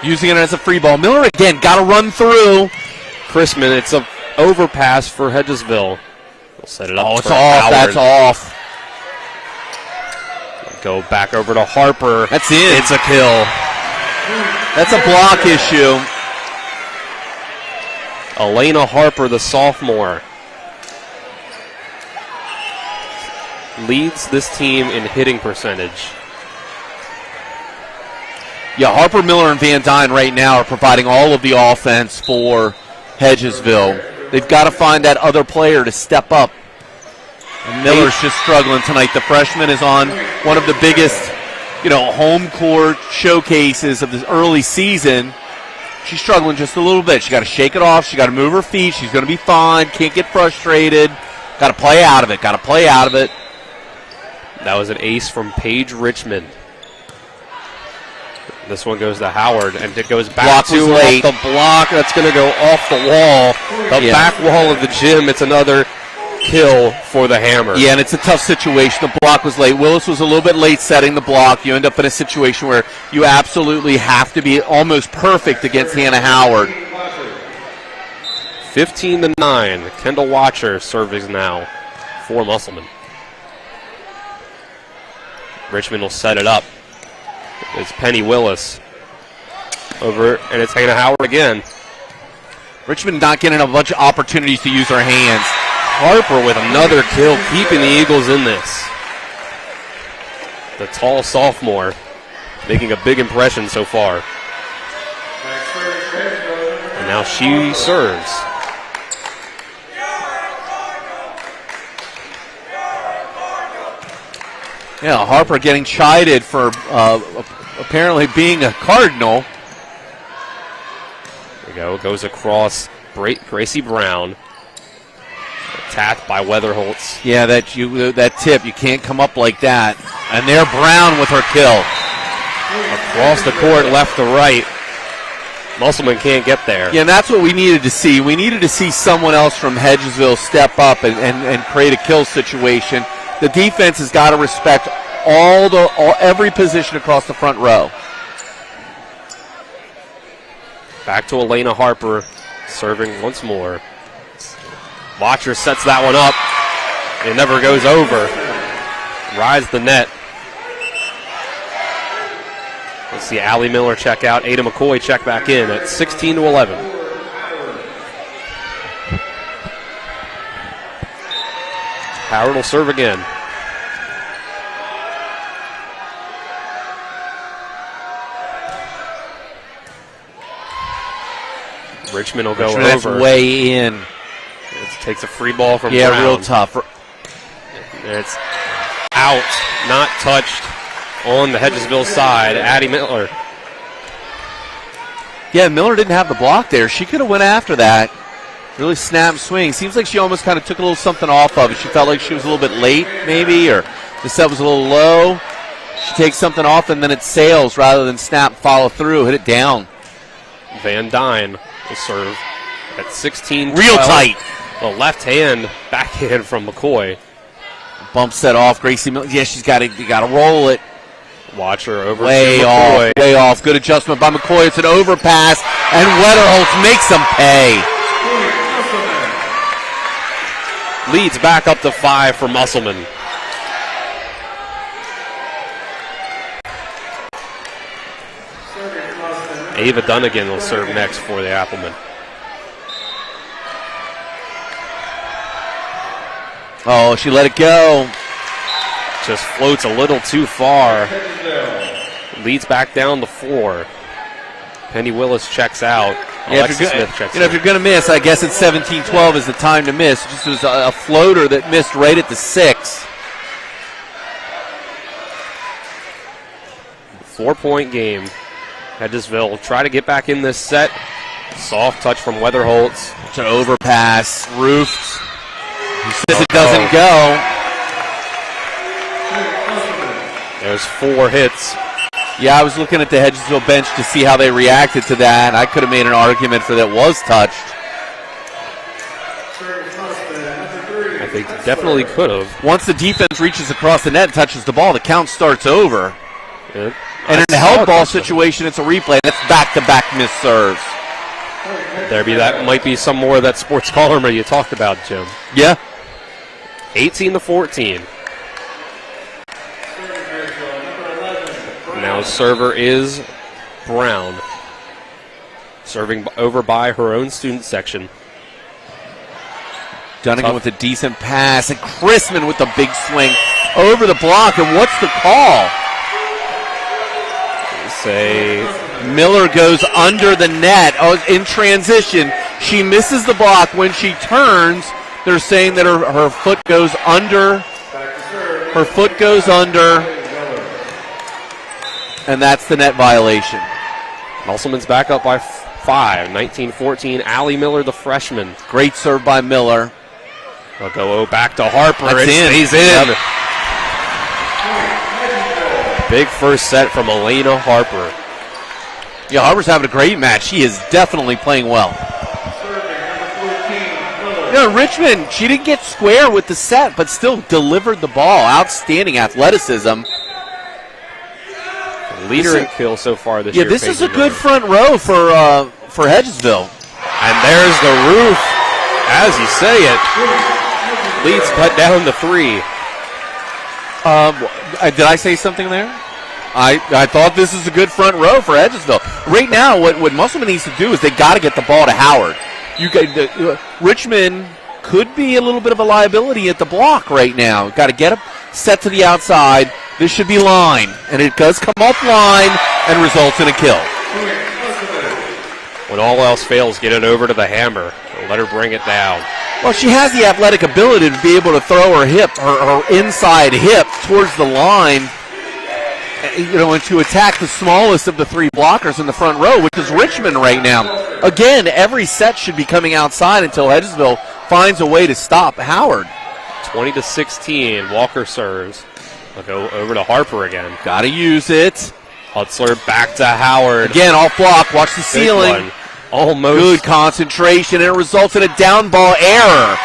Using it as a free ball. Miller again, got to run through. Chrisman, it's an overpass for Hedgesville. We'll set it up. Oh, it's for off. Howard. That's off. Go back over to Harper. That's in. It's a kill. That's a block issue. Elena Harper, the sophomore, leads this team in hitting percentage. Yeah, Harper, Miller, and Van Dyne right now are providing all of the offense for Hedgesville. They've got to find that other player to step up. And Miller's just struggling tonight. The freshman is on one of the biggest, home court showcases of this early season. She's struggling just a little bit. She got to shake it off. She got to move her feet. She's going to be fine. Can't get frustrated. Got to play out of it. That was an ace from Paige Richmond. This one goes to Howard, and it goes back to late. The block. That's going to go off the wall. The back wall of the gym. It's another kill for the Hammer. Yeah, and it's a tough situation. The block was late. Willis was a little bit late setting the block. You end up in a situation where you absolutely have to be almost perfect against Hannah Howard. 15-9. Kendall Watcher serving now for Musselman. Richmond will set it up. It's Penny Willis over, and it's Hannah Howard again. Richmond not getting a bunch of opportunities to use her hands. Harper with another kill, keeping the Eagles in this. The tall sophomore making a big impression so far. And now she serves. Yeah, Harper getting chided for apparently being a Cardinal. There we go. Goes across Gracie Brown. Tapped by Weatherholtz. Yeah, that tip, you can't come up like that. And there, Brown with her kill. Across the court, left to right. Musselman can't get there. Yeah, and that's what we needed to see. We needed to see someone else from Hedgesville step up and create a kill situation. The defense has got to respect every position across the front row. Back to Elena Harper, serving once more. Watcher sets that one up. It never goes over. Rides the net. Let's see Allie Miller check out. Ada McCoy check back in at 16-11. Howard will serve again. Richmond will go over. That's way in. It takes a free ball from Brown. Real tough. And it's out, not touched on the Hedgesville side. Addie Miller. Yeah, Miller didn't have the block there. She could have went after that. Really snap swing. Seems like she almost kind of took a little something off of it. She felt like she was a little bit late, maybe, or the set was a little low. She takes something off and then it sails rather than snap, follow through, hit it down. Van Dyne will serve at 16-12. Real tight. The left hand backhand from McCoy. Bumps that off. Gracie Miller. Yeah, you got to roll it. Watcher over way to McCoy. Way off. Good adjustment by McCoy. It's an overpass, and Weatherholtz makes them pay. Leads back up to 5 for Musselman. Ava Dunnigan will serve next for the Applemen. Oh, she let it go. Just floats a little too far. Leads back down to 4. Penny Willis checks out. Alexis Smith checks out. If you're going to miss, I guess it's 17-12 is the time to miss. Just was a floater that missed right at the 6. 4-point game. Hedgesville will try to get back in this set. Soft touch from Weatherholtz. It's an overpass. Roofed. He says it doesn't go. There's 4 hits. Yeah, I was looking at the Hedgesville bench to see how they reacted to that. I could have made an argument for that was touched. I They definitely could have. Once the defense reaches across the net and touches the ball, the count starts over. Yeah. And in a help ball situation, it's a replay. That's back-to-back missed serves. That might be some more of that sports column you talked about, Jim. Yeah. 18-14. Now server is Brown. Serving over by her own student section. Dunnigan with a decent pass, and Chrisman with the big swing over the block. And what's the call? Say Miller goes under the net. Oh, in transition, she misses the block. When she turns, they're saying that her foot goes under. Her foot goes under, and that's the net violation. Musselman's back up by 5, 19-14. Allie Miller, the freshman. Great serve by Miller. They'll go back to Harper. That's it in. stays in. Big first set from Elena Harper. Yeah, Harper's having a great match. She is definitely playing well. Richmond, she didn't get square with the set, but still delivered the ball. Outstanding athleticism. Leader in kills so far this year. Yeah, this is a good front row for Hedgesville. And there's the roof. As you say it. Leeds cut down to 3. Did I say something there? I thought this is a good front row for Hedgesville. Right now, what Musselman needs to do is they got to get the ball to Howard. Richmond could be a little bit of a liability at the block right now. Got to get it set to the outside. This should be line, and it does come off line and results in a kill. When all else fails, get it over to the hammer. Let her bring it down. Well, she has the athletic ability to be able to throw her hip, her inside hip towards the line, and to attack the smallest of the 3 blockers in the front row, which is Richmond right now. Again, every set should be coming outside until Hedgesville finds a way to stop Howard. 20-16, Walker serves. They'll go over to Harper again. Got to use it. Hutzler back to Howard. Again, off block. Watch the ceiling. Almost. Good concentration, and it results in a down ball error.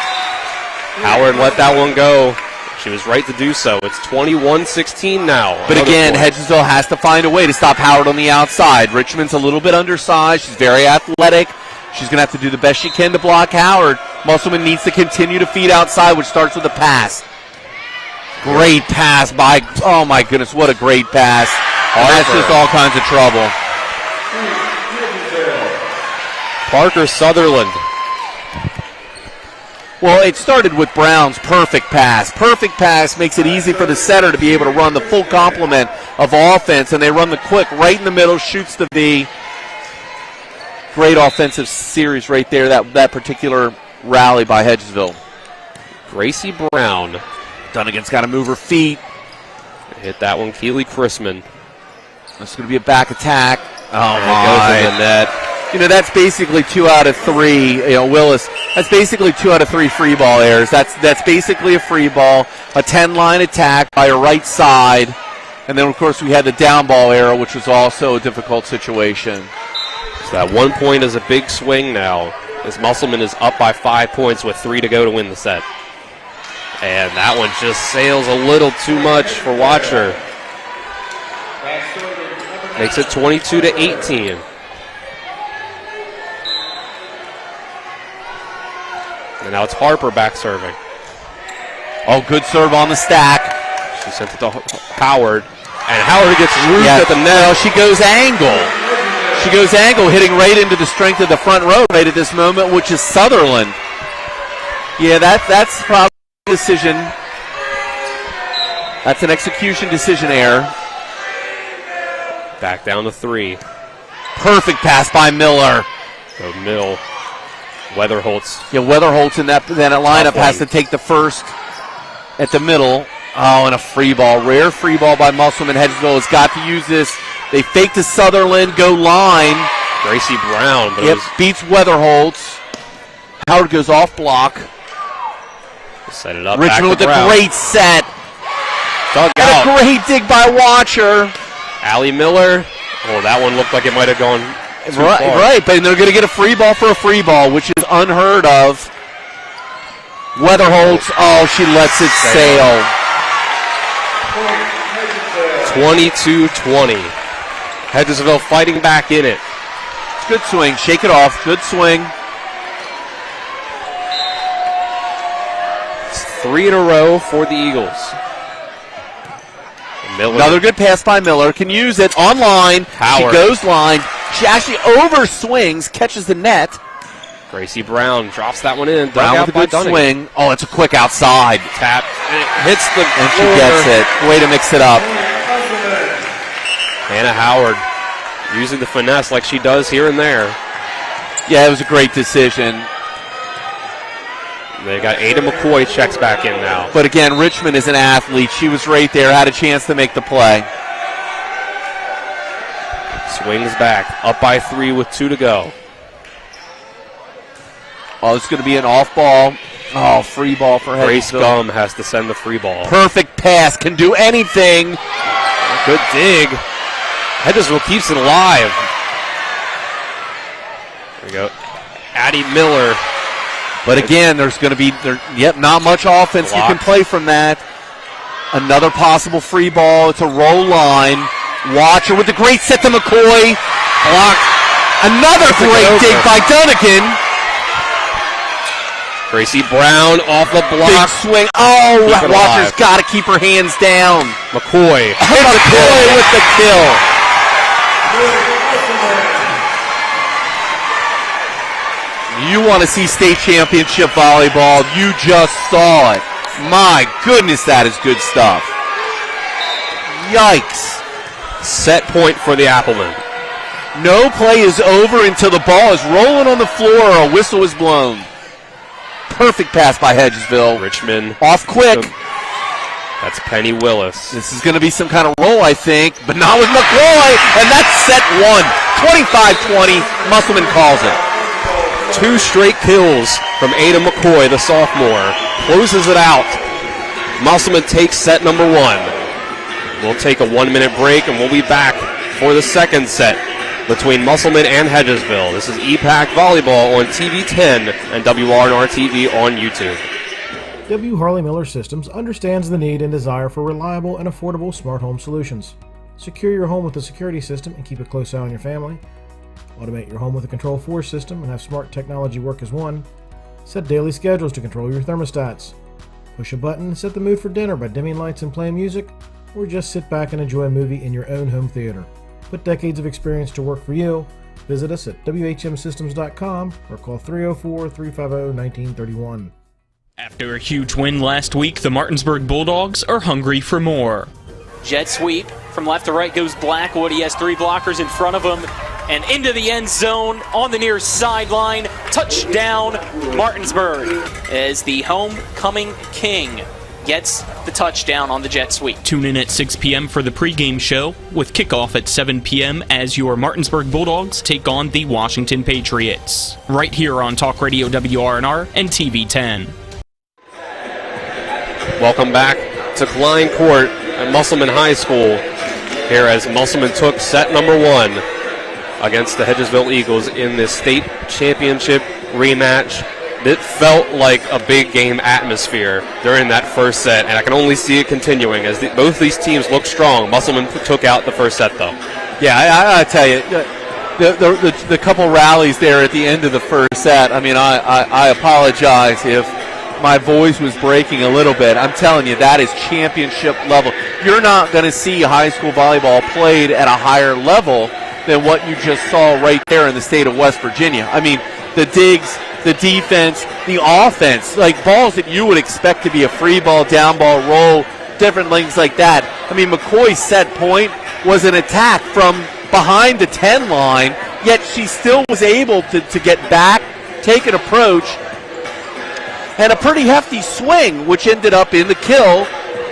Howard let that one go. She was right to do so. It's 21-16 now. But again, Hedgesville has to find a way to stop Howard on the outside. Richmond's a little bit undersized. She's very athletic. She's going to have to do the best she can to block Howard. Musselman needs to continue to feed outside, which starts with a pass. Great pass by, oh my goodness, what a great pass. And that's just all kinds of trouble. Parker Sutherland. Well, it started with Brown's perfect pass. Perfect pass makes it easy for the setter to be able to run the full complement of offense, and they run the quick right in the middle, shoots the V. Great offensive series right there, that particular rally by Hedgesville. Gracie Brown. Dunnigan's got to move her feet. Hit that one, Keely Chrisman. That's going to be a back attack. Oh, my. Goes in the net. That's basically 2 out of 3. Willis, that's basically 2 out of 3 free ball errors. That's basically a free ball, a 10-line attack by her right side. And then, of course, we had the down ball error, which was also a difficult situation. So that 1 point is a big swing now, as Musselman is up by 5 points with 3 to go to win the set. And that one just sails a little too much for Watcher. Makes it 22-18. And now it's Harper back serving. Oh, good serve on the stack. She sent it to Howard. And Howard gets roofed at the net. Well, she goes angle. She goes angle, hitting right into the strength of the front row right at this moment, which is Sutherland. Yeah, that's probably a decision. That's an execution decision error. Back down to 3. Perfect pass by Miller. So Mill. Weatherholtz. Yeah, Weatherholtz in that lineup has to take the first at the middle. Oh, and a free ball. Rare free ball by Musselman. Hedgesville has got to use this. They fake to Sutherland, go line. Gracie Brown. But beats Weatherholtz. Howard goes off block. Set it up. Richmond with Brown. a great set. Dug and out. A great dig by Watcher. Allie Miller. Oh, that one looked like it might have gone too far. Right, but they're going to get a free ball for a free ball, which is unheard of. Weather holds. Oh, she lets it sail. 22-20. Hedgesville fighting back in it. Good swing. Shake it off. Good swing. It's 3 in a row for the Eagles. Miller. Another good pass by Miller. Can use it on line. Howard. She goes line. She actually overswings, catches the net. Gracie Brown drops that one in. Brown with a good swing. Oh, it's a quick outside. Tap. And it hits the And she floor. gets it. Way to mix it up. Hannah Howard using the finesse like she does here and there. Yeah, it was a great decision. They got Ada McCoy checks back in now. But again, Richmond is an athlete. She was right there, had a chance to make the play. Swings back, up by 3 with 2 to go. Oh, it's going to be an off ball. Oh, free ball for Grace Hedgesville. Gum has to send the free ball. Perfect pass, can do anything. Good dig. Hedgesville keeps it alive. There we go. Addie Miller. But again, there's going to be not much offense you can play from that. Another possible free ball. It's a roll line. Watcher with the great set to McCoy. Blocked. Another great dig by Dunnigan. Gracie Brown off the block. Big swing. Oh, Keep it Watcher's alive. got to keep her hands down. McCoy. McCoy with the kill. You want to see state championship volleyball, you just saw it. My goodness, that is good stuff. Yikes. Set point for the Applemen. No play is over until the ball is rolling on the floor or a whistle is blown. Perfect pass by Hedgesville. Richmond. Off quick. That's Penny Willis. This is going to be some kind of roll, I think, but not with McCoy, and that's set 1. 25-20, Musselman calls it. 2 straight kills from Ada McCoy, the sophomore. Closes it out. Musselman takes set number 1. We'll take a 1-minute break, and we'll be back for the second set between Musselman and Hedgesville. This is EPAC Volleyball on TV 10 and WRNR TV on YouTube. W. Harley Miller Systems understands the need and desire for reliable and affordable smart home solutions. Secure your home with a security system and keep a close eye on your family. Automate your home with a Control4 system and have smart technology work as one. Set daily schedules to control your thermostats. Push a button and set the mood for dinner by dimming lights and playing music, or just sit back and enjoy a movie in your own home theater. Put decades of experience to work for you. Visit us at WHMsystems.com or call 304-350-1931. After a huge win last week, the Martinsburg Bulldogs are hungry for more. Jet sweep from left to right goes Blackwood. He has 3 blockers in front of him and into the end zone on the near sideline. Touchdown, Martinsburg, as the homecoming king gets the touchdown on the jet sweep. Tune in at 6 p.m. for the pregame show, with kickoff at 7 p.m. as your Martinsburg Bulldogs take on the Washington Patriots. Right here on Talk Radio WRNR and TV 10. Welcome back to Klein Court at Musselman High School. Here as Musselman took set number 1 against the Hedgesville Eagles in this state championship rematch. It felt like a big game atmosphere during that first set, and I can only see it continuing as both these teams look strong. Musselman took out the first set, though. Yeah, I tell you, the couple rallies there at the end of the first set, I mean, I apologize if my voice was breaking a little bit. I'm telling you, that is championship level. You're not going to see high school volleyball played at a higher level than what you just saw right there in the state of West Virginia. I mean, the digs, the defense, the offense, like balls that you would expect to be a free ball, down ball, roll, different things like that. I mean, McCoy's set point was an attack from behind the 10 line, yet she still was able to get back, take an approach, and a pretty hefty swing, which ended up in the kill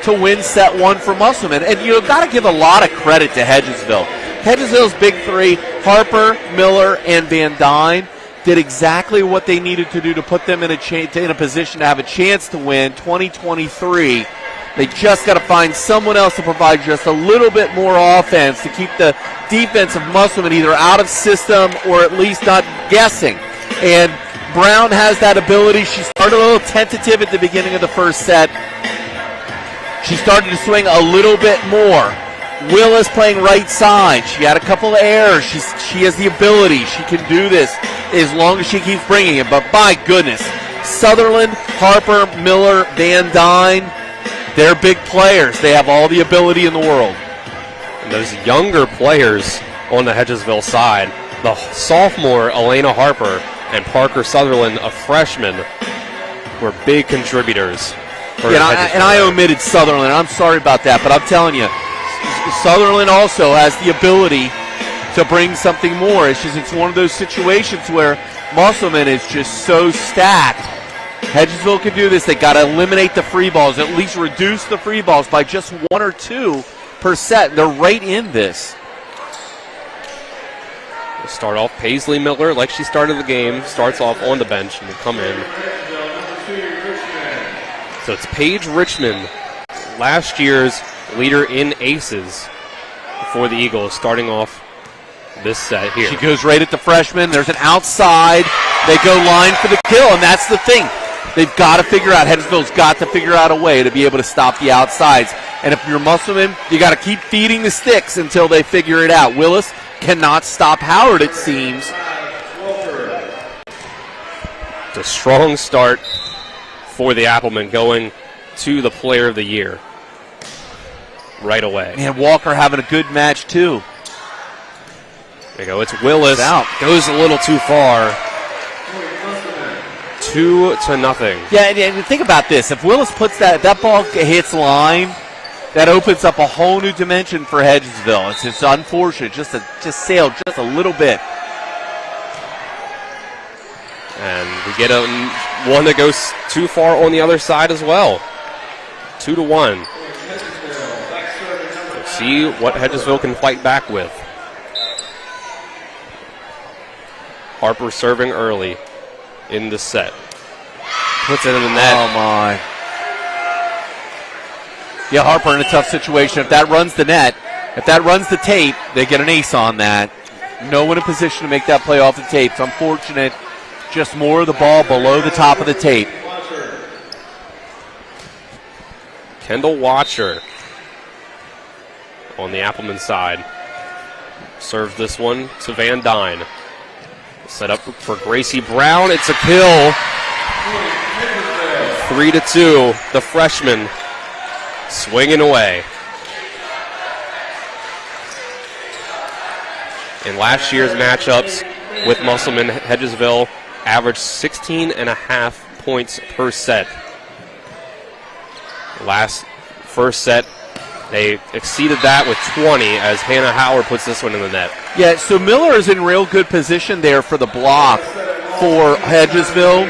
to win set 1 for Musselman. And you've got to give a lot of credit to Hedgesville. Hedgesville's big 3, Harper, Miller, and Van Dyne, did exactly what they needed to do to put them in a position to have a chance to win 2023. They just got to find someone else to provide just a little bit more offense to keep the defense of Musselman either out of system or at least not guessing. And Brown has that ability. She started a little tentative at the beginning of the first set. She started to swing a little bit more. Willis playing right side. She had a couple of errors. She has the ability. She can do this as long as she keeps bringing it. But my goodness, Sutherland, Harper, Miller, Van Dyne, they're big players. They have all the ability in the world. And those younger players on the Hedgesville side, the sophomore Elena Harper and Parker Sutherland, a freshman, were big contributors. And I omitted Sutherland. I'm sorry about that, but I'm telling you, Sutherland also has the ability to bring something more. It's one of those situations where Musselman is just so stacked. Hedgesville can do this. They got to eliminate the free balls, at least reduce the free balls by just 1 or 2 per set. They're right in this. We'll start off Paisley Miller, like she started the game, starts off on the bench and will come in. So it's Paige Richmond, last year's leader in aces for the Eagles, starting off this set here. She goes right at the freshman. There's an outside. They go line for the kill, and that's the thing. They've got to figure out, Hedgesville's got to figure out a way to be able to stop the outsides. And if you're Musselman, you got to keep feeding the sticks until they figure it out. Willis cannot stop Howard, it seems. It's a strong start for the Applemen, going to the Player of the Year right away. And Walker having a good match, too. There you go. It's Willis. Out. Goes a little too far. 2-0. Yeah, and think about this. If Willis puts that ball hits line, that opens up a whole new dimension for Hedgesville. It's just unfortunate. Just sailed just a little bit. And we get one that goes too far on the other side as well. 2-1. Let's see what Hedgesville can fight back with. Harper serving early in the set. Puts it in the net. Oh, my. Yeah, Harper in a tough situation. If that runs the net, if that runs the tape, they get an ace on that. No one in position to make that play off the tape. It's unfortunate. Just more of the ball below the top of the tape. Kendall Watcher on the Appleman side. Serves this one to Van Dyne. Set up for Gracie Brown. It's a kill. 3-2. The freshman swinging away. In last year's matchups with Musselman, Hedgesville averaged 16.5 points per set. First set, they exceeded that with 20 as Hannah Howard puts this one in the net. Yeah, so Miller is in real good position there for the block for Hedgesville.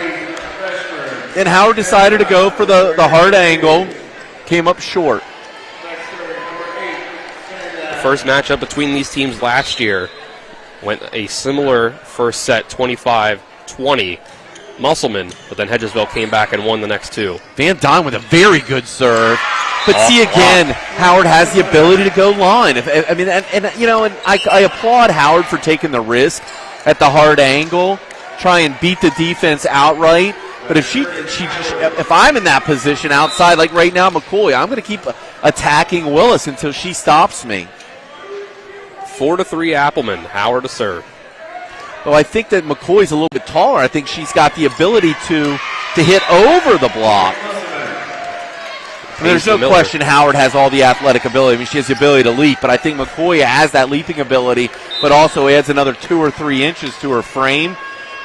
And Howard decided to go for the hard angle. Came up short. The first matchup between these teams last year went a similar first set, 25-20. Musselman, but then Hedgesville came back and won the next two. Van Dyne with a very good serve. But see again, Howard has the ability to go line. I applaud Howard for taking the risk at the hard angle, try and beat the defense outright. But if I'm in that position outside, like right now, McCoy, I'm going to keep attacking Willis until she stops me. 4-3 Appleman. Howard to serve. Well, I think that McCoy's a little bit taller. I think she's got the ability to hit over the block. There's no question Howard has all the athletic ability. I mean, she has the ability to leap, but I think McCoy has that leaping ability, but also adds another 2 or 3 inches to her frame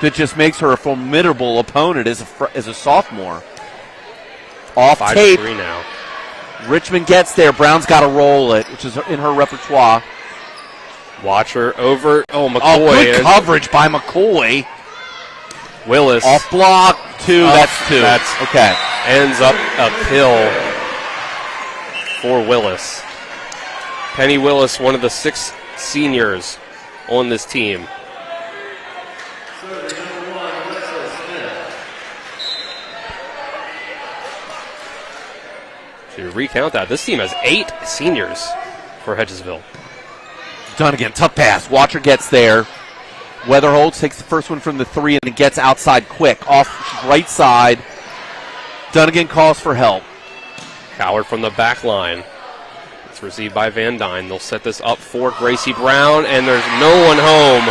that just makes her a formidable opponent as a sophomore. Off tape. 5-3 now. Richmond gets there. Brown's got to roll it, which is in her repertoire. Watcher over. Oh, McCoy. Oh, good coverage by McCoy. Willis. Off block, 2. That's 2. That's okay. Ends up a kill for Willis. Penny Willis, one of the 6 seniors on this team. To recount that, this team has 8 seniors for Hedgesville. Done again. Tough pass. Watcher gets there. Weatherholtz takes the first one from the 3 and gets outside quick. Off right side. Dunnigan calls for help. Coward from the back line. It's received by Van Dyne. They'll set this up for Gracie Brown, and there's no one home.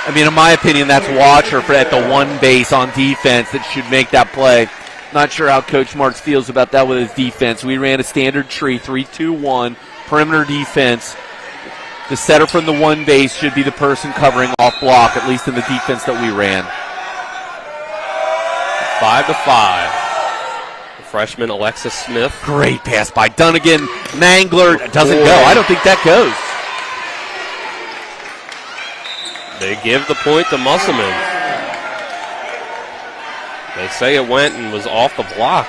I mean, in my opinion, that's Watcher at the one base on defense that should make that play. Not sure how Coach Martz feels about that with his defense. We ran a standard tree, 3-2-1, perimeter defense. The setter from the one base should be the person covering off block, at least in the defense that we ran. 5-5. The freshman Alexis Smith. Great pass by Dunnigan. Mangler doesn't go. I don't think that goes. They give the point to Musselman. They say it went and was off the block.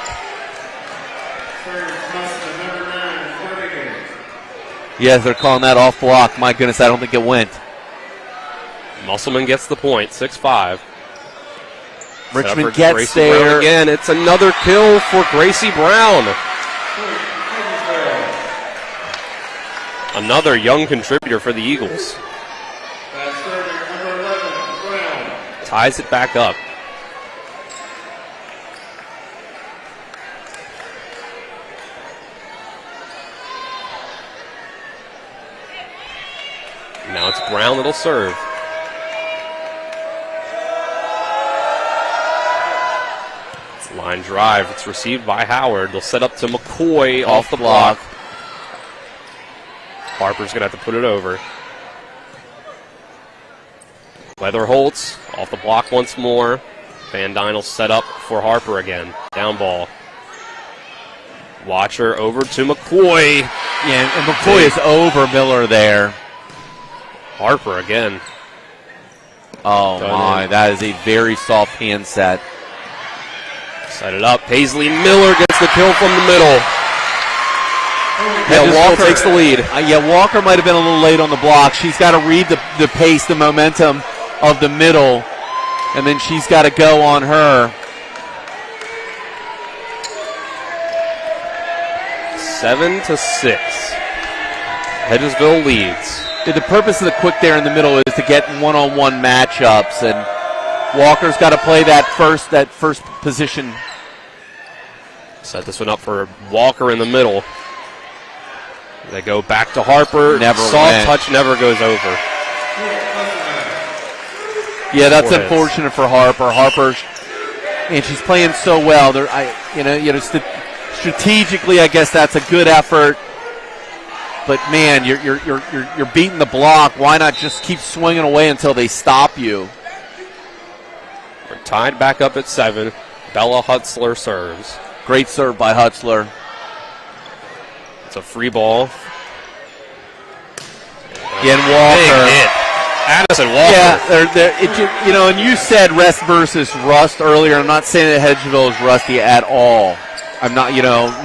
Yes, they're calling that off block. My goodness, I don't think it went. Musselman gets the point, 6-5. Richmond gets Gracie there. Brown again. It's another kill for Gracie Brown. Another young contributor for the Eagles. Ties it back up. Now it's Brown that'll serve. It's a line drive. It's received by Howard. They'll set up to McCoy off the block. Harper's going to have to put it over. Weatherholtz off the block once more. Van Dyne will set up for Harper again. Down ball. Watcher over to McCoy. Yeah, and McCoy is over Miller there. Harper again. Oh my, that is a very soft hand set. Set it up. Paisley Miller gets the kill from the middle. Yeah, Walker takes the lead. Walker might have been a little late on the block. She's got to read the pace, the momentum of the middle, and then she's got to go on her. 7-6. Hedgesville leads. The purpose of the quick there in the middle is to get one-on-one matchups, and Walker's got to play that first position. Set this one up for Walker in the middle. They go back to Harper. Soft touch never goes over. Yeah, that's unfortunate for Harper. And she's playing so well. Strategically, I guess that's a good effort. But man, you're beating the block. Why not just keep swinging away until they stop you? We're tied back up at 7. Bella Hutzler serves. Great serve by Hutzler. It's a free ball. Again, Walker. Addison Walker. Yeah, and you said rest versus rust earlier. I'm not saying that Hedgesville is rusty at all. I'm not,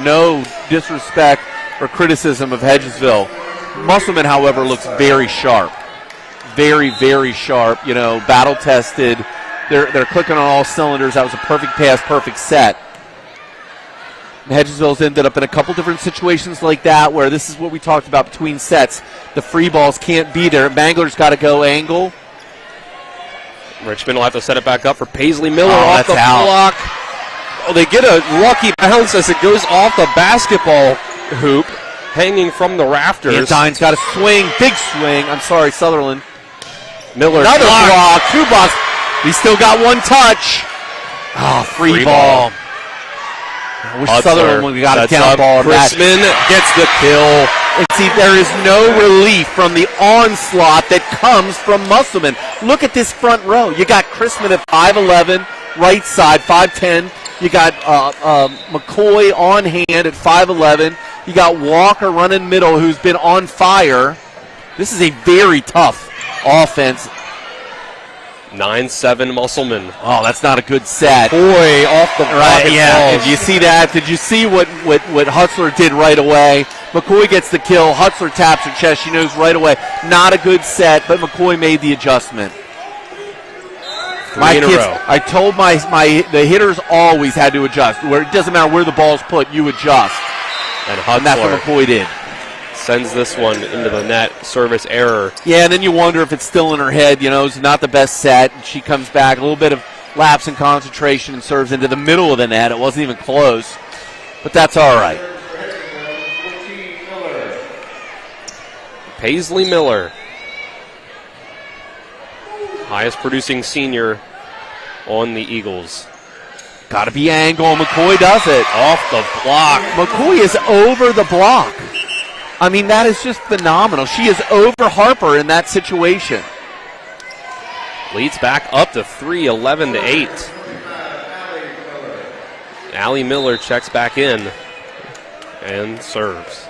no disrespect or criticism of Hedgesville. Musselman, however, looks very sharp. Very, very sharp. Battle tested. They're clicking on all cylinders. That was a perfect pass, perfect set. Hedgesville's ended up in a couple different situations like that where this is what we talked about between sets. The free balls can't be there. Mangler's got to go angle. Richmond will have to set it back up for Paisley Miller off the block. Oh, they get a lucky bounce as it goes off the basketball hoop, hanging from the rafters. Van Dyne's got a swing, big swing. I'm sorry, Sutherland. Miller. Another block, 2 blocks. He still got 1 touch. Oh, free ball. I wish Sutherland would have got a count ball. Chrisman gets the kill. And see, there is no relief from the onslaught that comes from Musselman. Look at this front row. You got Chrisman at 5'11", right side, 5'10". You got McCoy on hand at 5'11". You got Walker running middle, who's been on fire. This is a very tough offense. 9-7 Musselman. Oh, that's not a good set. Boy, off the block. Yeah. Did you see that? Did you see what Hutzler did right away? McCoy gets the kill. Hutzler taps her chest. She knows right away. Not a good set, but McCoy made the adjustment. My kids, I told the hitters always had to adjust. Where it doesn't matter where the ball's put, you adjust. And that's what McCoy did. sends this one into the net. Service error. Yeah, and then you wonder if it's still in her head. It's not the best set. And she comes back, a little bit of lapse in concentration, and serves into the middle of the net. It wasn't even close, but that's all right. Paisley Miller, highest producing senior on the Eagles. Got to be angle. McCoy does it. Off the block. McCoy is over the block. I mean, that is just phenomenal. She is over Harper in that situation. Leads back up to 3, 11-8. Allie Miller checks back in and serves.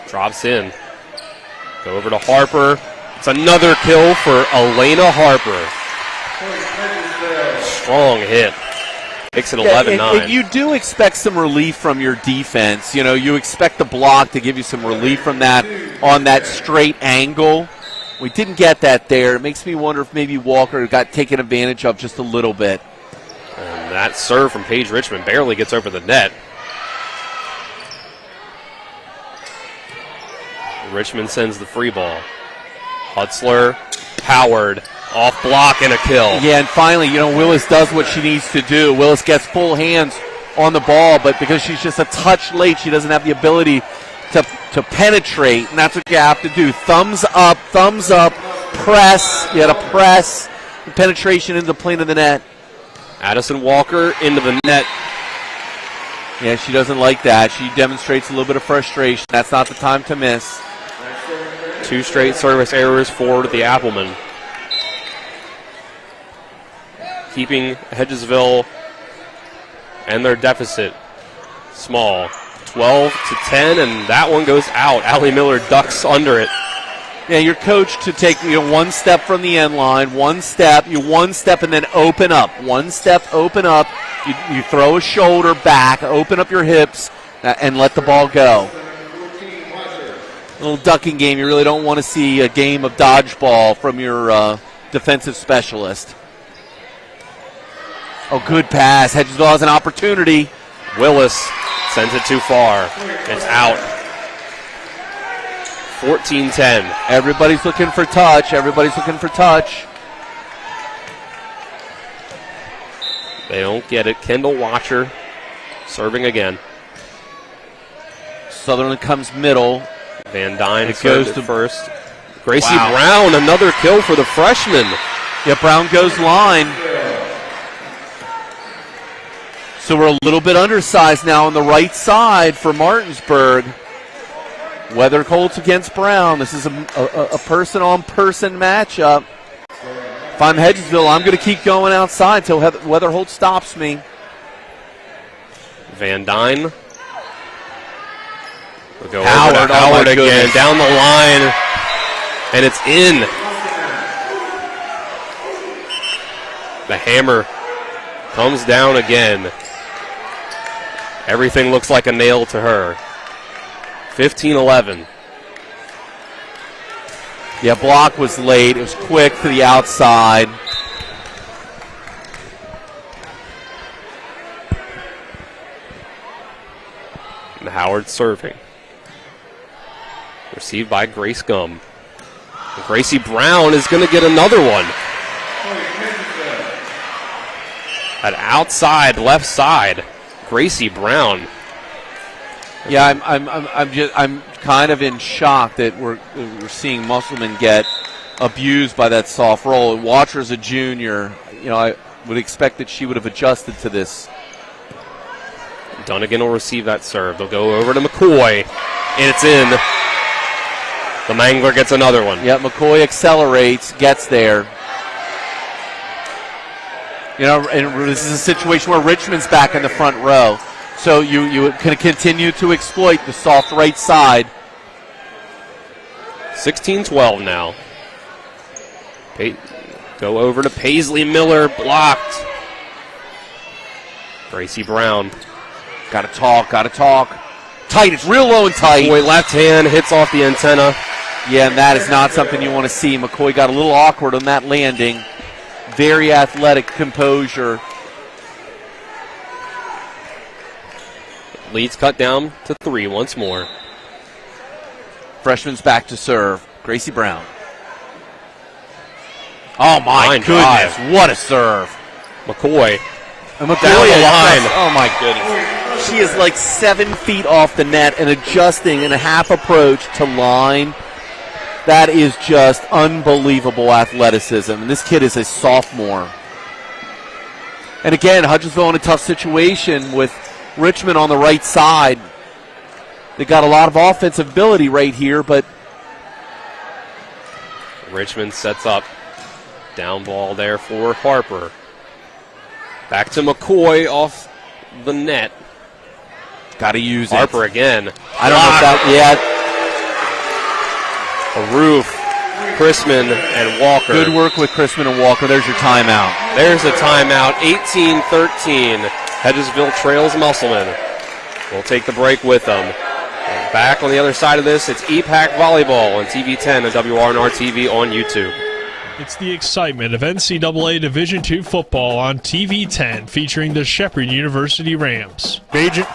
Drops in. Go over to Harper. It's another kill for Elena Harper. Strong hit. Makes it 11-9. You do expect some relief from your defense. You expect the block to give you some relief from that on that straight angle. We didn't get that there. It makes me wonder if maybe Walker got taken advantage of just a little bit. And that serve from Paige Richmond barely gets over the net. Richmond sends the free ball. Hutzler, Howard, off block and a kill. Yeah, and finally, Willis does what she needs to do. Willis gets full hands on the ball, but because she's just a touch late, she doesn't have the ability to penetrate, and that's what you have to do. Thumbs up, press. You got to press. Penetration into the plane of the net. Addison Walker into the net. Yeah, she doesn't like that. She demonstrates a little bit of frustration. That's not the time to miss. 2 straight service errors for the Applemen. Keeping Hedgesville and their deficit small. 12-10, and that one goes out. Allie Miller ducks under it. Yeah, you're coached to take one step from the end line, one step, and then open up. One step, open up. You throw a shoulder back, open up your hips, and let the ball go. A little ducking game. You really don't want to see a game of dodgeball from your defensive specialist. Oh, good pass. Hedgesville has an opportunity. Willis sends it too far. It's out. 14-10. Everybody's looking for touch. They don't get it. Kendall Watcher serving again. Sutherland comes middle. Van Dyne goes to first. Gracie Brown, another kill for the freshman. Yeah, Brown goes line. So we're a little bit undersized now on the right side for Martinsburg. Weather Colts against Brown. This is a person-on-person matchup. If I'm Hedgesville, I'm going to keep going outside until Weatherholt stops me. Van Dyne. We'll go Howard again, down the line, and it's in. The hammer comes down again. Everything looks like a nail to her. 15-11. Yeah, block was late. It was quick to the outside. And Howard serving. Received by Grace Gum. And Gracie Brown is going to get another one. At outside, left side, Gracie Brown. Yeah, I'm kind of in shock that we're seeing Musselman get abused by that soft roll. Watcher's a junior. I would expect that she would have adjusted to this. Dunnigan will receive that serve. They'll go over to McCoy, and it's in. The Mangler gets another one. Yeah, McCoy accelerates, gets there. And this is a situation where Richmond's back in the front row. So you can continue to exploit the soft right side. 16-12 now. Go over to Paisley Miller, blocked. Gracie Brown. Gotta talk. Tight, it's real low and tight. McCoy left hand hits off the antenna. Yeah, and that is not something you want to see. McCoy got a little awkward on that landing. Very athletic composure. Leads cut down to 3 once more. Freshman's back to serve. Gracie Brown. Oh, my goodness. What a serve. McCoy. And McCoy down the line. Oh, my goodness. She is like 7 feet off the net and adjusting in a half approach to line. That is just unbelievable athleticism. And this kid is a sophomore. And again, Hedgesville in a tough situation with Richmond on the right side. They got a lot of offensive ability right here, but Richmond sets up. Down ball there for Harper. Back to McCoy off the net. Got to use Harper again. I don't know if that, A roof. Chrisman and Walker. Good work with Chrisman and Walker. There's your timeout. There's a timeout. 18-13. Hedgesville trails Musselman. We'll take the break with them. And back on the other side of this, it's EPAC Volleyball on TV 10 and WRNR TV on YouTube. It's the excitement of NCAA Division II football on TV 10 featuring the Shepherd University Rams. Bagent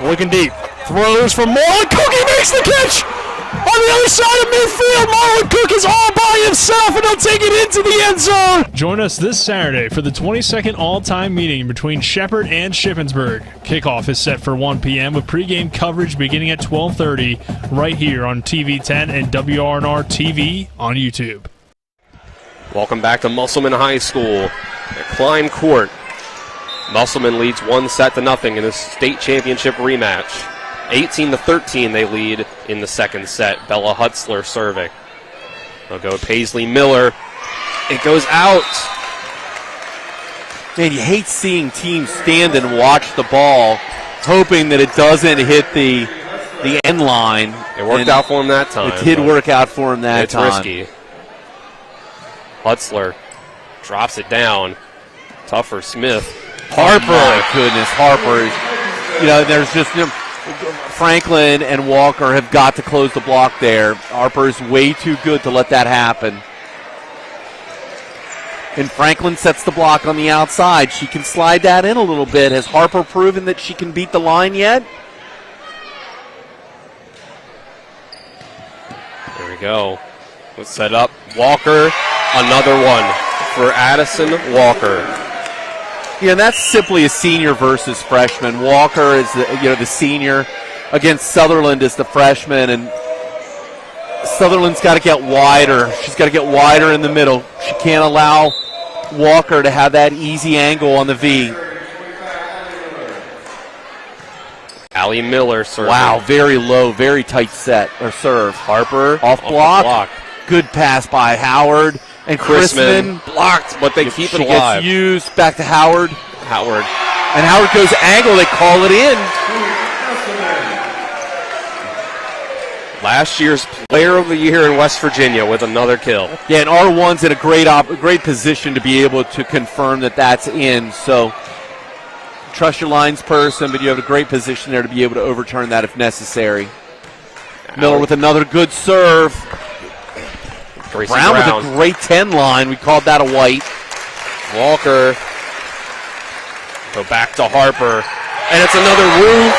looking deep. Throws from Marlon Cook. He makes the catch! On the other side of midfield, Marlon Cook is all by himself, and he'll take it into the end zone. Join us this Saturday for the 22nd all-time meeting between Shepherd and Shippensburg. Kickoff is set for 1 p.m. with pregame coverage beginning at 12:30 right here on TV 10 and WRNR TV on YouTube. Welcome back to Musselman High School at Klein Court. Musselman leads 1-0 in the state championship rematch. 18-13 they lead in the second set. Bella Hutzler serving. They'll go Paisley Miller. It goes out. Man, you hate seeing teams stand and watch the ball, hoping that it doesn't hit the end line. It worked out for him that time. It did work out for him that time. It's risky. Hutzler drops it down. Tougher Smith. Harper. Oh my goodness, Harper. There's just Franklin and Walker have got to close the block there. Harper's way too good to let that happen. And Franklin sets the block on the outside. She can slide that in a little bit. Has Harper proven that she can beat the line yet? There we go. Let's set up. Walker, another one for Addison Walker. Yeah, that's simply a senior versus freshman. Walker is the senior against Sutherland is the freshman, and Sutherland's got to get wider. She's got to get wider in the middle. She can't allow Walker to have that easy angle on the V. Allie Miller serving. Wow, very low, very tight set or serve. Harper off block. Good pass by Howard. And Chrisman blocked, but they keep it alive. She gets used back to Howard. And Howard goes angle. They call it in. Last year's Player of the Year in West Virginia with another kill. Yeah, and R1's in a great position to be able to confirm that that's in. So trust your lines person, but you have a great position there to be able to overturn that if necessary. Miller with another good serve. Brown with a great 10 line. We called that a white. Walker. Go back to Harper. And it's another roof.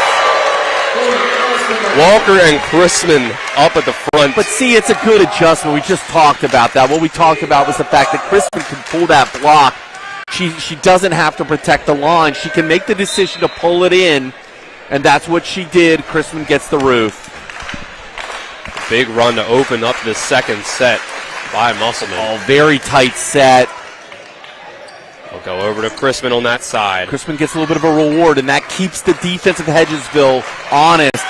Walker and Chrisman up at the front. But see, it's a good adjustment. We just talked about that. What we talked about was the fact that Chrisman can pull that block. She doesn't have to protect the line. She can make the decision to pull it in, and that's what she did. Chrisman gets the roof. Big run to open up this second set by Musselman. Oh, very tight set. We'll go over to Chrisman on that side. Chrisman gets a little bit of a reward, and that keeps the defense of Hedgesville honest.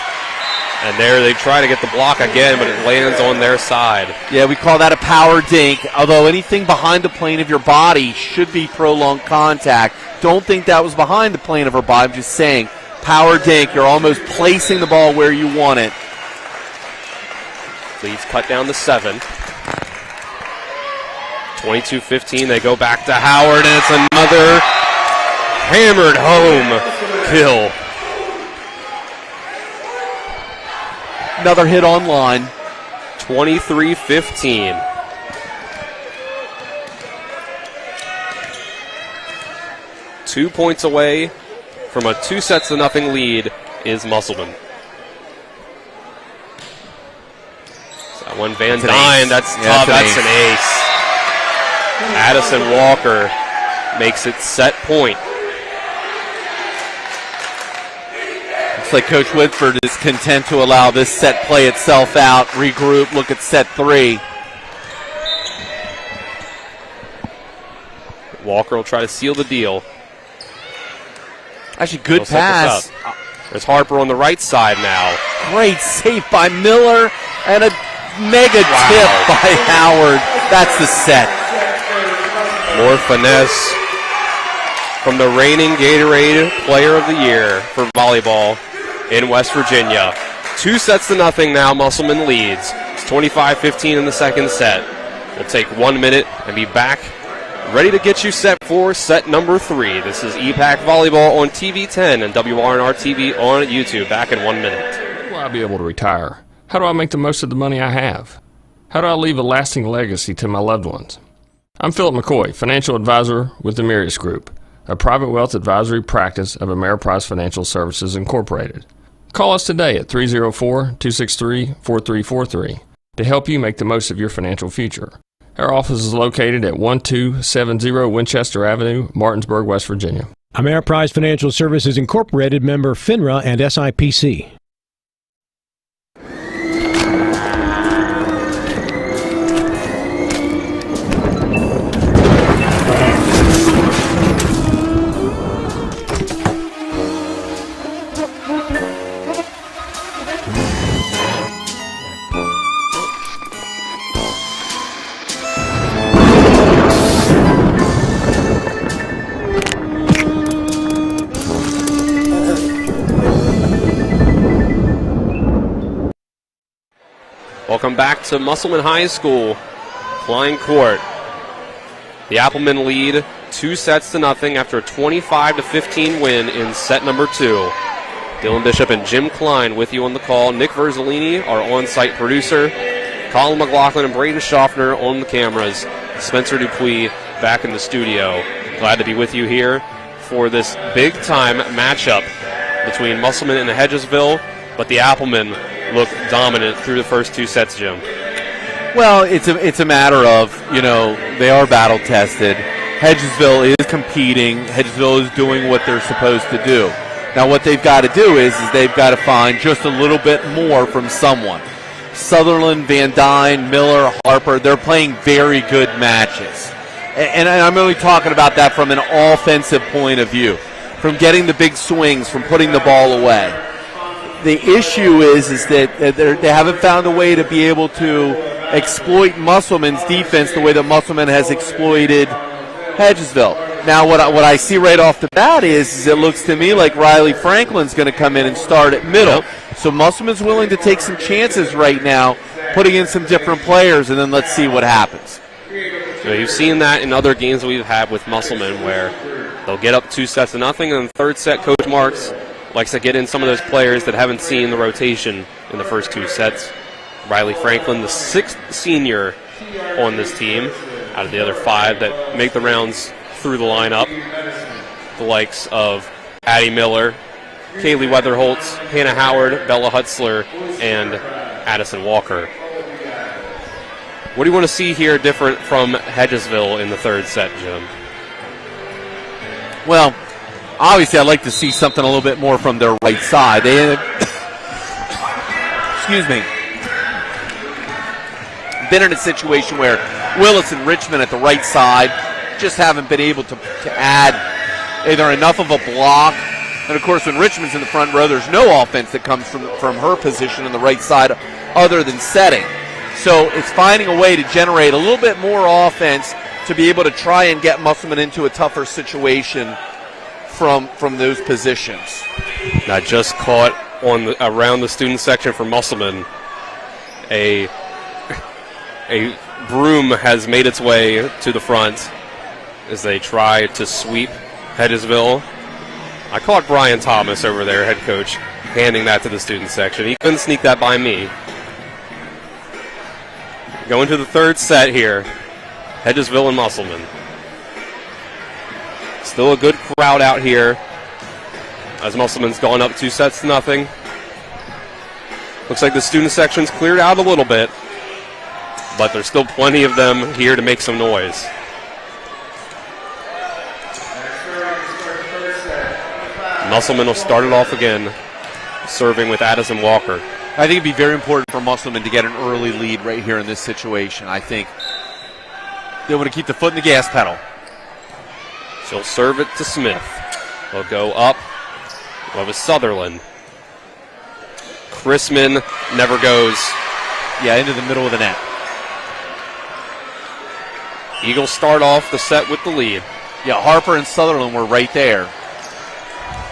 And there they try to get the block again, but it lands on their side. Yeah, we call that a power dink, although anything behind the plane of your body should be prolonged contact. Don't think that was behind the plane of her body. I'm just saying, power dink, you're almost placing the ball where you want it. Leads cut down to 7. 22-15, they go back to Howard, and it's another hammered home kill. Another hit on line. 23-15. Two points away from a 2-0 lead is Musselman. So that one Van Dyne, that's tough. That's an ace. Addison Walker makes it set point. Looks like Coach Whitford is content to allow this set play itself out, regroup, look at set 3. Walker will try to seal the deal. Actually, good pass. There's Harper on the right side now. Great save by Miller and a mega tip by Howard. That's the set. More finesse from the reigning Gatorade Player of the Year for volleyball in West Virginia. 2-0 now. Musselman leads. It's 25-15 in the second set. We'll take 1 minute and be back ready to get you set for set number 3. This is EPAC Volleyball on TV 10 and WRNR TV on YouTube. Back in 1 minute. How will I be able to retire? How do I make the most of the money I have? How do I leave a lasting legacy to my loved ones? I'm Philip McCoy, financial advisor with the Mirius Group, a private wealth advisory practice of Ameriprise Financial Services Incorporated. Call us today at 304-263-4343 to help you make the most of your financial future. Our office is located at 1270 Winchester Avenue, Martinsburg, West Virginia. Ameriprise Financial Services Incorporated, member FINRA and SIPC. Welcome back to Musselman High School, Klein Court. The Applemen lead 2-0 after a 25-15 win in set number 2. Dylan Bishop and Jim Klein with you on the call. Nick Verzolini, our on-site producer. Colin McLaughlin and Braden Schaffner on the cameras. Spencer Dupuis back in the studio. Glad to be with you here for this big-time matchup between Musselman and Hedgesville, but the Applemen look dominant through the first 2 sets, Jim. Well, it's a matter of, they are battle-tested. Hedgesville is competing. Hedgesville is doing what they're supposed to do. Now, what they've got to do is they've got to find just a little bit more from someone. Sutherland, Van Dyne, Miller, Harper, they're playing very good matches. And I'm only talking about that from an offensive point of view, from getting the big swings, from putting the ball away. The issue is that they haven't found a way to be able to exploit Musselman's defense the way that Musselman has exploited Hedgesville. Now, what I see right off the bat is it looks to me like Riley Franklin's going to come in and start at middle. So Musselman's willing to take some chances right now, putting in some different players, and then let's see what happens. So you've seen that in other games that we've had with Musselman where they'll get up 2-0, and in the third set, Coach Martz likes to get in some of those players that haven't seen the rotation in the first 2 sets. Riley Franklin, the 6th senior on this team, out of the other 5 that make the rounds through the lineup. The likes of Addie Miller, Kaylee Weatherholtz, Hannah Howard, Bella Hutzler, and Addison Walker. What do you want to see here different from Hedgesville in the third set, Jim? Well, obviously, I'd like to see something a little bit more from their right side. They, excuse me, been in a situation where Willis and Richmond at the right side just haven't been able to add either enough of a block. And, of course, when Richmond's in the front row, there's no offense that comes from her position on the right side other than setting. So it's finding a way to generate a little bit more offense to be able to try and get Musselman into a tougher situation from those positions. I just caught around the student section for Musselman, a broom has made its way to the front as they try to sweep Hedgesville. I caught Brian Thomas over there, head coach, handing that to the student section. He couldn't sneak that by me. Going to the third set here, Hedgesville and Musselman. Still a good crowd out here as Musselman's gone up 2-0. Looks like the student section's cleared out a little bit, but there's still plenty of them here to make some noise. Musselman will start it off again, serving with Addison Walker. I think it'd be very important for Musselman to get an early lead right here in this situation. I think they want to keep the foot in the gas pedal. She'll serve it to Smith. They'll go up. We'll have a Sutherland. Chrisman never goes. Yeah, into the middle of the net. Eagles start off the set with the lead. Yeah, Harper and Sutherland were right there.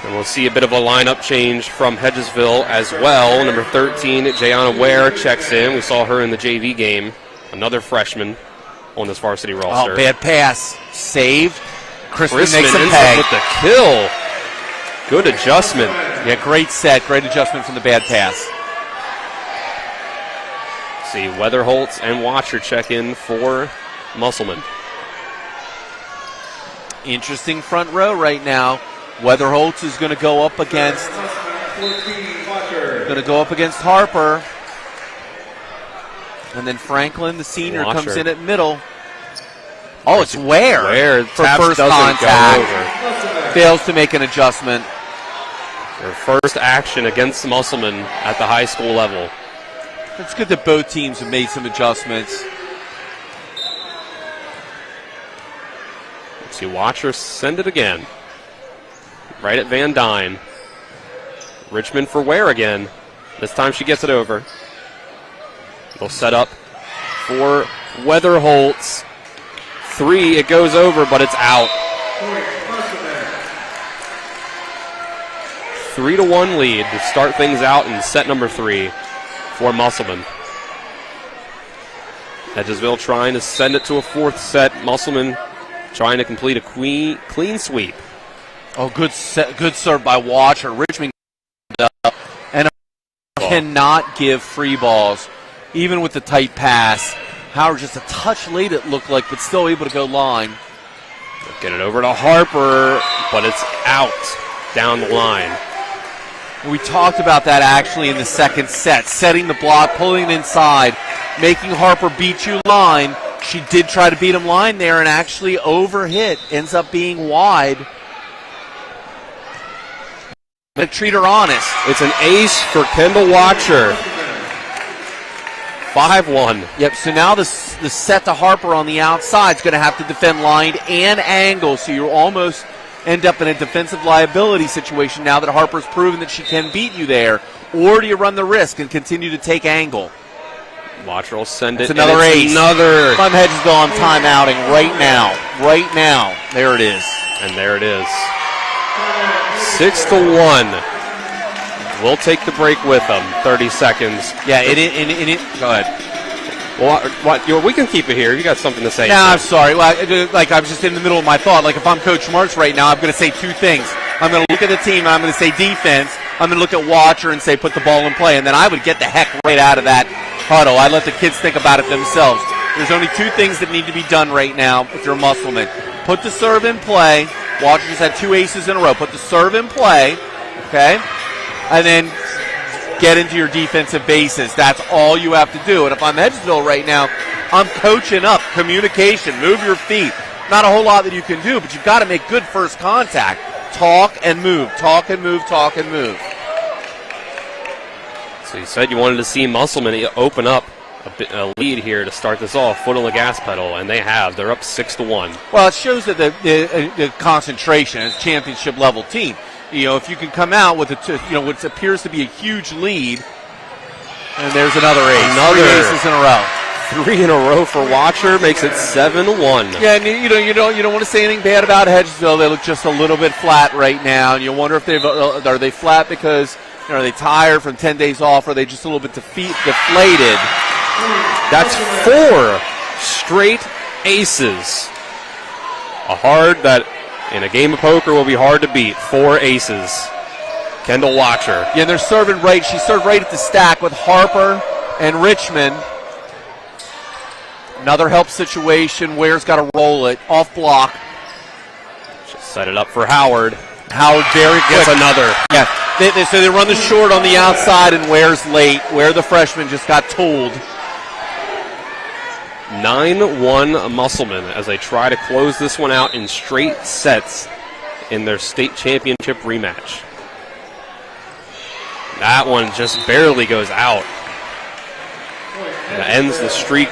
And we'll see a bit of a lineup change from Hedgesville as well. Number 13, Jayana Ware checks in. We saw her in the JV game. Another freshman on this varsity roster. Oh, bad pass. Saved. Chrisman makes a ends peg. up with the kill. Good adjustment. Yeah, great set. Great adjustment from the bad pass. See, Weatherholtz and Watcher check in for Musselman. Interesting front row right now. Weatherholtz is going to go up against Harper. And then Franklin, the senior, Watcher comes in at middle. Oh, it's Ware. Ware for taps first doesn't contact. go over. Fails to make an adjustment. Their first action against Musselman at the high school level. It's good that both teams have made some adjustments. Let's see, Watcher send it again. Right at Van Dyne. Richmond for Ware again. This time she gets it over. They'll set up for Weatherholtz. 3, it goes over, but it's out. 3-1 lead to start things out in set number 3 for Musselman. Hedgesville trying to send it to a fourth set. Musselman trying to complete a clean sweep. Oh, good serve by Watcher. Richmond and cannot give free balls, even with the tight pass. Howard just a touch late, it looked like, but still able to go line. Get it over to Harper, but it's out down the line. We talked about that actually in the second set. Setting the block, pulling it inside, making Harper beat you line. She did try to beat him line there and actually overhit. Ends up being wide. But treat her honest. It's an ace for Kendall Watcher. 5-1. Yep, so now the set to Harper on the outside is going to have to defend line and angle, so you almost end up in a defensive liability situation now that Harper's proven that she can beat you there, or do you run the risk and continue to take angle? Watcher will send it. It's another ace. Another. If I'm Hedgesville, I'm timeouting right now. Right now. There it is. And there it is. 6-1. We'll take the break with them. 30 seconds. Yeah, go ahead. Well, we can keep it here. You got something to say? No, I'm sorry. Well, I was just in the middle of my thought. Like, if I'm Coach Martz right now, I'm going to say two things. I'm going to look at the team, and I'm going to say defense. I'm going to look at Watcher and say put the ball in play, and then I would get the heck right out of that huddle. I let the kids think about it themselves. There's only two things that need to be done right now if you're Musselman. Put the serve in play. Watcher just had 2 aces in a row. Put the serve in play, okay? And then get into your defensive bases. That's all you have to do. And if I'm Hedgesville right now, I'm coaching up communication. Move your feet. Not a whole lot that you can do, but you've got to make good first contact. Talk and move. Talk and move. Talk and move. So you said you wanted to see Musselman open up a lead here to start this off. Foot on the gas pedal, and they have. They're up 6-1. Well, it shows that the concentration as a championship level team. You know, if you can come out with what appears to be a huge lead, and there's another ace. 3 aces in a row. 3 in a row for Watcher makes it 7-1. Yeah, and you don't want to say anything bad about Hedgesville. They look just a little bit flat right now, and you wonder if are they flat because are they tired from 10 days off, or are they just a little bit deflated? That's 4 straight aces. A hard that in a game of poker will be hard to beat. 4 aces. Kendall Watcher. Yeah, and they're serving right. She served right at the stack with Harper and Richmond. Another help situation. Ware's got to roll it off block. Just set it up for Howard. Howard very quick. Gets another. Yeah. So they run the short on the outside, and Ware's late. Ware, the freshman, just got told. 9-1 Musselman as they try to close this one out in straight sets in their state championship rematch. That one just barely goes out. And ends the streak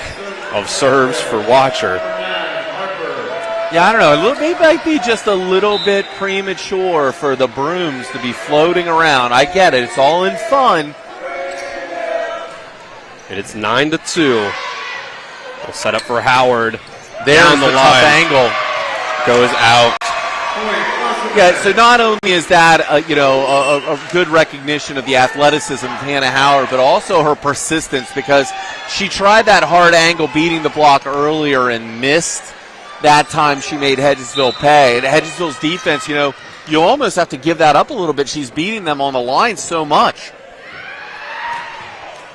of serves for Watcher. Yeah, I don't know. It might be just a little bit premature for the brooms to be floating around. I get it. It's all in fun. And it's 9-2. We'll set up for Howard. There's the tough angle. Goes out. Yeah, so not only is that a good recognition of the athleticism of Hannah Howard, but also her persistence, because she tried that hard angle beating the block earlier and missed. That time she made Hedgesville pay. And Hedgesville's defense, you almost have to give that up a little bit. She's beating them on the line so much.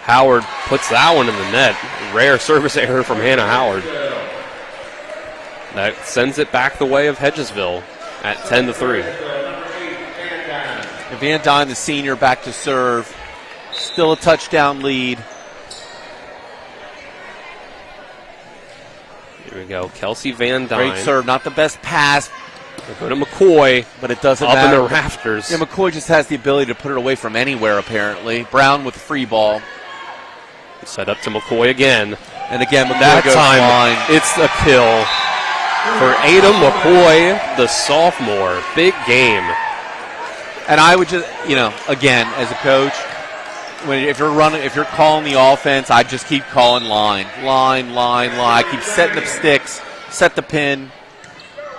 Howard puts that one in the net. Rare service error from Hannah Howard. That sends it back the way of Hedgesville at 10-3. Van Dyne, the senior, back to serve. Still a touchdown lead. Here we go. Kelsey Van Dyne. Great serve. Not the best pass. They go to McCoy. But it doesn't up matter. in the rafters. Yeah, McCoy just has the ability to put it away from anywhere, apparently. Brown with the free ball. Set up to McCoy again. And again, McCoy that goes time, line. It's a kill for Ada McCoy, the sophomore. Big game. And I would just, again, as a coach, if you're calling the offense, I just keep calling line. I keep setting up sticks, set the pin,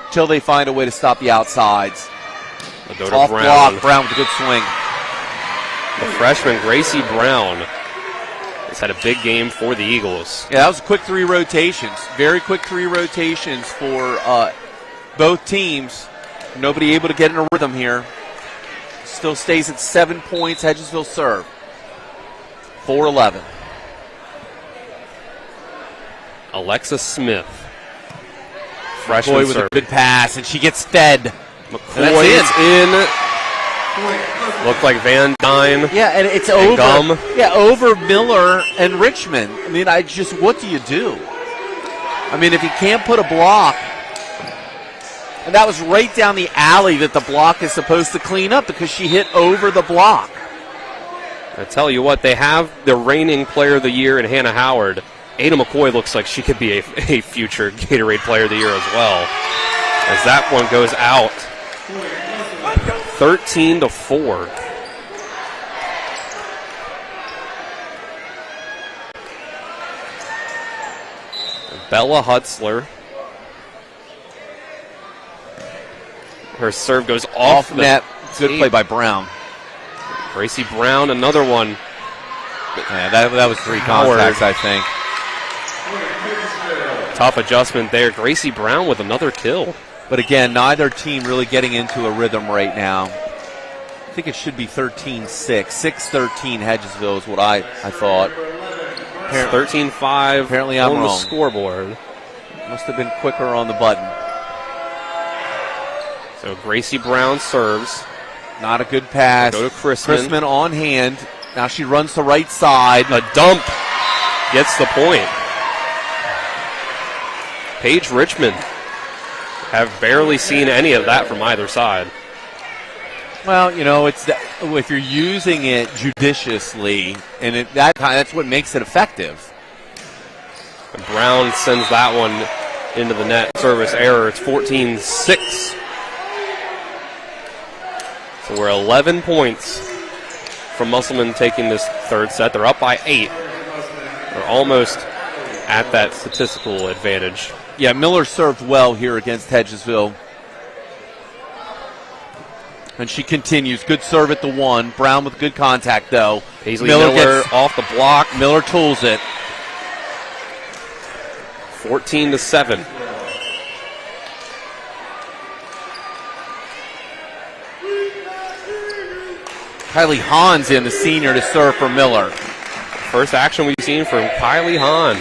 until they find a way to stop the outsides. They'll go to Off Brown. block, Brown with a good swing. The freshman, Gracie Brown, has had a big game for the Eagles. Yeah, that was quick 3 rotations. Very quick 3 rotations for both teams. Nobody able to get in a rhythm here. Still stays at 7 points. Hedgesville serve. 4-11. Alexa Smith. Freshman McCoy with serve. a good pass, and she gets fed. McCoy is in. Looked like Van Dyne. Yeah, and it's and over. Gum. Yeah, over Miller and Richmond. I mean, what do you do? I mean, if you can't put a block, and that was right down the alley that the block is supposed to clean up because she hit over the block. I tell you what, they have the reigning player of the year in Hannah Howard. Ada McCoy looks like she could be a future Gatorade player of the year as well, as that one goes out. 13-4. Bella Hutzler. Her serve goes off net. Good tape. play by Brown. Gracie Brown, another one. Yeah, that was 3 contacts, I think. Tough adjustment there. Gracie Brown with another kill. But again, neither team really getting into a rhythm right now. I think it should be 13-6. 6-13 Hedgesville is what I thought. 13-5 apparently I'm on wrong. The scoreboard. Must have been quicker on the button. So Gracie Brown serves. Not a good pass. Go to Chrisman. Chrisman on hand. Now she runs the right side. A dump gets the point. Paige Richmond. Have barely seen any of that from either side. Well, it's if you're using it judiciously, and that's what makes it effective. And Brown sends that one into the net. Service error. It's 14-6. So we're 11 points from Musselman taking this third set. They're up by 8. They're almost at that statistical advantage. Yeah, Miller served well here against Hedgesville. And she continues. Good serve at the 1. Brown with good contact, though. Paisley Miller gets off the block. Miller tools it. 14-7. Kylie Hahn's in, the senior, to serve for Miller. First action we've seen from Kylie Hahn.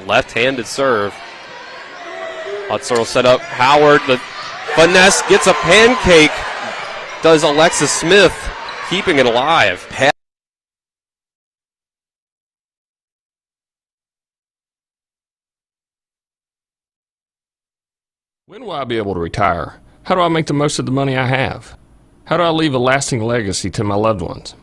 Left-handed serve. Hutzer will set up Howard. The finesse gets a pancake. Does Alexis Smith, keeping it alive. When will I be able to retire? How do I make the most of the money I have? How do I leave a lasting legacy to my loved ones?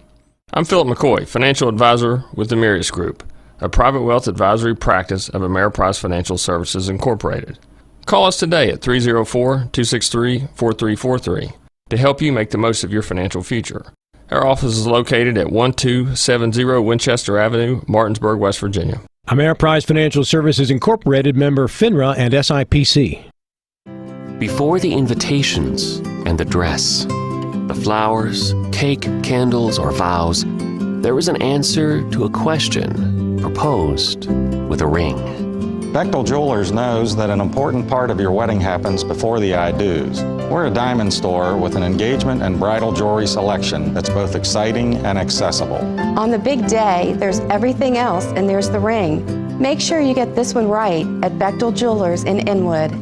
I'm Philip McCoy, financial advisor with the Mirius Group, a private wealth advisory practice of Ameriprise Financial Services Incorporated. Call us today at 304-263-4343 to help you make the most of your financial future. Our office is located at 1270 Winchester Avenue, Martinsburg, West Virginia. Ameriprise Financial Services Incorporated, member FINRA and SIPC. Before the invitations and the dress, the flowers, cake, candles, or vows, there was an answer to a question proposed with a ring. Bechtel Jewelers knows that an important part of your wedding happens before the I-dos. We're a diamond store with an engagement and bridal jewelry selection that's both exciting and accessible. On the big day, there's everything else and there's the ring. Make sure you get this one right at Bechtel Jewelers in Inwood.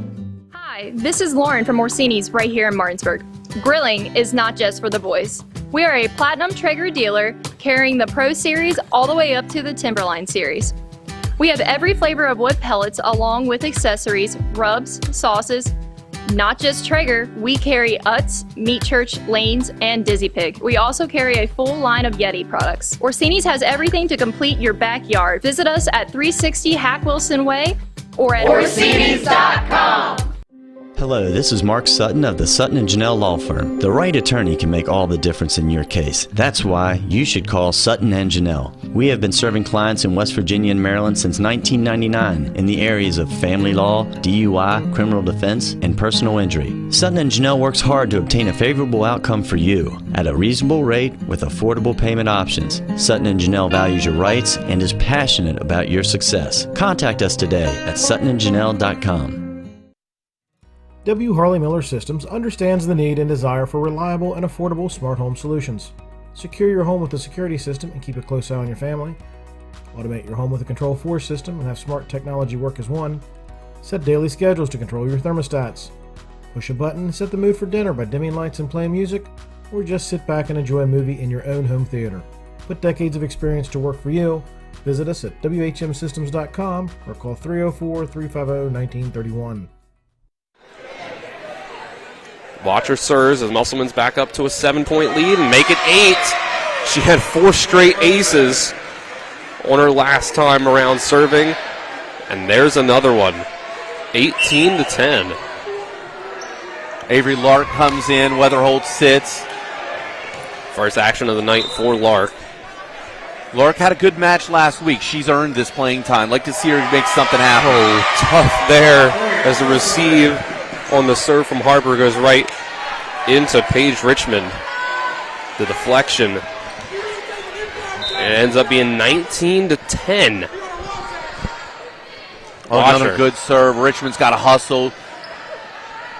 Hi, this is Lauren from Orsini's right here in Martinsburg. Grilling is not just for the boys. We are a Platinum Traeger dealer carrying the Pro Series all the way up to the Timberline Series. We have every flavor of wood pellets along with accessories, rubs, sauces. Not just Traeger, we carry Utz, Meat Church, Lanes, and Dizzy Pig. We also carry a full line of Yeti products. Orsini's has everything to complete your backyard. Visit us at 360 Hack Wilson Way or at Orsinis.com. Hello, this is Mark Sutton of the Sutton & Janelle Law Firm. The right attorney can make all the difference in your case. That's why you should call Sutton & Janelle. We have been serving clients in West Virginia and Maryland since 1999 in the areas of family law, DUI, criminal defense, and personal injury. Sutton & Janelle works hard to obtain a favorable outcome for you at a reasonable rate with affordable payment options. Sutton & Janelle values your rights and is passionate about your success. Contact us today at suttonandjanelle.com. W. Harley Miller Systems understands the need and desire for reliable and affordable smart home solutions. Secure your home with a security system and keep a close eye on your family. Automate your home with a Control4 system and have smart technology work as one. Set daily schedules to control your thermostats. Push a button and set the mood for dinner by dimming lights and playing music, or just sit back and enjoy a movie in your own home theater. Put decades of experience to work for you. Visit us at WHMsystems.com or call 304-350-1931. Watcher serves as Musselman's back up to a 7-point lead and make it 8. She had 4 straight aces on her last time around serving. And there's another one. 18-10. Avery Lark comes in. Weatherholt sits. First action of the night for Lark. Lark had a good match last week. She's earned this playing time. Like to see her make something happen. Oh, tough there as the receive on the serve from Harper goes right into Paige Richmond. The deflection. It ends up being 19-10. Another good serve. Richmond's got to hustle.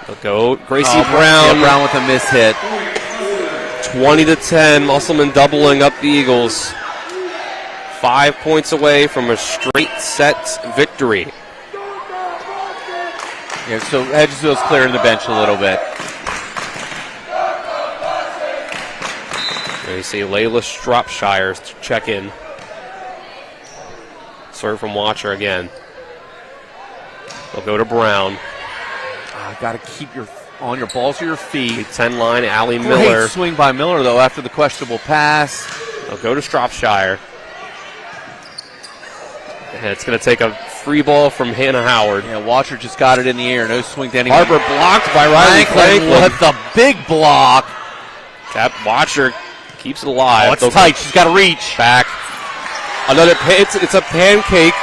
They'll go Gracie Brown. Yeah, Brown with a miss hit. 20-10. Musselman doubling up the Eagles. 5 points away from a straight set victory. Yeah, so Hedgesville's clearing the bench a little bit. There you see Layla Stropshire to check in. Serve from Watcher again. They'll go to Brown. Got to keep on your balls to your feet. 10 line, Allie Great Miller. Swing by Miller, though, after the questionable pass. They'll go to Stropshire. And it's going to take a free ball from Hannah Howard. Yeah, Watcher just got it in the air. No swing to anyone. Harper blocked by Riley Franklin. With the big block. That Watcher keeps it alive. Oh, it's tight. She's got to reach. Back. It's a pancake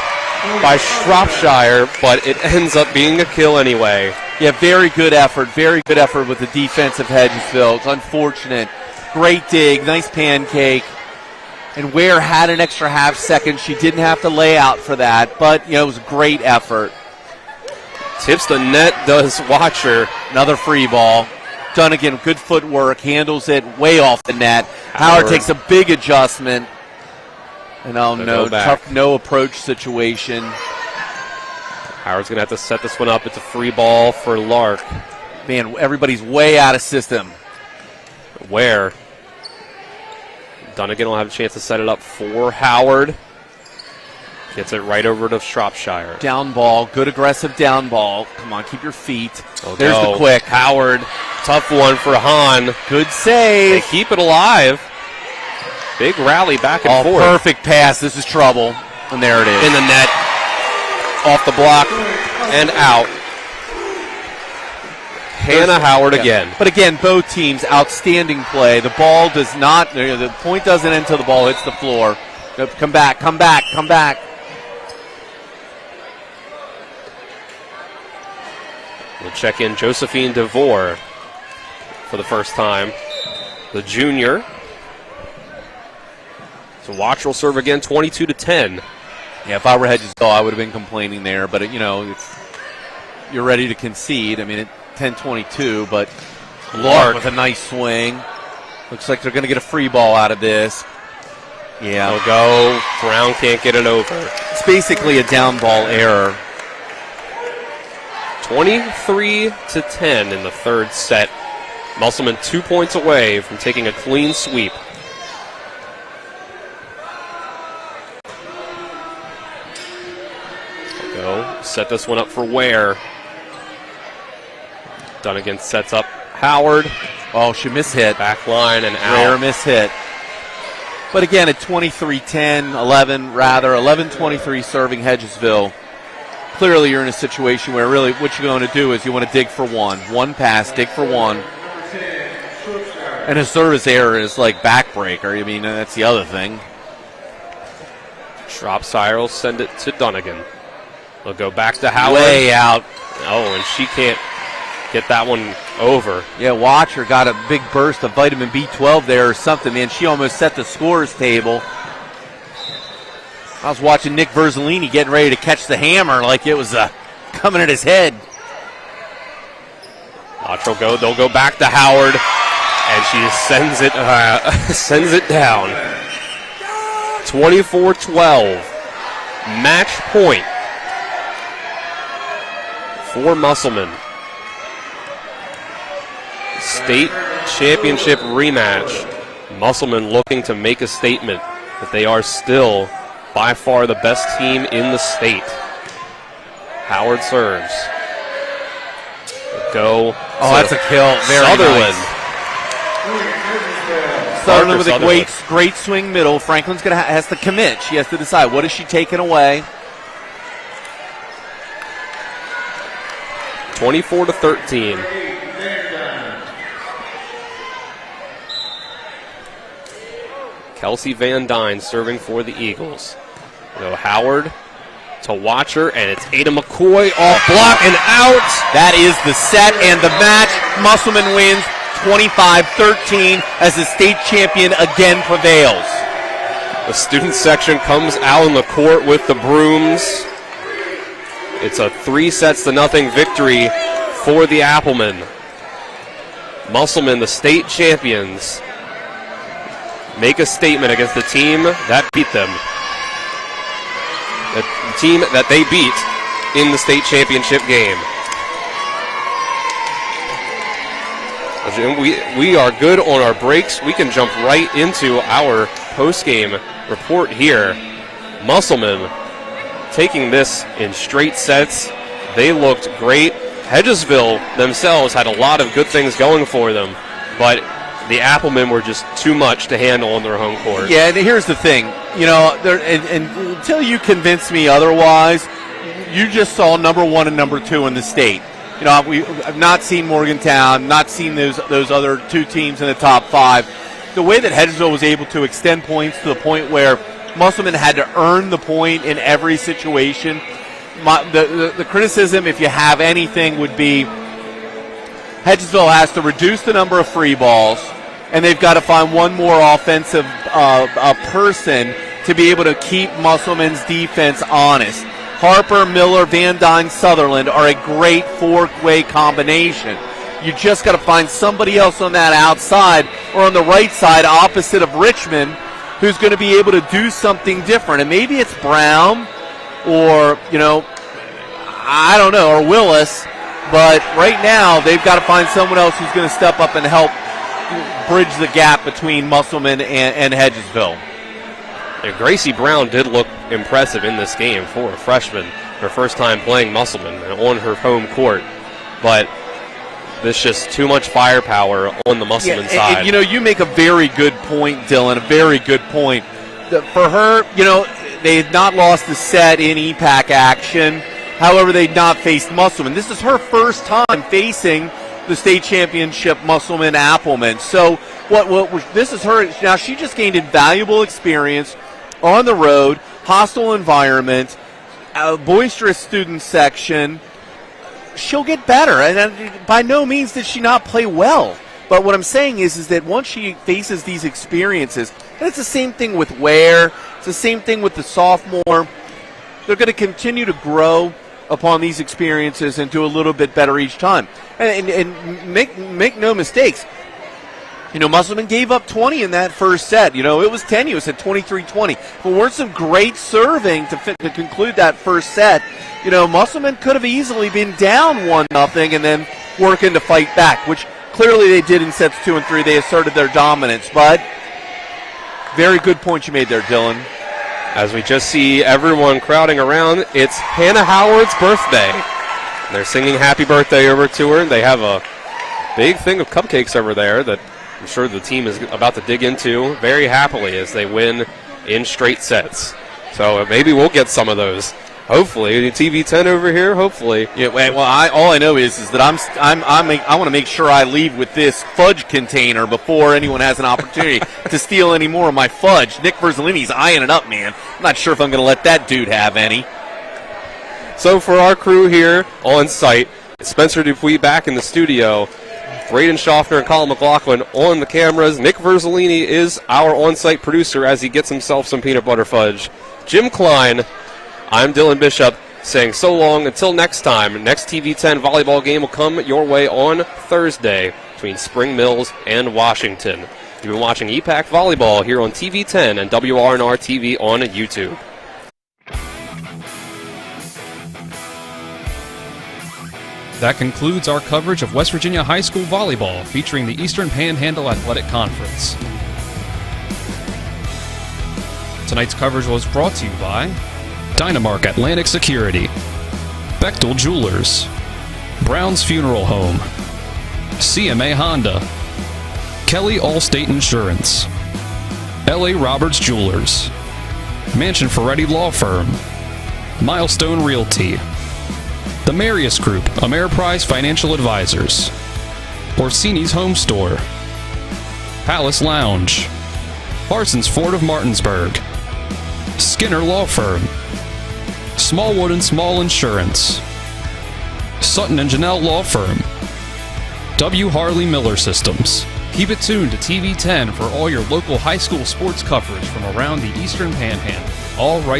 by Shropshire, but it ends up being a kill anyway. Yeah, very good effort. Very good effort with the defense of Hedgesville. It's unfortunate. Great dig. Nice pancake. And Ware had an extra half second. She didn't have to lay out for that, but it was a great effort. Tips the net, does Watcher. Another free ball. Dunnigan, good footwork, handles it way off the net. Howard takes a big adjustment. And tough no approach situation. Howard's going to have to set this one up. It's a free ball for Lark. Man, everybody's way out of system. Where? Dunnigan will have a chance to set it up for Howard. Gets it right over to Shropshire. Down ball, good aggressive down ball. Come on, keep your feet. Oh, there's the quick. Howard, tough one for Hahn. Good save. They keep it alive. Big rally back and forth. Perfect pass. This is trouble. And there it is. In the net. Off the block and out. Hannah Howard again. But again, both teams, outstanding play. The ball does not, the point doesn't end until the ball hits the floor. Come back, come back, come back. We'll check in Josephine DeVore for the first time. The junior. So Watch will serve again, 22-10. Yeah, if I were Hedgesville, I would have been complaining there. But, you're ready to concede. I mean, at 10-22, but Lark with a nice swing. Looks like they're going to get a free ball out of this. Yeah. They'll go. Brown can't get it over. It's basically a down ball error. 23-10 in the third set. Musselman 2 points away from taking a clean sweep. Set this one up for Ware. Dunnigan sets up Howard. Oh, she mishit. Back line and out. Rare mishit. But again, at 23-10, 11-23 serving Hedgesville. Clearly you're in a situation where really what you're going to do is you want to dig for one. One pass, dig for one. And a service error is like backbreaker. I mean, that's the other thing. Shropshire will send it to Dunnigan. They'll go back to Howard. Way out. Oh, and she can't get that one over. Yeah, Watcher got a big burst of vitamin B12 there or something, man. She almost set the scores table. I was watching Nick Verzolini getting ready to catch the hammer like it was coming at his head. Watch will go. They'll go back to Howard, and she just sends it down. 24-12. Match point for Musselman. State championship rematch. Musselman looking to make a statement that they are still by far the best team in the state. Howard serves. Go. Oh, that's a kill. Very Sutherland. Nice. Sutherland with a great swing middle. Franklin's has to commit. She has to decide what is she taking away. 24-13. Kelsey Van Dyne serving for the Eagles. So Howard to Watcher, and it's Ada McCoy off block and out. That is the set and the match. Musselman wins 25-13 as the state champion again prevails. The student section comes out on the court with the brooms. It's a 3-0 victory for the Applemen. Musselman, the state champions, make a statement against the team that beat them. The team that they beat in the state championship game. We are good on our breaks. We can jump right into our post-game report here. Musselman taking this in straight sets. They looked great. Hedgesville themselves had a lot of good things going for them, but the Applemen were just too much to handle on their home court. Yeah, and here's the thing. And until you convince me otherwise, you just saw number 1 and number 2 in the state. I've not seen Morgantown, not seen those other two teams in the top 5. The way that Hedgesville was able to extend points to the point where Musselman had to earn the point in every situation. The criticism, if you have anything, would be Hedgesville has to reduce the number of free balls, and they've got to find one more offensive person to be able to keep Musselman's defense honest. Harper, Miller, Van Dyne, Sutherland are a great four-way combination. You just got to find somebody else on that outside or on the right side opposite of Richmond who's going to be able to do something different. And maybe it's Brown or, I don't know, or Willis. But right now, they've got to find someone else who's going to step up and help bridge the gap between Musselman and Hedgesville. And Gracie Brown did look impressive in this game for a freshman. Her first time playing Musselman on her home court. But there's just too much firepower on the Musselman side. And, you make a very good point, Dylan, a very good point. For her, they had not lost a set in EPAC action. However, they'd not faced Musselman. This is her first time facing the state championship Musselman Applemen. So this is her. Now, she just gained invaluable experience on the road, hostile environment, a boisterous student section. She'll get better. And by no means did she not play well. But what I'm saying is that once she faces these experiences, and it's the same thing with Ware, it's the same thing with the sophomore, they're going to continue to grow upon these experiences and do a little bit better each time. And make no mistakes. Musselman gave up 20 in that first set. It was tenuous at 23-20. But weren't some great serving to conclude that first set. Musselman could have easily been down 1-0 and then working to fight back, which clearly they did in sets 2 and 3. They asserted their dominance. But very good point you made there, Dylan. As we just see everyone crowding around, it's Hannah Howard's birthday. And they're singing happy birthday over to her. They have a big thing of cupcakes over there that I'm sure the team is about to dig into very happily as they win in straight sets. So maybe we'll get some of those. Hopefully, TV 10 over here. Hopefully, yeah. Well, all I know is that I want to make sure I leave with this fudge container before anyone has an opportunity to steal any more of my fudge. Nick Verzolini's eyeing it up, man. I'm not sure if I'm going to let that dude have any. So for our crew here on site, Spencer Dupuis back in the studio. Braden Schaffner and Colin McLaughlin on the cameras. Nick Verzolini is our on-site producer as he gets himself some peanut butter fudge. Jim Klein. I'm Dylan Bishop saying so long until next time. Next TV 10 volleyball game will come your way on Thursday between Spring Mills and Washington. You've been watching EPAC Volleyball here on TV 10 and WRNR TV on YouTube. That concludes our coverage of West Virginia High School Volleyball featuring the Eastern Panhandle Athletic Conference. Tonight's coverage was brought to you by Dynamark Atlantic Security, Bechtel Jewelers, Brown's Funeral Home, CMA Honda, Kelly Allstate Insurance, L.A. Roberts Jewelers, Mansion Ferretti Law Firm, Milestone Realty, The Marius Group, Ameriprise Financial Advisors, Orsini's Home Store, Palace Lounge, Parsons Ford of Martinsburg, Skinner Law Firm, Smallwood and Small Insurance, Sutton and Janelle Law Firm, W. Harley Miller Systems. Keep it tuned to TV 10 for all your local high school sports coverage from around the Eastern Panhandle. All rights